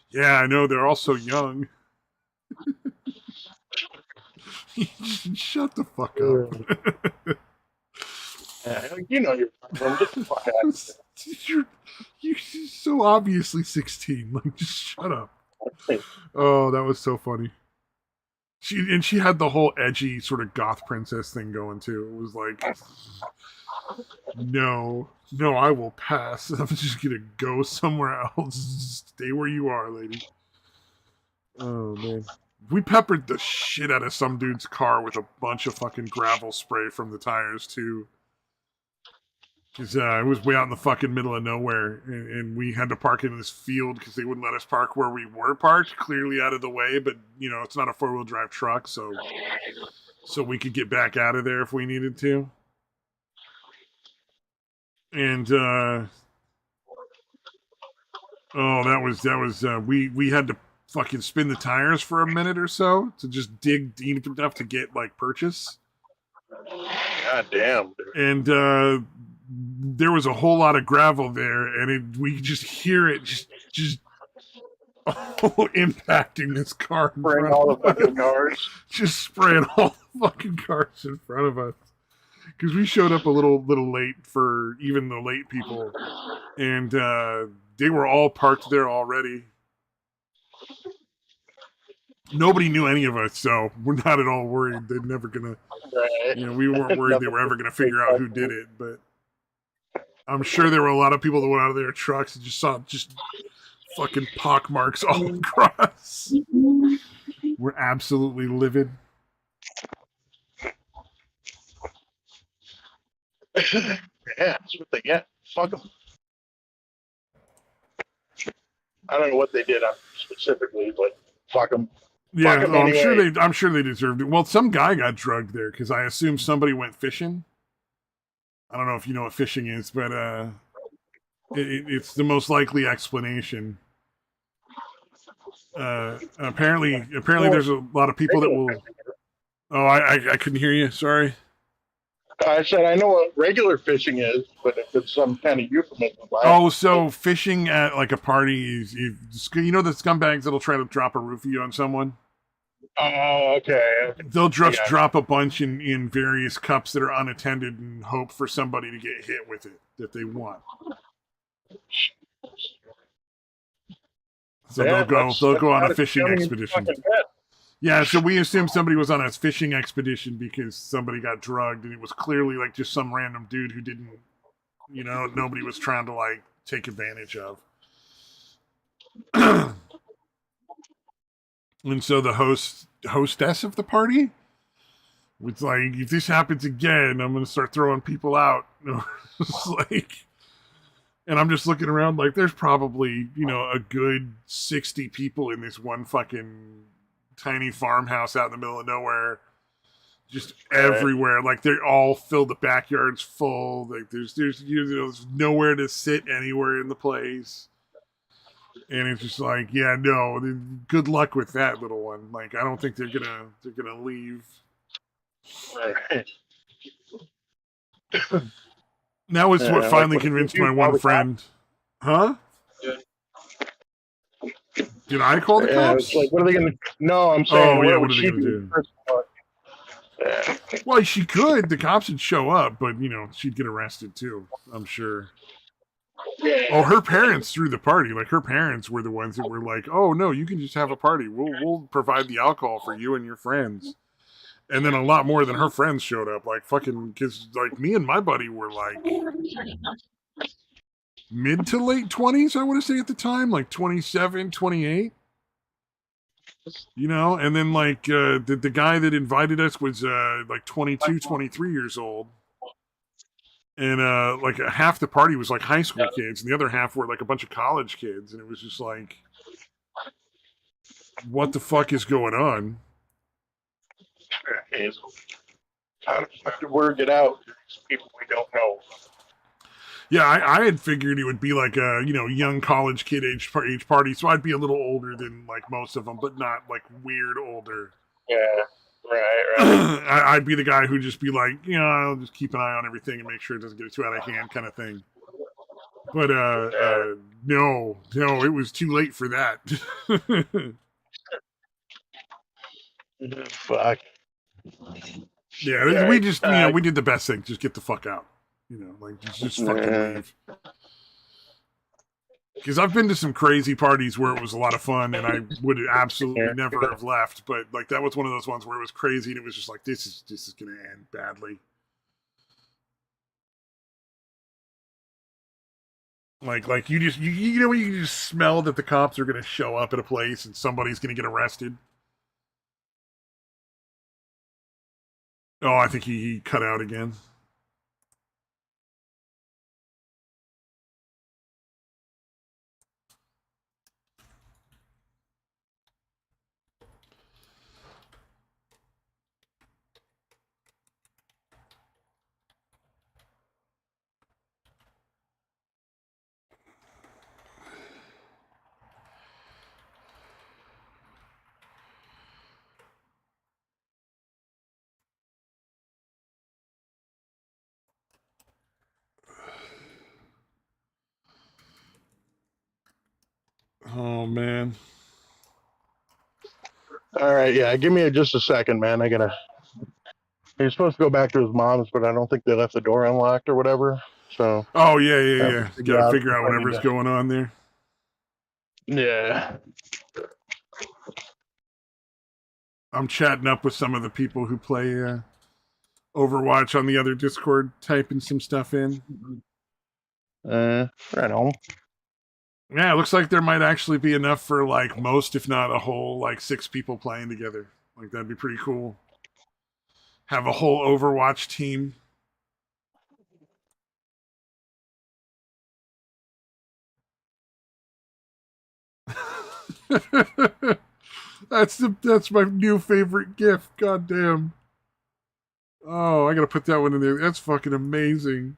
yeah, I know, they're all so young. Shut the fuck up. You know you're you're so obviously 16. Like, just shut up. Oh, that was so funny. She had the whole edgy sort of goth princess thing going too. It was like, no, I will pass. I'm just gonna go somewhere else. Stay where you are, lady. Oh man. We peppered the shit out of some dude's car with a bunch of fucking gravel spray from the tires too. Because it was way out in the fucking middle of nowhere, and we had to park in this field because they wouldn't let us park where we were parked, clearly out of the way, but, you know, it's not a four-wheel drive truck, so we could get back out of there if we needed to. And, we had to fucking spin the tires for a minute or so to just dig deep enough to get, like, purchase. God damn, dude. And, there was a whole lot of gravel there, and we could just hear it just impacting this car. Spraying all the fucking cars. Just spraying all the fucking cars in front of us. Because we showed up a little late for even the late people, and they were all parked there already. Nobody knew any of us, so we're not at all worried. They're never gonna, we weren't worried they were ever gonna figure out who did it, but I'm sure there were a lot of people that went out of their trucks and just saw fucking pock marks all across. We're absolutely livid. Yeah, that's what they get. Fuck them. I don't know what they did specifically, but fuck them. Yeah, anyway. I'm sure they deserved it. Well, some guy got drugged there because I assume somebody went fishing. I don't know if you know what fishing is, but it's the most likely explanation. Apparently, there's a lot of people that will. Oh, I couldn't hear you. Sorry. I said I know what regular fishing is, but if it's some kind of euphemism. Oh, so fishing at like a party is you know the scumbags that'll try to drop a roofie on someone. Oh, okay. They'll just drop a bunch in various cups that are unattended and hope for somebody to get hit with it that they want. So they'll go on a fishing expedition. Yeah, so we assumed somebody was on a fishing expedition because somebody got drugged, and it was clearly like just some random dude who didn't, nobody was trying to like take advantage of. And so the hostess of the party was like, if this happens again, I'm going to start throwing people out. It's like, and I'm just looking around like there's probably, a good 60 people in this one fucking tiny farmhouse out in the middle of nowhere. Just everywhere. Like they all fill the backyards full. Like there's nowhere to sit anywhere in the place. And it's just like, yeah, no, good luck with that, little one. Like, I don't think they're gonna leave. Right. That was what finally like convinced my one friend. Huh? Did I call the Yeah, it's like, cops? what are they going to? No, I'm saying, Oh yeah, what what would are they she gonna do? do? Well, she could. The cops would show up, but she'd get arrested too. I'm sure. Oh, her parents threw the party. Like her parents were the ones that were like, "Oh no, you can just have a party. We'll provide the alcohol for you and your friends." And then a lot more than her friends showed up. Like fucking kids. Like me and my buddy were like mid to late 20s. I want to say at the time, like 27, 28. And then like the guy that invited us was like 22, 23 years old. And like half the party was like high school kids, and the other half were like a bunch of college kids, and it was just like, what the fuck is going on? How to word it out to these people we don't know? Yeah, I had figured it would be like a young college kid age party, so I'd be a little older than like most of them, but not like weird older. Yeah, right. I'd be the guy who'd just be like, I'll just keep an eye on everything and make sure it doesn't get too out of hand, kind of thing. But no, it was too late for that. Fuck. Yeah, we just we did the best thing. Just get the fuck out. Like just fucking leave. Because I've been to some crazy parties where it was a lot of fun, and I would absolutely never have left. But like that was one of those ones where it was crazy, and it was just like this is gonna end badly. Like you just when you just smell that the cops are gonna show up at a place and somebody's gonna get arrested. Oh, I think he cut out again. Oh man. All right, yeah. Give me just a second, man. He's supposed to go back to his mom's, but I don't think they left the door unlocked or whatever. So. Oh yeah. Gotta figure out whatever's going on there. Yeah. I'm chatting up with some of the people who play Overwatch on the other Discord, typing some stuff in. Right on. Yeah, it looks like there might actually be enough for like most, if not a whole, like 6 people playing together. Like that'd be pretty cool. Have a whole Overwatch team. That's my new favorite GIF. God damn. Oh, I gotta put that one in there. That's fucking amazing.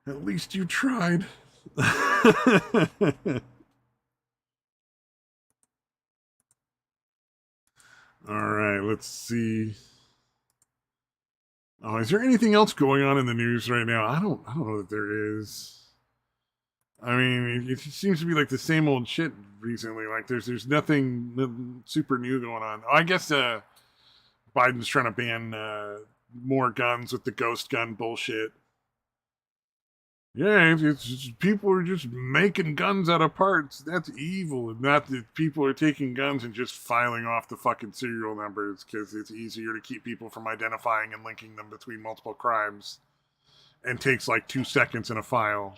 At least you tried. All right, let's see. Oh, is there anything else going on in the news right now? I don't know that there is. I mean, it seems to be like the same old shit recently. Like there's nothing super new going on. Oh, I guess Biden's trying to ban more guns with the ghost gun bullshit. Yeah, it's just, people are just making guns out of parts. That's evil. Not that people are taking guns and just filing off the fucking serial numbers because it's easier to keep people from identifying and linking them between multiple crimes. And takes like 2 seconds in a file.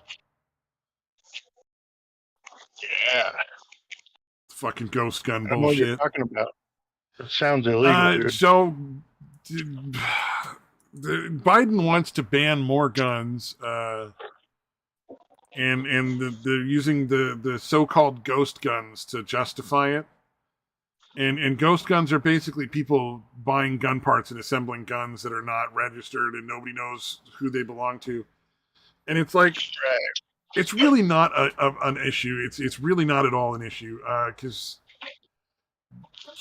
Yeah. Fucking ghost gun bullshit. I know what you're talking about. It sounds illegal, dude. So, Biden wants to ban more guns. and they're using the so-called ghost guns to justify it. And ghost guns are basically people buying gun parts and assembling guns that are not registered and nobody knows who they belong to. And it's like, it's really not an issue. It's really not at all an issue, because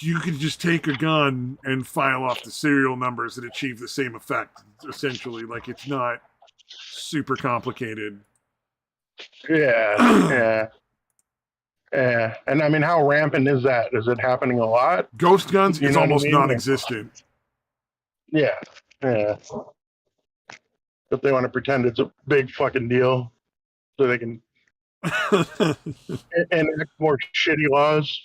you could just take a gun and file off the serial numbers and achieve the same effect, essentially. Like, it's not super complicated. Yeah. And I mean, how rampant is that? Is it happening a lot? Ghost guns is almost non-existent. Yeah. But they want to pretend it's a big fucking deal so they can enact more shitty laws.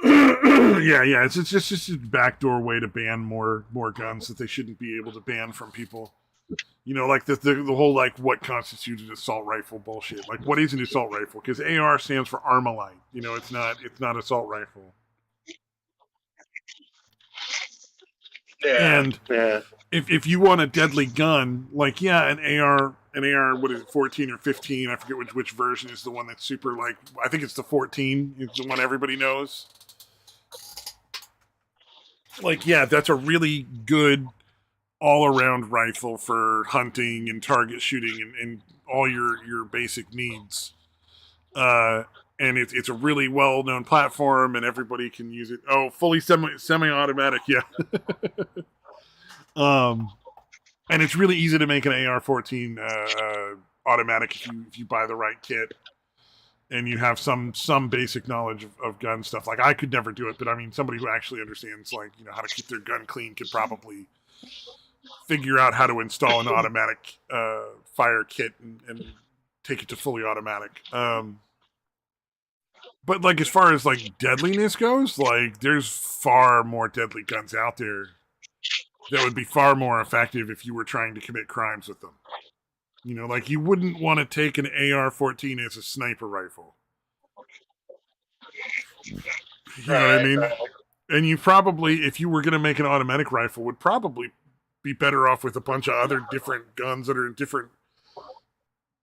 yeah. It's just a backdoor way to ban more guns that they shouldn't be able to ban from people. Like the whole, like, what constitutes an assault rifle bullshit. Like, what is an assault rifle? Because AR stands for Armalite. It's not assault rifle. Yeah. And if you want a deadly gun, like, an AR, what is it, 14 or 15? I forget which version is the one that's super, like, I think it's the 14. It's the one everybody knows. Like, that's a really good all-around rifle for hunting and target shooting and all your basic needs. And it's a really well-known platform, and everybody can use it. Oh, fully semi-automatic, yeah. And it's really easy to make an AR-14 automatic if you buy the right kit and you have some basic knowledge of gun stuff. Like, I could never do it, but I mean, somebody who actually understands, like, how to keep their gun clean could probably figure out how to install an automatic fire kit and take it to fully automatic. But, like, as far as, like, deadliness goes, like, there's far more deadly guns out there that would be far more effective if you were trying to commit crimes with them. Like, you wouldn't want to take an AR-14 as a sniper rifle. You know what I mean? And you probably, if you were going to make an automatic rifle, would probably be better off with a bunch of other different guns that are different,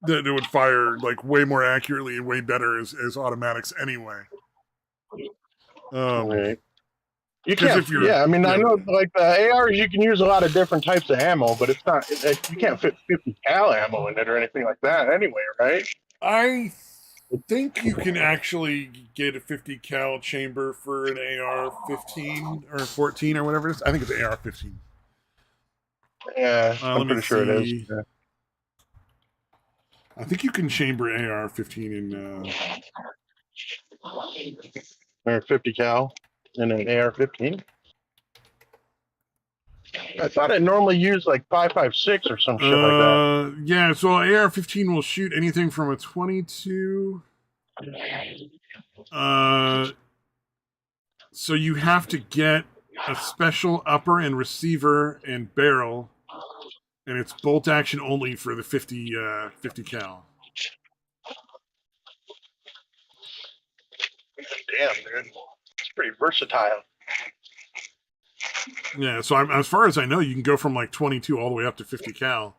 that would fire, like, way more accurately and way better as automatics anyway. Right. You can't. I mean, I know, like, the ARs, you can use a lot of different types of ammo, but it's not. You can't fit 50 cal ammo in it or anything like that, anyway, right? I think you can actually get a 50 cal chamber for an AR-15 or 14 or whatever it is. I think it's AR-15. Yeah, I'm pretty sure it is. Yeah. I think you can chamber AR-15 in or 50 cal in an AR-15. I thought it normally used like 5.56 or some shit like that. Yeah, so AR-15 will shoot anything from a 22. So you have to get a special upper and receiver and barrel, and it's bolt action only for the 50 cal. Damn, dude. It's pretty versatile. Yeah, so as far as I know, you can go from like 22 all the way up to 50 cal.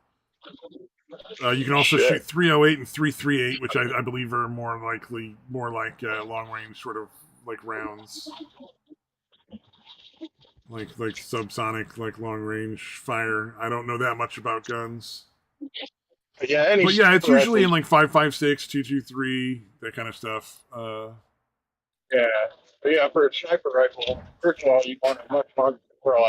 You can also shoot 308 and 338, which I believe are more like long range sort of like rounds, like subsonic, like long range fire. I don't know that much about guns. But yeah, it's usually in like 5.56, 223, that kind of stuff. Yeah. But yeah, for a sniper rifle, first of all, you want a much larger barrel.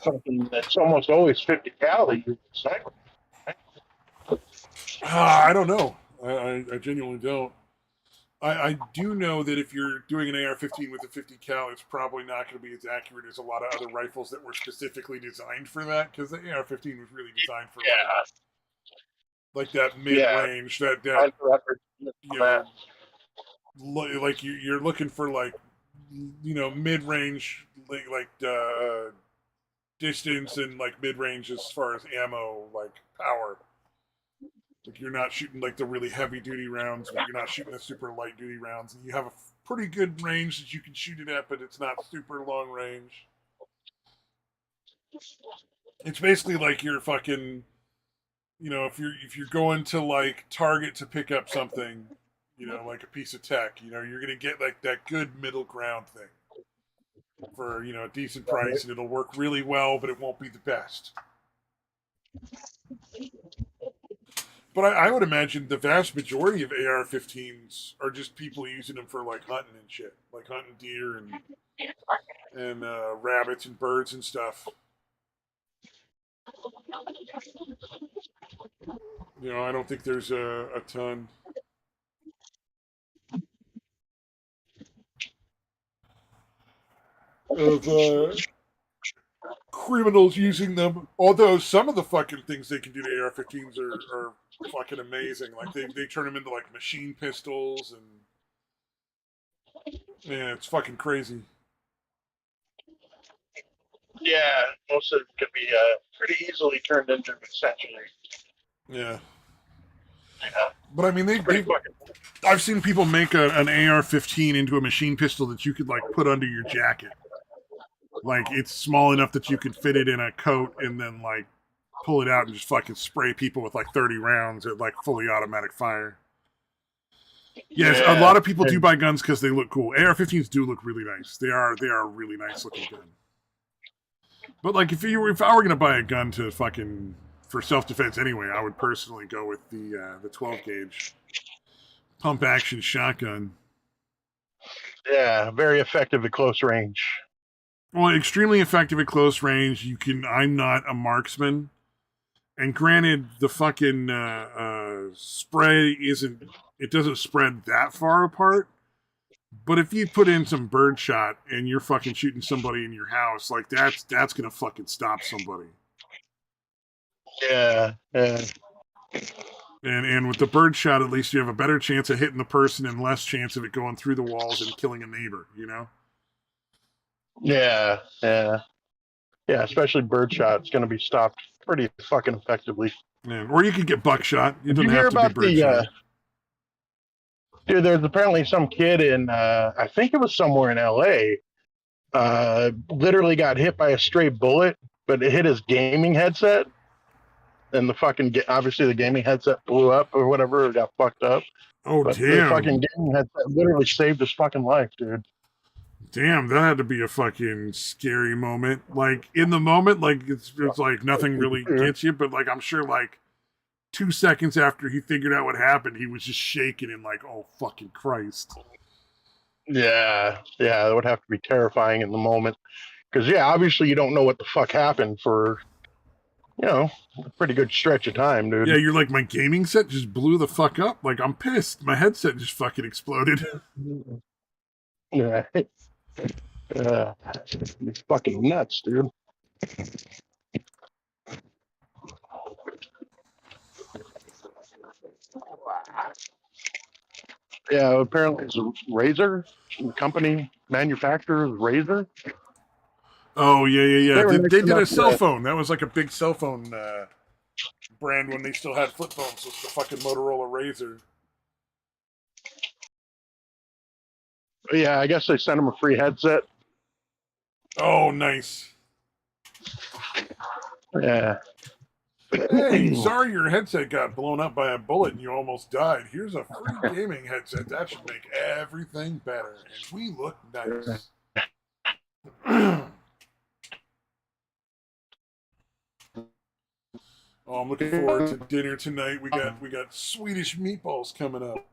Something that's almost always 50 cal that you sniper. I don't know. I genuinely don't. I do know that if you're doing an AR-15 with a 50 cal, it's probably not going to be as accurate as a lot of other rifles that were specifically designed for that, because the AR-15 was really designed for like that mid-range, that like you're looking for like mid-range like distance and like mid-range as far as ammo, like power. Like, you're not shooting like the really heavy duty rounds, but you're not shooting the super light duty rounds, and you have a pretty good range that you can shoot it at, but it's not super long range. It's basically like your fucking you know, if you're going to like Target to pick up something, you know, like a piece of tech, you know, you're gonna get like that good middle ground thing for, you know, a decent price, and it'll work really well, but it won't be the best. But I would imagine the vast majority of AR-15s are just people using them for like hunting and shit, like hunting deer and rabbits and birds and stuff. You know, I don't think there's a ton of criminals using them. Although some of the fucking things they can do to AR-15s are fucking amazing. Like they turn them into like machine pistols, and man, it's fucking crazy. Yeah, most of it could be pretty easily turned into essentially. Yeah. Yeah. But I mean, I've seen people make an AR-15 into a machine pistol that you could like put under your jacket. Like it's small enough that you could fit it in a coat and then like pull it out and just fucking spray people with like 30 rounds at like fully automatic fire. Yes, a lot of people do buy guns because they look cool. AR-15s do look really nice. They are a really nice looking gun. But like if I were gonna buy a gun to fucking for self-defense anyway, I would personally go with the 12 gauge pump action shotgun. Yeah, very effective at close range. Well, extremely effective at close range. I'm not a marksman, and granted, the fucking spray it doesn't spread that far apart. But if you put in some birdshot and you're fucking shooting somebody in your house, like that's gonna fucking stop somebody. Yeah, yeah. And with the birdshot, at least you have a better chance of hitting the person and less chance of it going through the walls and killing a neighbor, you know? Yeah, yeah. Yeah, especially birdshot. It's going to be stopped pretty fucking effectively. Yeah. Or you could get buckshot. It doesn't Did you hear have to about be birdshot. Dude, there's apparently some kid in, I think it was somewhere in LA, literally got hit by a stray bullet, but it hit his gaming headset. And the fucking, obviously the gaming headset blew up or whatever, or got fucked up. Oh, but damn. The fucking gaming headset literally saved his fucking life, dude. Damn, that had to be a fucking scary moment. Like, in the moment, like, it's like nothing really gets you, but, like, I'm sure, like, 2 seconds after he figured out what happened, he was just shaking and like, oh, fucking Christ. Yeah, that would have to be terrifying in the moment. Because, yeah, obviously you don't know what the fuck happened for, you know, a pretty good stretch of time, dude. Yeah, you're like, my gaming set just blew the fuck up. Like, I'm pissed. My headset just fucking exploded. Yeah. It's fucking nuts, dude. Yeah, apparently it's a Razer. The company manufacturers Razer. Oh, yeah. They did a cell phone. That was like a big cell phone brand when they still had flip phones. It's the fucking Motorola Razer. Yeah, I guess they sent him a free headset. Oh, nice. Yeah. Hey, sorry your headset got blown up by a bullet and you almost died. Here's a free gaming headset. That should make everything better. And we look nice. Oh, I'm looking forward to dinner tonight. We got Swedish meatballs coming up.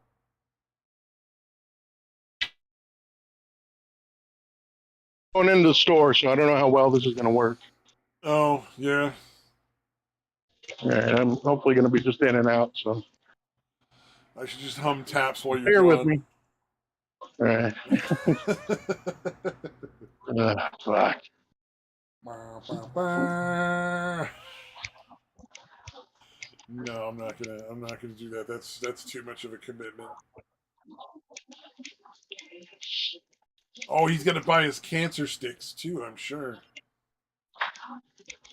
Going into the store, so I don't know how well this is going to work. Oh, yeah. Yeah, I'm hopefully going to be just in and out, so. I should just hum taps while you're Bear gone. with me. All right. Fuck. No, I'm not gonna do that. That's too much of a commitment. Oh, he's gonna buy his cancer sticks too, I'm sure.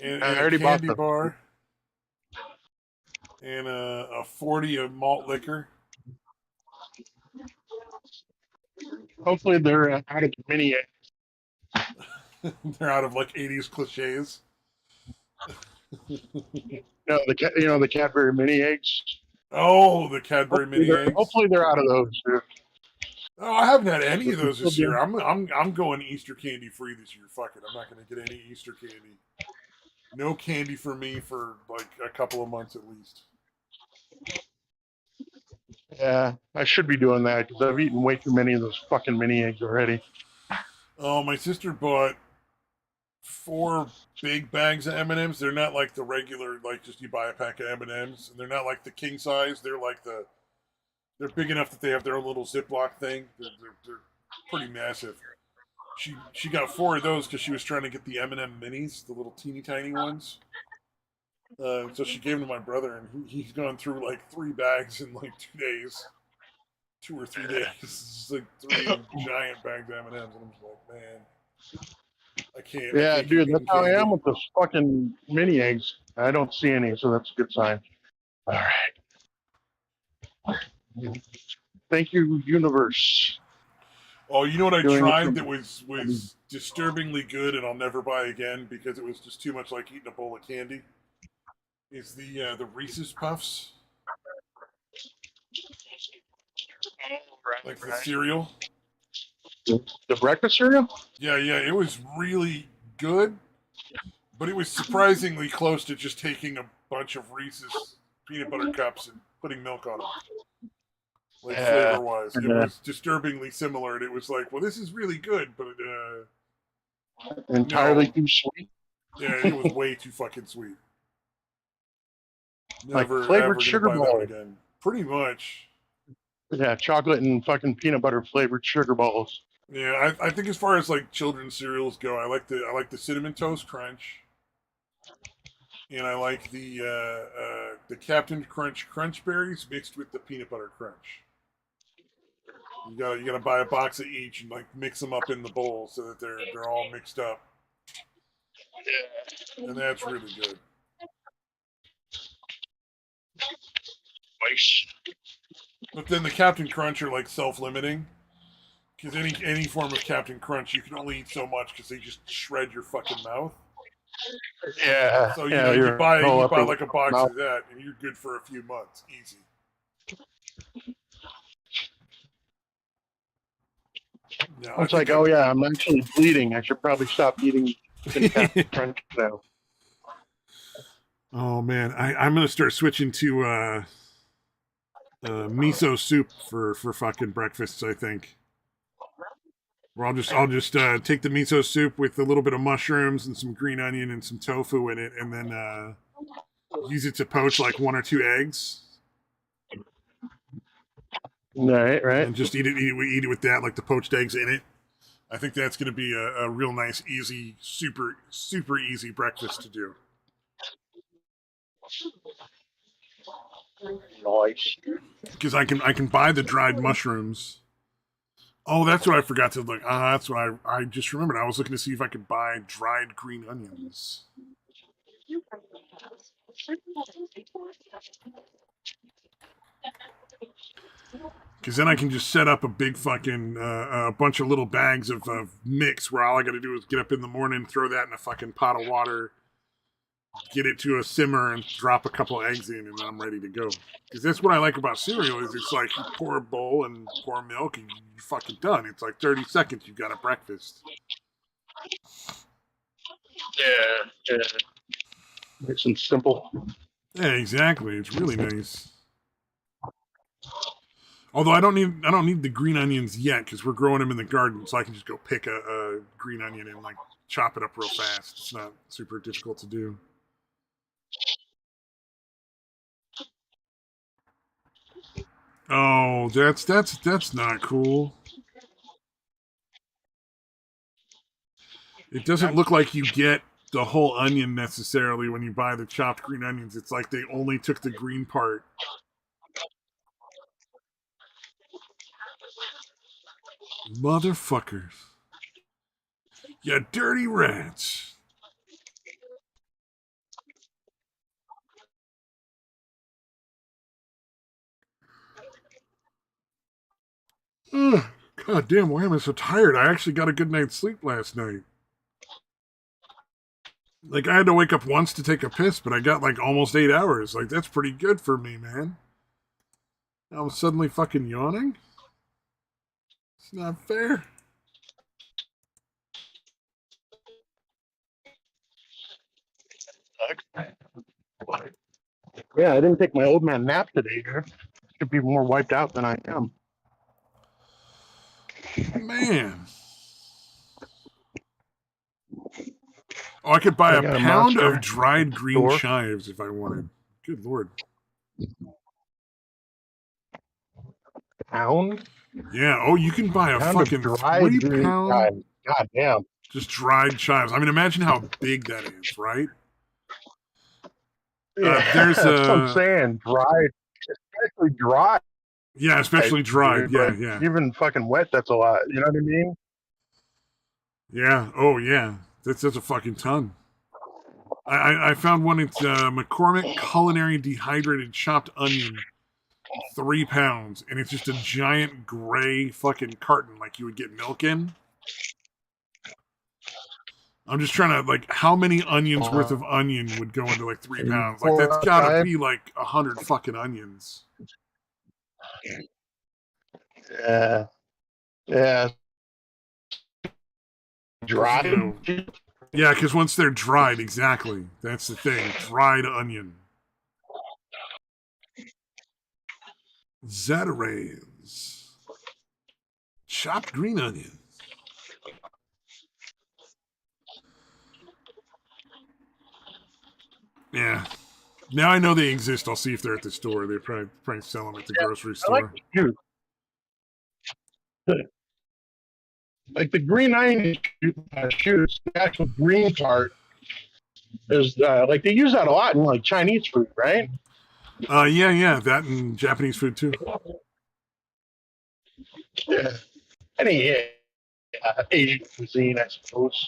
And I a already bought candy them. bar. And a 40 of malt liquor. Hopefully they're out of the mini. They're out of like 80s cliches. The Cadbury mini eggs. Oh, the Cadbury mini eggs. Hopefully they're out of those. Dude. Oh, I haven't had any of those this year. I'm going Easter candy free this year. Fuck it, I'm not going to get any Easter candy. No candy for me for like a couple of months at least. Yeah, I should be doing that because I've eaten way too many of those fucking mini eggs already. Oh, my sister bought 4 big bags of M&Ms. They're not like the regular, like just you buy a pack of M&Ms, and they're not like the king size. They're like they're big enough that they have their own little Ziploc thing. They're pretty massive. She got 4 of those because she was trying to get the M&M minis, the little teeny tiny ones. So she gave them to my brother, and he's gone through like 3 bags in like 2 days. 2 or 3 days. It's like 3 giant bags of M&Ms, and I'm just like, man, I can't. Yeah, dude, that's how I am with those fucking mini eggs. I don't see any, so that's a good sign. All right. Thank you, universe. Oh, you know what I tried that was disturbingly good, and I'll never buy again because it was just too much like eating a bowl of candy. Is the Reese's Puffs, like the cereal? The breakfast cereal? Yeah, it was really good, but it was surprisingly close to just taking a bunch of Reese's peanut butter cups and putting milk on them. Like flavor wise, it was disturbingly similar, and it was like, well, this is really good, but entirely too sweet. Yeah, it was way too fucking sweet. Never like flavored ever sugar buy ball that again. Pretty much. Yeah, chocolate and fucking peanut butter flavored sugar balls. Yeah, I think as far as like children's cereals go, I like the cinnamon toast crunch, and I like the Captain Crunch Crunch Berries mixed with the peanut butter crunch. You gotta buy a box of each and like mix them up in the bowl so that they're all mixed up, and that's really good. Nice. But then the Captain Crunch are like self-limiting. Because any form of Captain Crunch, you can only eat so much because they just shred your fucking mouth. Yeah. So you buy like a box of that, and you're good for a few months, easy. No, it's like, oh yeah, I'm actually bleeding. I should probably stop eating Captain Crunch now. Oh man, I'm gonna start switching to miso soup for fucking breakfasts. I think. Where I'll just take the miso soup with a little bit of mushrooms and some green onion and some tofu in it, and then use it to poach like 1 or 2 eggs. Right. And just eat it with that, like the poached eggs in it. I think that's going to be a real nice, easy, super easy breakfast to do. Nice. Because I can buy the dried mushrooms. Oh, that's what I forgot to look. That's what I just remembered. I was looking to see if I could buy dried green onions. Because then I can just set up a big fucking a bunch of little bags of mix where all I got to do is get up in the morning, throw that in a fucking pot of water, get it to a simmer, and drop a couple eggs in, and I'm ready to go. Because that's what I like about cereal is it's like you pour a bowl and pour milk and you're fucking done. It's like 30 seconds, you've got a breakfast. Yeah. Nice and simple. Yeah, exactly. It's really nice. Although I don't need the green onions yet because we're growing them in the garden, so I can just go pick a green onion and like chop it up real fast. It's not super difficult to do. Oh, that's not cool. It doesn't look like you get the whole onion necessarily when you buy the chopped green onions. It's like they only took the green part. Motherfuckers. You dirty rats. Ugh, God damn, why am I so tired? I actually got a good night's sleep last night. Like, I had to wake up once to take a piss, but I got like almost 8 hours. Like, that's pretty good for me, man. I'm suddenly fucking yawning. It's not fair. Yeah, I didn't take my old man nap today, dude. Should be more wiped out than I am. Man. Oh, I could buy I a got a pound monster of dried green store. chives if I wanted. Good lord. Pound? Yeah, oh, you can buy a Pound of fucking dried 3 green pound chives. God damn. just dried chives. I mean, imagine how big that is, right? Yeah, There's that's what I'm a saying. Dried, especially dry. yeah, especially dried. Dude, Yeah, like yeah, even fucking wet. That's a lot. You know what I mean? yeah. Oh yeah, that's a fucking ton. I found one. It's McCormick Culinary Dehydrated Chopped Onion, 3 pounds, and it's just a giant gray fucking carton like you would get milk in. I'm just trying to like how many onions worth of onion would go into like 3 pounds? Like that's gotta be like 100 fucking onions. Yeah, yeah. 'Cause, Dried. you know, yeah, because once they're dried, exactly. That's the thing. Dried onion. Zatarains. Chopped green onions. Yeah. Now I know they exist. I'll see if they're at the store. They probably sell them at the grocery I like store. the juice. Like the green onion shoots, the actual green part is like they use that a lot in like Chinese food, right? Yeah, that and Japanese food too. Yeah. Any Asian cuisine, I suppose.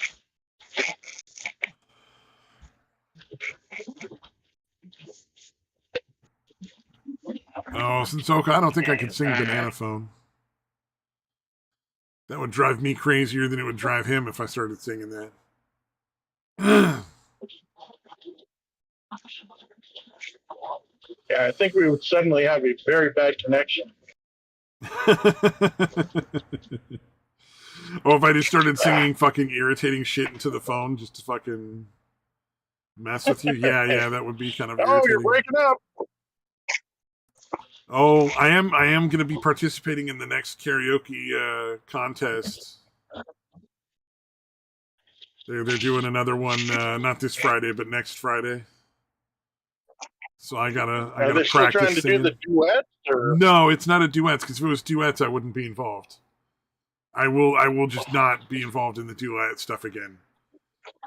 Oh, since Oka, I don't think I can sing Banana Phone. That would drive me crazier than it would drive him if I started singing that. Yeah, I think we would suddenly have a very bad connection. Oh, if I just started singing fucking irritating shit into the phone just to fucking mess with you? Yeah, that would be kind of irritating. Oh, you're breaking up. Oh, I am going to be participating in the next karaoke contest. They're doing another one, not this Friday, but next Friday. So I gotta Are they practice still trying to singing. do the duets? Or? No, it's not a duets because if it was duets, I wouldn't be involved. I will just not be involved in the duet stuff again,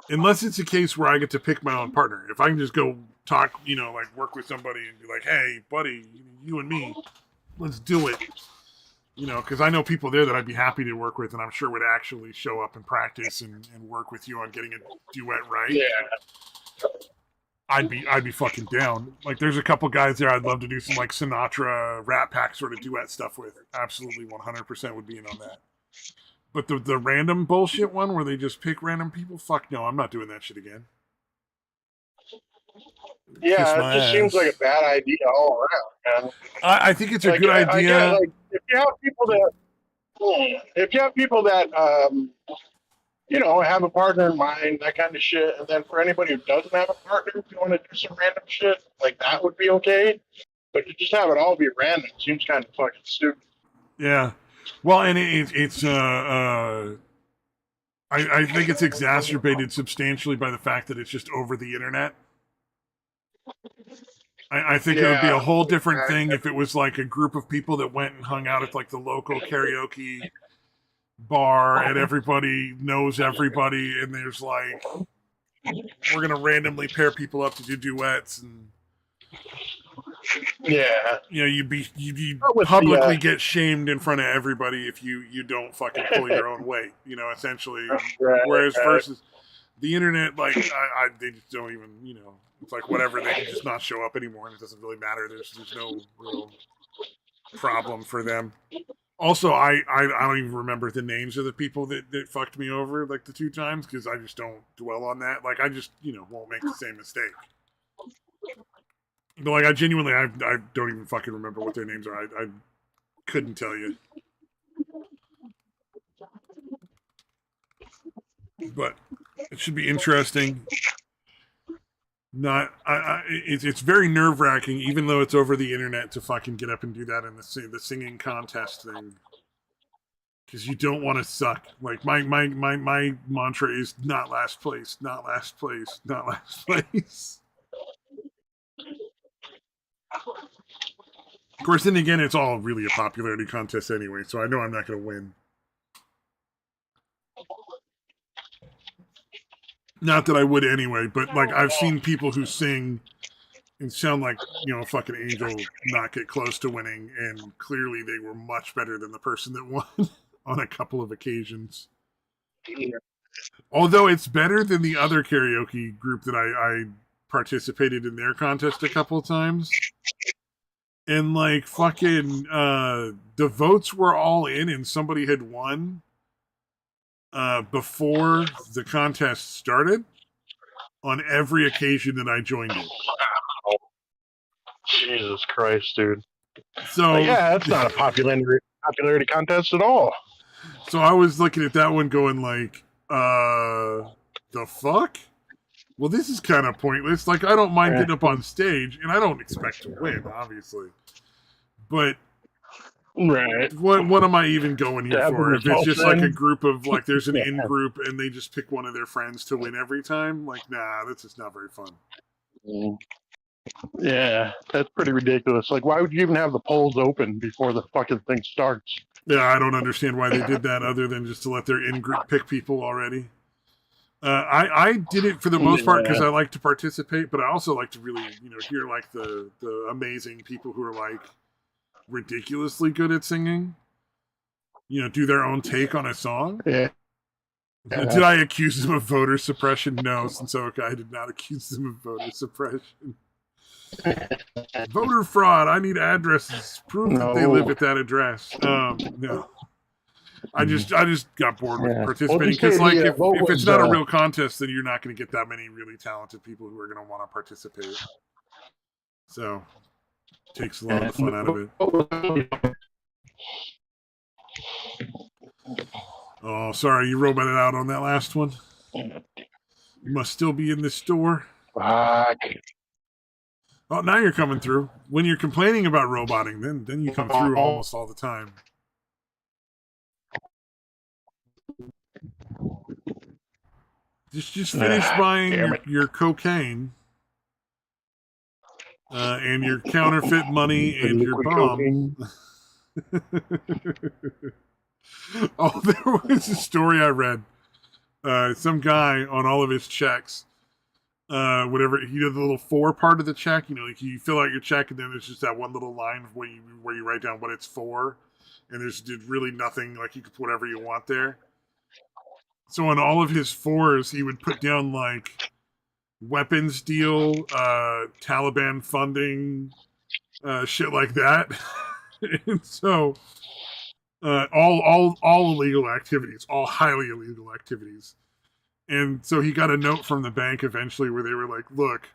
unless it's a case where I get to pick my own partner. If I can just go talk, like work with somebody and be like, "Hey, buddy, you and me, let's do it." Because I know people there that I'd be happy to work with, and I'm sure would actually show up and practice and work with you on getting a duet right. Yeah. I'd be fucking down. Like, there's a couple guys there I'd love to do some like Sinatra, Rat Pack sort of duet stuff with. Absolutely, 100% would be in on that. But the random bullshit one where they just pick random people, fuck no, I'm not doing that shit again. Yeah, it just seems like a bad idea all around, man. I think it's a good idea. Like, if you have people that have a partner in mind, that kind of shit, and then for anybody who doesn't have a partner, if you want to do some random shit, like that would be okay. But to just have it all be random seems kind of fucking stupid. Yeah. Well, and it's I think it's exacerbated substantially by the fact that it's just over the internet. I think it would be a whole different thing if it was like a group of people that went and hung out at like the local karaoke bar and everybody knows everybody and there's like we're gonna randomly pair people up to do duets and you'd publicly get shamed in front of everybody if you don't fucking pull your own weight, essentially. Whereas versus the internet, like they just don't even, it's like whatever, they can just not show up anymore and it doesn't really matter. There's no real problem for them. Also, I don't even remember the names of the people that fucked me over like the 2 times because I just don't dwell on that. Like I just won't make the same mistake. But like I genuinely I don't even fucking remember what their names are. I couldn't tell you. But it should be interesting. It's very nerve wracking, even though it's over the internet, to fucking get up and do that in the singing contest thing, because you don't want to suck. Like my mantra is not last place, not last place, not last place. Of course, then again, it's all really a popularity contest anyway, so I know I'm not going to win. Not that I would anyway, but like I've seen people who sing and sound like a fucking angel not get close to winning, and clearly they were much better than the person that won on a couple of occasions. Yeah. Although it's better than the other karaoke group that I participated in their contest a couple of times. And like fucking the votes were all in and somebody had won before the contest started on every occasion that I joined it. Jesus Christ, dude. So yeah, that's not a popularity contest at all. So I was looking at that one going like, the fuck? Well, this is kind of pointless. Like, I don't mind getting up on stage, and I don't expect to win, obviously. But what am I even going here for? If it's just like a group of, like, there's an in-group, and they just pick one of their friends to win every time? Like, nah, that's just not very fun. Yeah, that's pretty ridiculous. Like, why would you even have the polls open before the fucking thing starts? Yeah, I don't understand why they did that other than just to let their in-group pick people already. I did it for the most part because I like to participate, but I also like to really, hear like the amazing people who are like ridiculously good at singing, do their own take on a song. Yeah. Did I accuse them of voter suppression? No, since I did not accuse them of voter suppression. Voter fraud. I need addresses. Prove that they live at that address. No. I just got bored with participating because, like, if it's not a real contest, then you're not going to get that many really talented people who are going to want to participate. So, it takes a lot of the fun out of it. Oh, sorry, you roboted out on that last one. You must still be in the store. Fuck. Oh, now you're coming through. When you're complaining about roboting, then you come through almost all the time. Just finish buying your cocaine and your counterfeit money and your bomb. Oh, there was a story I read. Some guy on all of his checks, whatever, he did the little for part of the check. Like you fill out your check and then there's just that one little line where you write down what it's for, and there's really nothing. Like you could put whatever you want there. So on all of his fours, he would put down like weapons deal, Taliban funding, shit like that. And so all illegal activities, all highly illegal activities. And so he got a note from the bank eventually where they were like, "Look,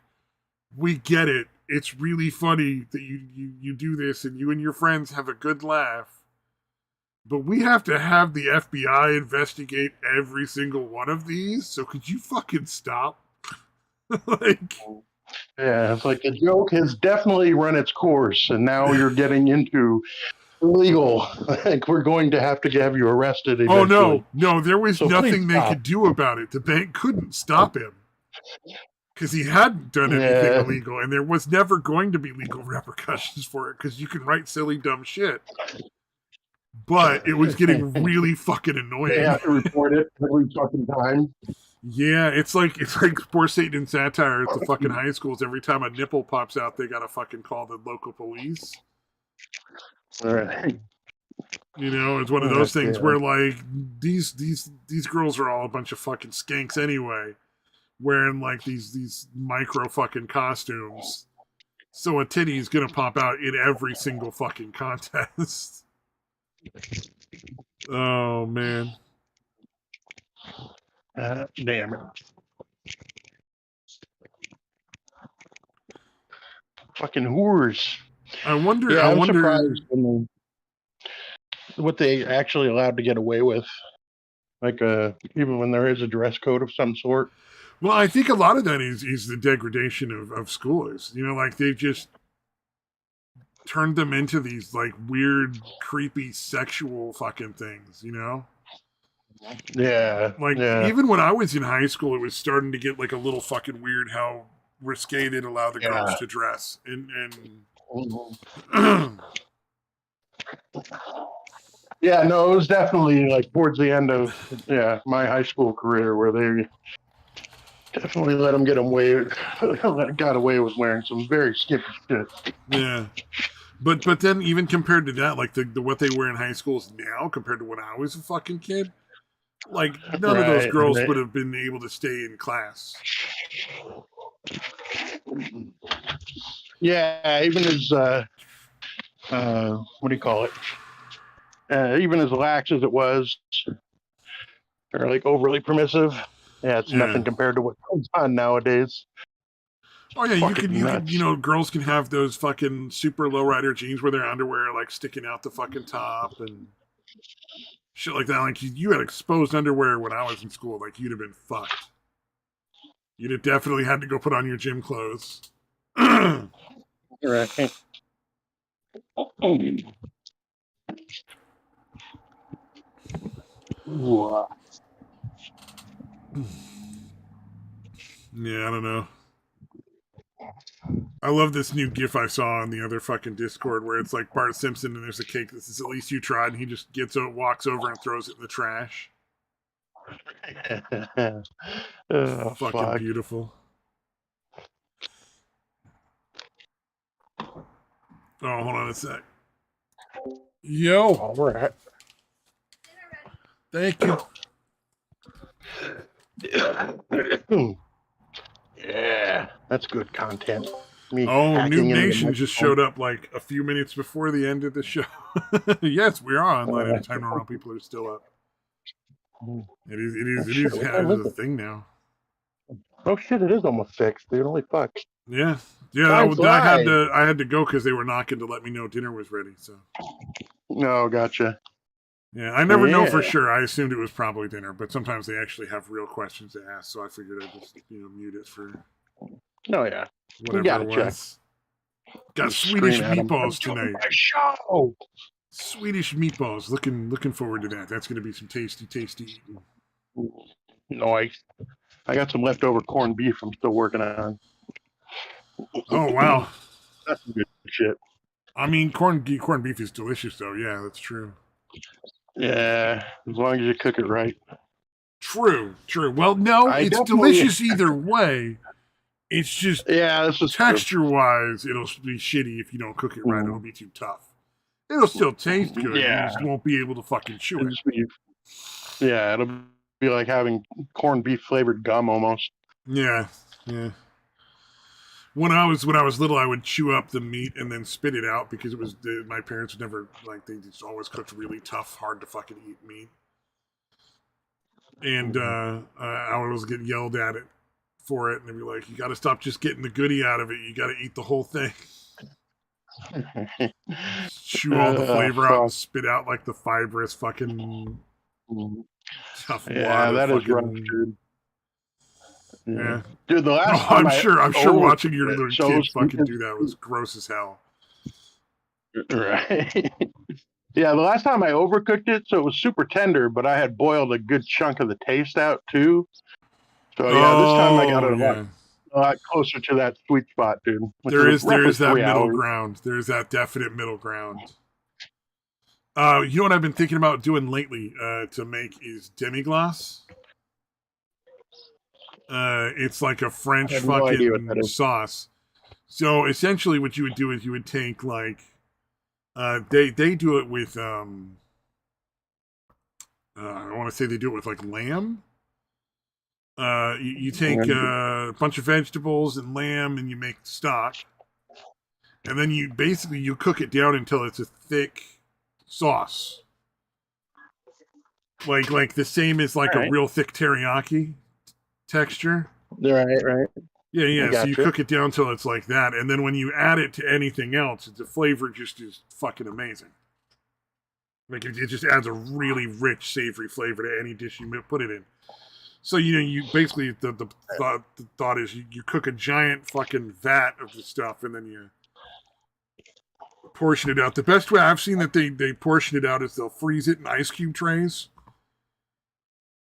we get it. It's really funny that you do this and you and your friends have a good laugh. But we have to have the FBI investigate every single one of these, so could you fucking stop?" Like, yeah, it's like the joke has definitely run its course, and now you're getting into illegal. Like, we're going to have you arrested eventually. Oh, no, there was nothing they could do about it. The bank couldn't stop him. Because he hadn't done anything illegal, and there was never going to be legal repercussions for it, because you can write silly, dumb shit. But it was getting really fucking annoying. They have to report it every fucking time. Yeah, it's like poor Satan and satire at the fucking high schools. Every time a nipple pops out, they gotta fucking call the local police. All right. It's one of those things where like these girls are all a bunch of fucking skanks anyway, wearing like these micro fucking costumes. So a titty's gonna pop out in every single fucking contest. Oh man. Damn it. Fucking whores. I wonder. Yeah, I I'm wonder. surprised what they actually allowed to get away with. Like, even when there is a dress code of some sort. Well, I think a lot of that is the degradation of schoolers. You know, like they've just turned them into these like weird, creepy, sexual fucking things. You know. Yeah. Like Yeah. even when I was in high school, it was starting to get like a little fucking weird how risque they'd allow the girls to dress and Yeah, no, it was definitely like towards the end of my high school career where they definitely let them got away with wearing some very skimpy shit. Yeah. But then even compared to that, like the what they wear in high schools now compared to when I was a fucking kid, like none of those girls would have been able to stay in class. Yeah, even as what do you call it? Even as lax as it was, or like overly permissive. Yeah, it's nothing compared to what goes on nowadays. Oh yeah, you could girls can have those fucking super lowrider jeans where their underwear like sticking out the fucking top and shit like that. Like you had exposed underwear when I was in school, like you'd have been fucked. You'd have definitely had to go put on your gym clothes. Right. Yeah, I don't know. I love this new GIF I saw on the other fucking Discord where it's like Bart Simpson and there's a cake that says "At least you tried," and he just walks over and throws it in the trash. Fucking beautiful. Oh, hold on a sec. Yo. All right. Thank you. Yeah, that's good content. Noob Nation just showed up like a few minutes before the end of the show. Yes, we are online at a time normal. People are still up. It is a thing now. Oh shit! It is almost 6, dude. Holy fuck. Yeah. I had to go because they were knocking to let me know dinner was ready. So. No, gotcha. Yeah, I never know for sure. I assumed it was probably dinner, but sometimes they actually have real questions to ask, so I figured I'd just mute it for. Oh yeah. Whatever it was. Got Swedish meatballs tonight. Show. Swedish meatballs. Looking forward to that. That's going to be some tasty eating. Nice. I got some leftover corned beef I'm still working on. Oh wow, that's some good shit. I mean, corned beef is delicious, though. Yeah, that's true. Yeah, as long as you cook it right. True. Well, no, it's delicious either way. It's just texture-wise, it'll be shitty if you don't cook it right. It'll be too tough. It'll still taste good. Yeah. You just won't be able to fucking chew it. Yeah, it'll be like having corned beef flavored gum almost. Yeah. When I was little, I would chew up the meat and then spit it out because it was my parents would never they just always cooked really tough, hard to fucking eat meat, and I always get yelled at it for it, and they'd be like, "You got to stop just getting the goodie out of it. You got to eat the whole thing." Chew all the flavor out and spit out like the fibrous fucking tough water. Yeah, that is rough, dude. Yeah, dude. The last time I'm sure watching your little kids fucking do that was gross as hell. Right. Yeah, the last time I overcooked it, so it was super tender, but I had boiled a good chunk of the taste out too. So yeah, this time I got it a lot closer to that sweet spot, dude. There is that middle ground. There's that definite middle ground. You know what I've been thinking about doing lately to make is demi-glace. It's like a French fucking sauce. So essentially what you would do is you would take like they do it with I want to say they do it with like lamb. You take a bunch of vegetables and lamb and you make stock. And then you cook it down until it's a thick sauce. like the same as like a real thick teriyaki texture. Right. Yeah. So you cook it down till it's like that, and then when you add it to anything else, the flavor just is fucking amazing. Like it just adds a really rich, savory flavor to any dish you put it in. So you basically the thought is you cook a giant fucking vat of the stuff, and then you portion it out. The best way I've seen that they portion it out is they'll freeze it in ice cube trays.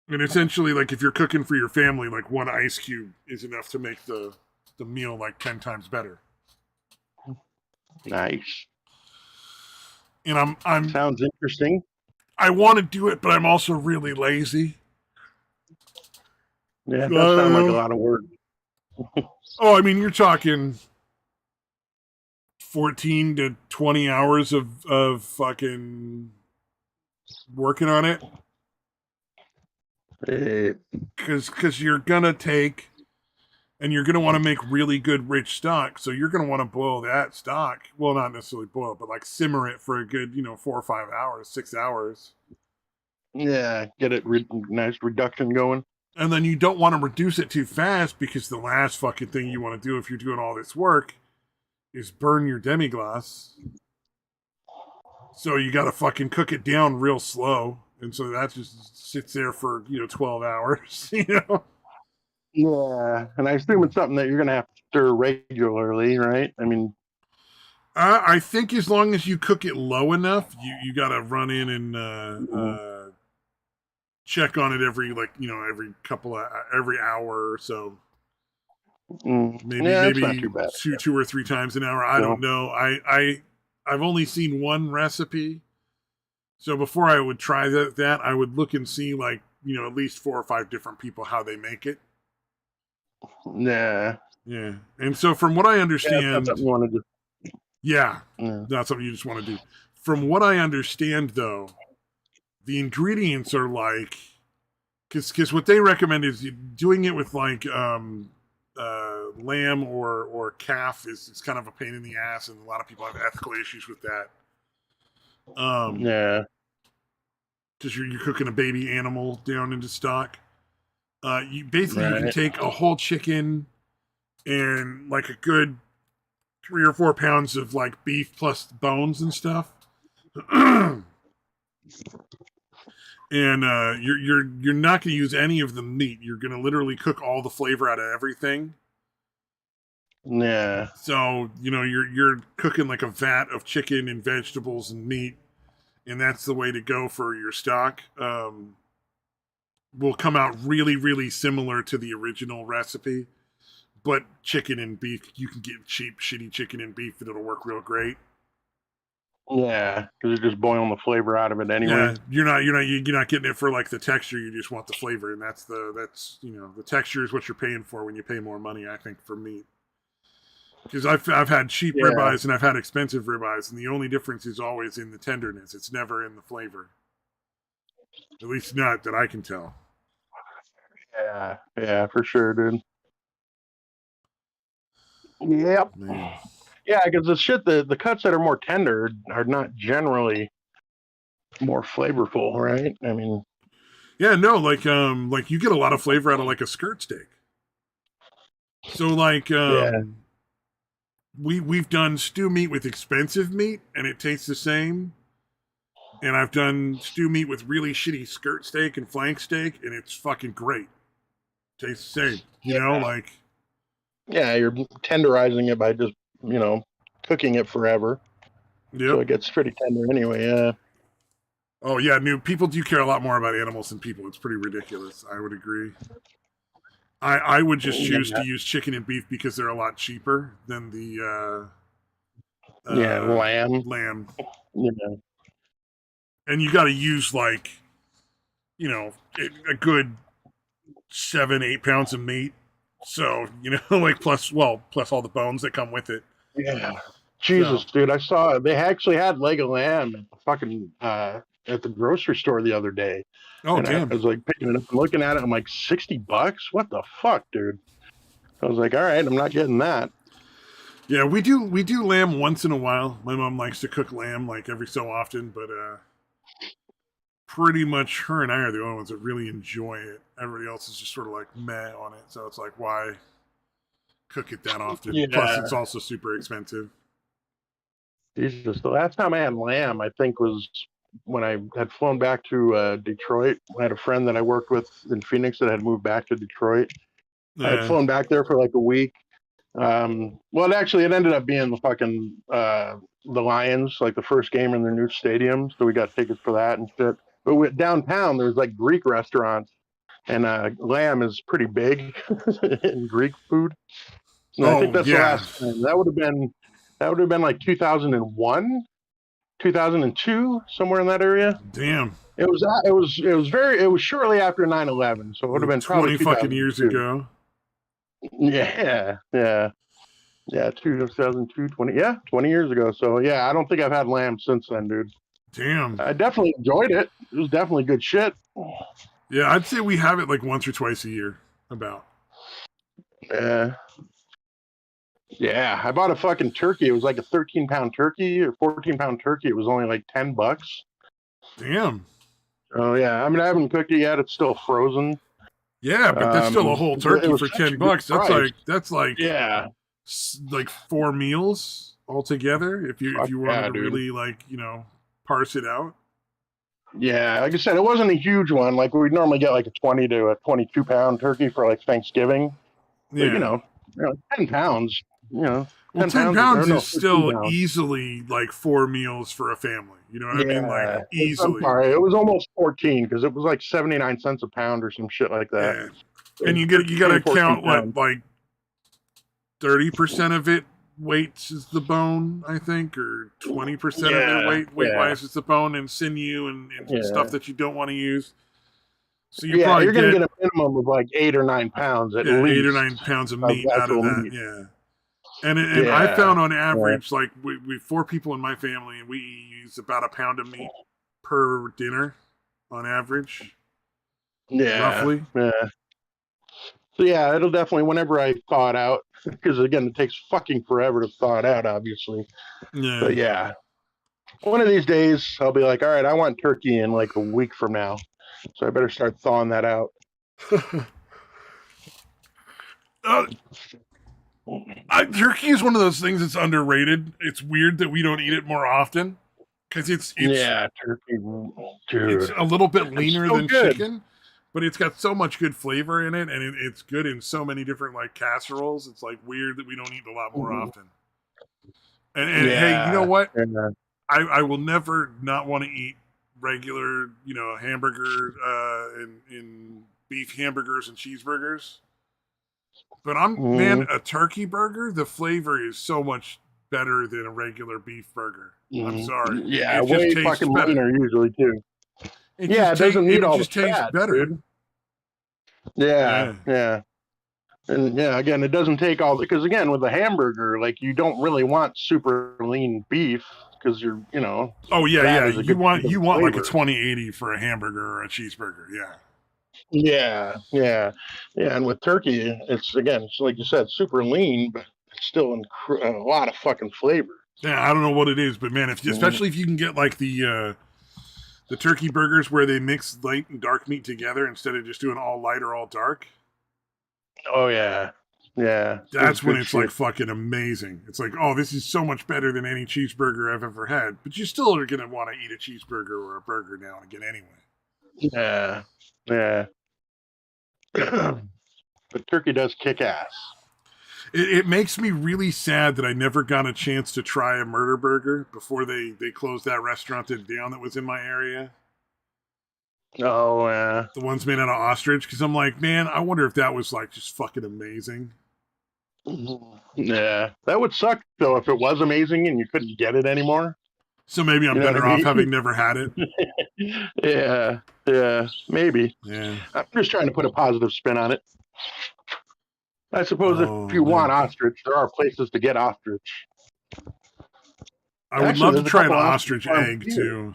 And essentially, like, if you're cooking for your family, like, one ice cube is enough to make the meal, like, 10 times better. Nice. And I'm sounds interesting. I want to do it, but I'm also really lazy. Yeah, it does sound like a lot of work. Oh, I mean, you're talking 14 to 20 hours of fucking working on it. Because you're gonna take and you're gonna want to make really good rich stock, so you're gonna want to boil that stock. Well, not necessarily boil, but like simmer it for a good 4 or 5 hours, 6 hours. Yeah, get it nice reduction going. And then you don't want to reduce it too fast, because the last fucking thing you want to do if you're doing all this work is burn your demi-glace. So you got to fucking cook it down real slow. And so that just sits there for, 12 hours, Yeah, and I assume it's something that you're going to have to stir regularly, right? I mean... I think as long as you cook it low enough, you got to run in and check on it every every hour or so. Maybe two or three times an hour. I don't know. I've only seen one recipe. So before I would try that, I would look and see, like, at least 4 or 5 different people, how they make it. Yeah. Yeah. And so from what I understand... that's something you want to do. Yeah. Not something you just want to do. From what I understand, though, the ingredients are like... Because what they recommend is doing it with, like, lamb or calf is kind of a pain in the ass, and a lot of people have ethical issues with that. Yeah. Because you're cooking a baby animal down into stock. You can take a whole chicken and like a good 3 or 4 pounds of like beef plus bones and stuff. And you're not going to use any of the meat. You're going to literally cook all the flavor out of everything. Yeah. So, you're cooking like a vat of chicken and vegetables and meat, and that's the way to go for your stock. Will come out really, really similar to the original recipe, but chicken and beef, you can get cheap, shitty chicken and beef, and it'll work real great. Yeah, because you're just boiling the flavor out of it anyway. Yeah, you're not getting it for like the texture. You just want the flavor, and that's the texture is what you're paying for when you pay more money, I think, for meat. Because I've had cheap ribeyes and I've had expensive ribeyes, and the only difference is always in the tenderness. It's never in the flavor. At least not that I can tell. Yeah, for sure, dude. Yep. Man. Yeah, because the cuts that are more tender are not generally more flavorful, right? I mean, yeah, no, like you get a lot of flavor out of like a skirt steak. So like we've done stew meat with expensive meat and it tastes the same. And I've done stew meat with really shitty skirt steak and flank steak, and it's fucking great. Tastes the same, you know, like. Yeah, you're tenderizing it by just, cooking it forever. Yep. So it gets pretty tender anyway, yeah. Oh, yeah, people do care a lot more about animals than people. It's pretty ridiculous. I would agree. I would just choose to use chicken and beef because they're a lot cheaper than the lamb. Yeah. And you got to use like, a good 7-8 pounds of meat. So, like plus all the bones that come with it. Yeah. Jesus, dude, I saw they actually had leg of lamb at the fucking at the grocery store the other day. Oh, and damn. I was like picking it up and looking at it. I'm like, $60? What the fuck, dude? I was like, all right, I'm not getting that. Yeah, we do lamb once in a while. My mom likes to cook lamb like every so often, but pretty much her and I are the only ones that really enjoy it. Everybody else is just sort of like meh on it. So it's like, why cook it that often? Yeah. Plus, it's also super expensive. Jesus, the last time I had lamb, I think, was when I had flown back to Detroit. I had a friend that I worked with in Phoenix that had moved back to Detroit. I had flown back there for like a week. Well, it ended up being the fucking the Lions, like the first game in their new stadium. So we got tickets for that and shit. But downtown, there's like Greek restaurants, and lamb is pretty big in Greek food. And I think that's the last time. That would have been like 2001, 2002, somewhere in that area. Damn. It was shortly after 9/11, so it would have been 20 fucking years ago. Yeah. 2002, 20 years ago. So yeah, I don't think I've had lamb since then, dude. Damn. I definitely enjoyed it. It was definitely good shit. Yeah, I'd say we have it like once or twice a year, about. Yeah, I bought a fucking turkey. It was like a 13-pound turkey or 14-pound turkey. It was only like $10. Damn. Oh yeah, I mean I haven't cooked it yet. It's still frozen. Yeah, but that's still a whole turkey for $10. That's like yeah, like 4 meals altogether. If you wanted to really parse it out. Yeah, like I said, it wasn't a huge one. Like we'd normally get like a 20 to a 22-pound turkey for like Thanksgiving. Yeah, but, 10 pounds. Well, 10 pounds is still easily like 4 meals for a family. You know what I mean? Like easily. I'm sorry, it was almost 14 because it was like 79 cents a pound or some shit like that. Yeah. And you got to count what, like 30% of it weight is the bone, I think, or 20% of it weight-wise is the bone and sinew and stuff that you don't want to use. So you're going to get a minimum of like 8 or 9 pounds at least. 8 or 9 pounds of meat out of that, yeah. And I found on average, like we 4 people in my family, and we use about a pound of meat per dinner on average. Yeah. Roughly. Yeah. So yeah, it'll definitely, whenever I thaw it out, because again, it takes fucking forever to thaw it out, obviously. Yeah. But yeah, one of these days I'll be like, all right, I want turkey in like a week from now. So I better start thawing that out. Turkey is one of those things that's underrated. It's weird that we don't eat it more often because it's turkey, dude. It's a little bit leaner than chicken, but it's got so much good flavor in it, and it's good in so many different like casseroles. It's like weird that we don't eat it a lot more often. And hey, you know what? Yeah. I will never not want to eat regular, hamburger in beef hamburgers and cheeseburgers. But man, a turkey burger, the flavor is so much better than a regular beef burger. I'm sorry. Yeah, it way just fucking leaner usually too. It doesn't need all the fat, better. Dude. Yeah. And again, it doesn't take all because again, with a hamburger, like you don't really want super lean beef because you're, Oh yeah. You want like a 20/80 for a hamburger or a cheeseburger. Yeah. Yeah. And with turkey, it's like you said, super lean, but it's still a lot of fucking flavor. Yeah, I don't know what it is, but man, especially if you can get like the turkey burgers where they mix light and dark meat together instead of just doing all light or all dark. Oh yeah. That's when it's like fucking amazing. It's like, oh, this is so much better than any cheeseburger I've ever had. But you still are gonna want to eat a cheeseburger or a burger now and again anyway. Yeah. But turkey does kick ass. It makes me really sad that I never got a chance to try a murder burger before they closed that restaurant down that was in my area. Oh, yeah. The ones made out of ostrich, because I'm like, man, I wonder if that was like just fucking amazing. Yeah. That would suck, though, if it was amazing and you couldn't get it anymore. So maybe I'm better off having never had it. Yeah, maybe. Yeah. I'm just trying to put a positive spin on it. I suppose if you want ostrich, there are places to get ostrich. I would love to try an ostrich egg, too.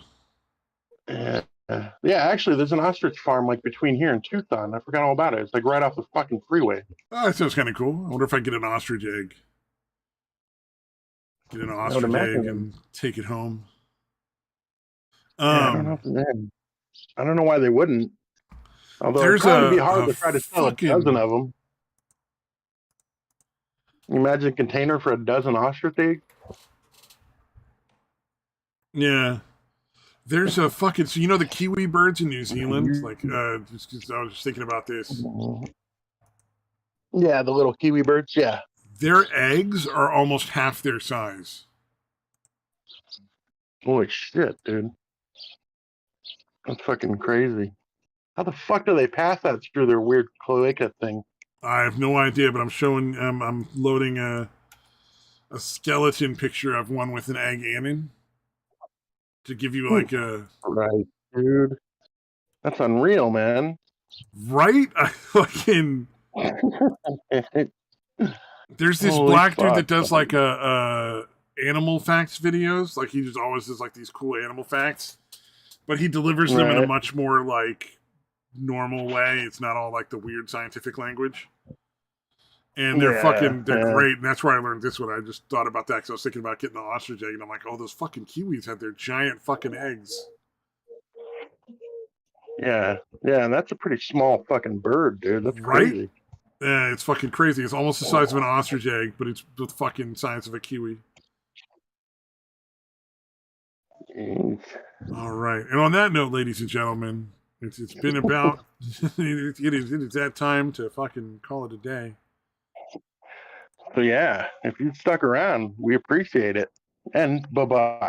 Yeah, actually, there's an ostrich farm like between here and Tucson. I forgot all about it. It's like right off the fucking freeway. Oh, that sounds kind of cool. I wonder if I get an ostrich egg. Get an ostrich egg and take it home. I don't know if I don't know why they wouldn't. Although There's it'd probably be hard to try to sell fucking... a dozen of them. Imagine a container for a dozen ostrich eggs. Yeah. There's a fucking... So you know the kiwi birds in New Zealand? Like, I was just thinking about this. Yeah, the little kiwi birds, yeah. Their eggs are almost half their size. Holy shit, dude. That's fucking crazy. How the fuck do they pass that through their weird cloaca thing? I have no idea, but I'm showing... I'm loading a skeleton picture of one with an egg anin to give you like a... Right, dude. That's unreal, man. Right? I fucking... There's this black dude that does like a animal facts videos. Like he just always does like these cool animal facts, but he delivers them in a much more like normal way. It's not all like the weird scientific language. And they're great. And that's where I learned this one. I just thought about that because I was thinking about getting the ostrich egg, and I'm like, oh, those fucking kiwis have their giant fucking eggs. Yeah, and that's a pretty small fucking bird, dude. That's crazy. Yeah, it's fucking crazy. It's almost the size of an ostrich egg, but it's the fucking size of a kiwi. All right. And on that note, ladies and gentlemen, it's been about... it is that time to fucking call it a day. So yeah, if you stuck around, we appreciate it. And bye-bye.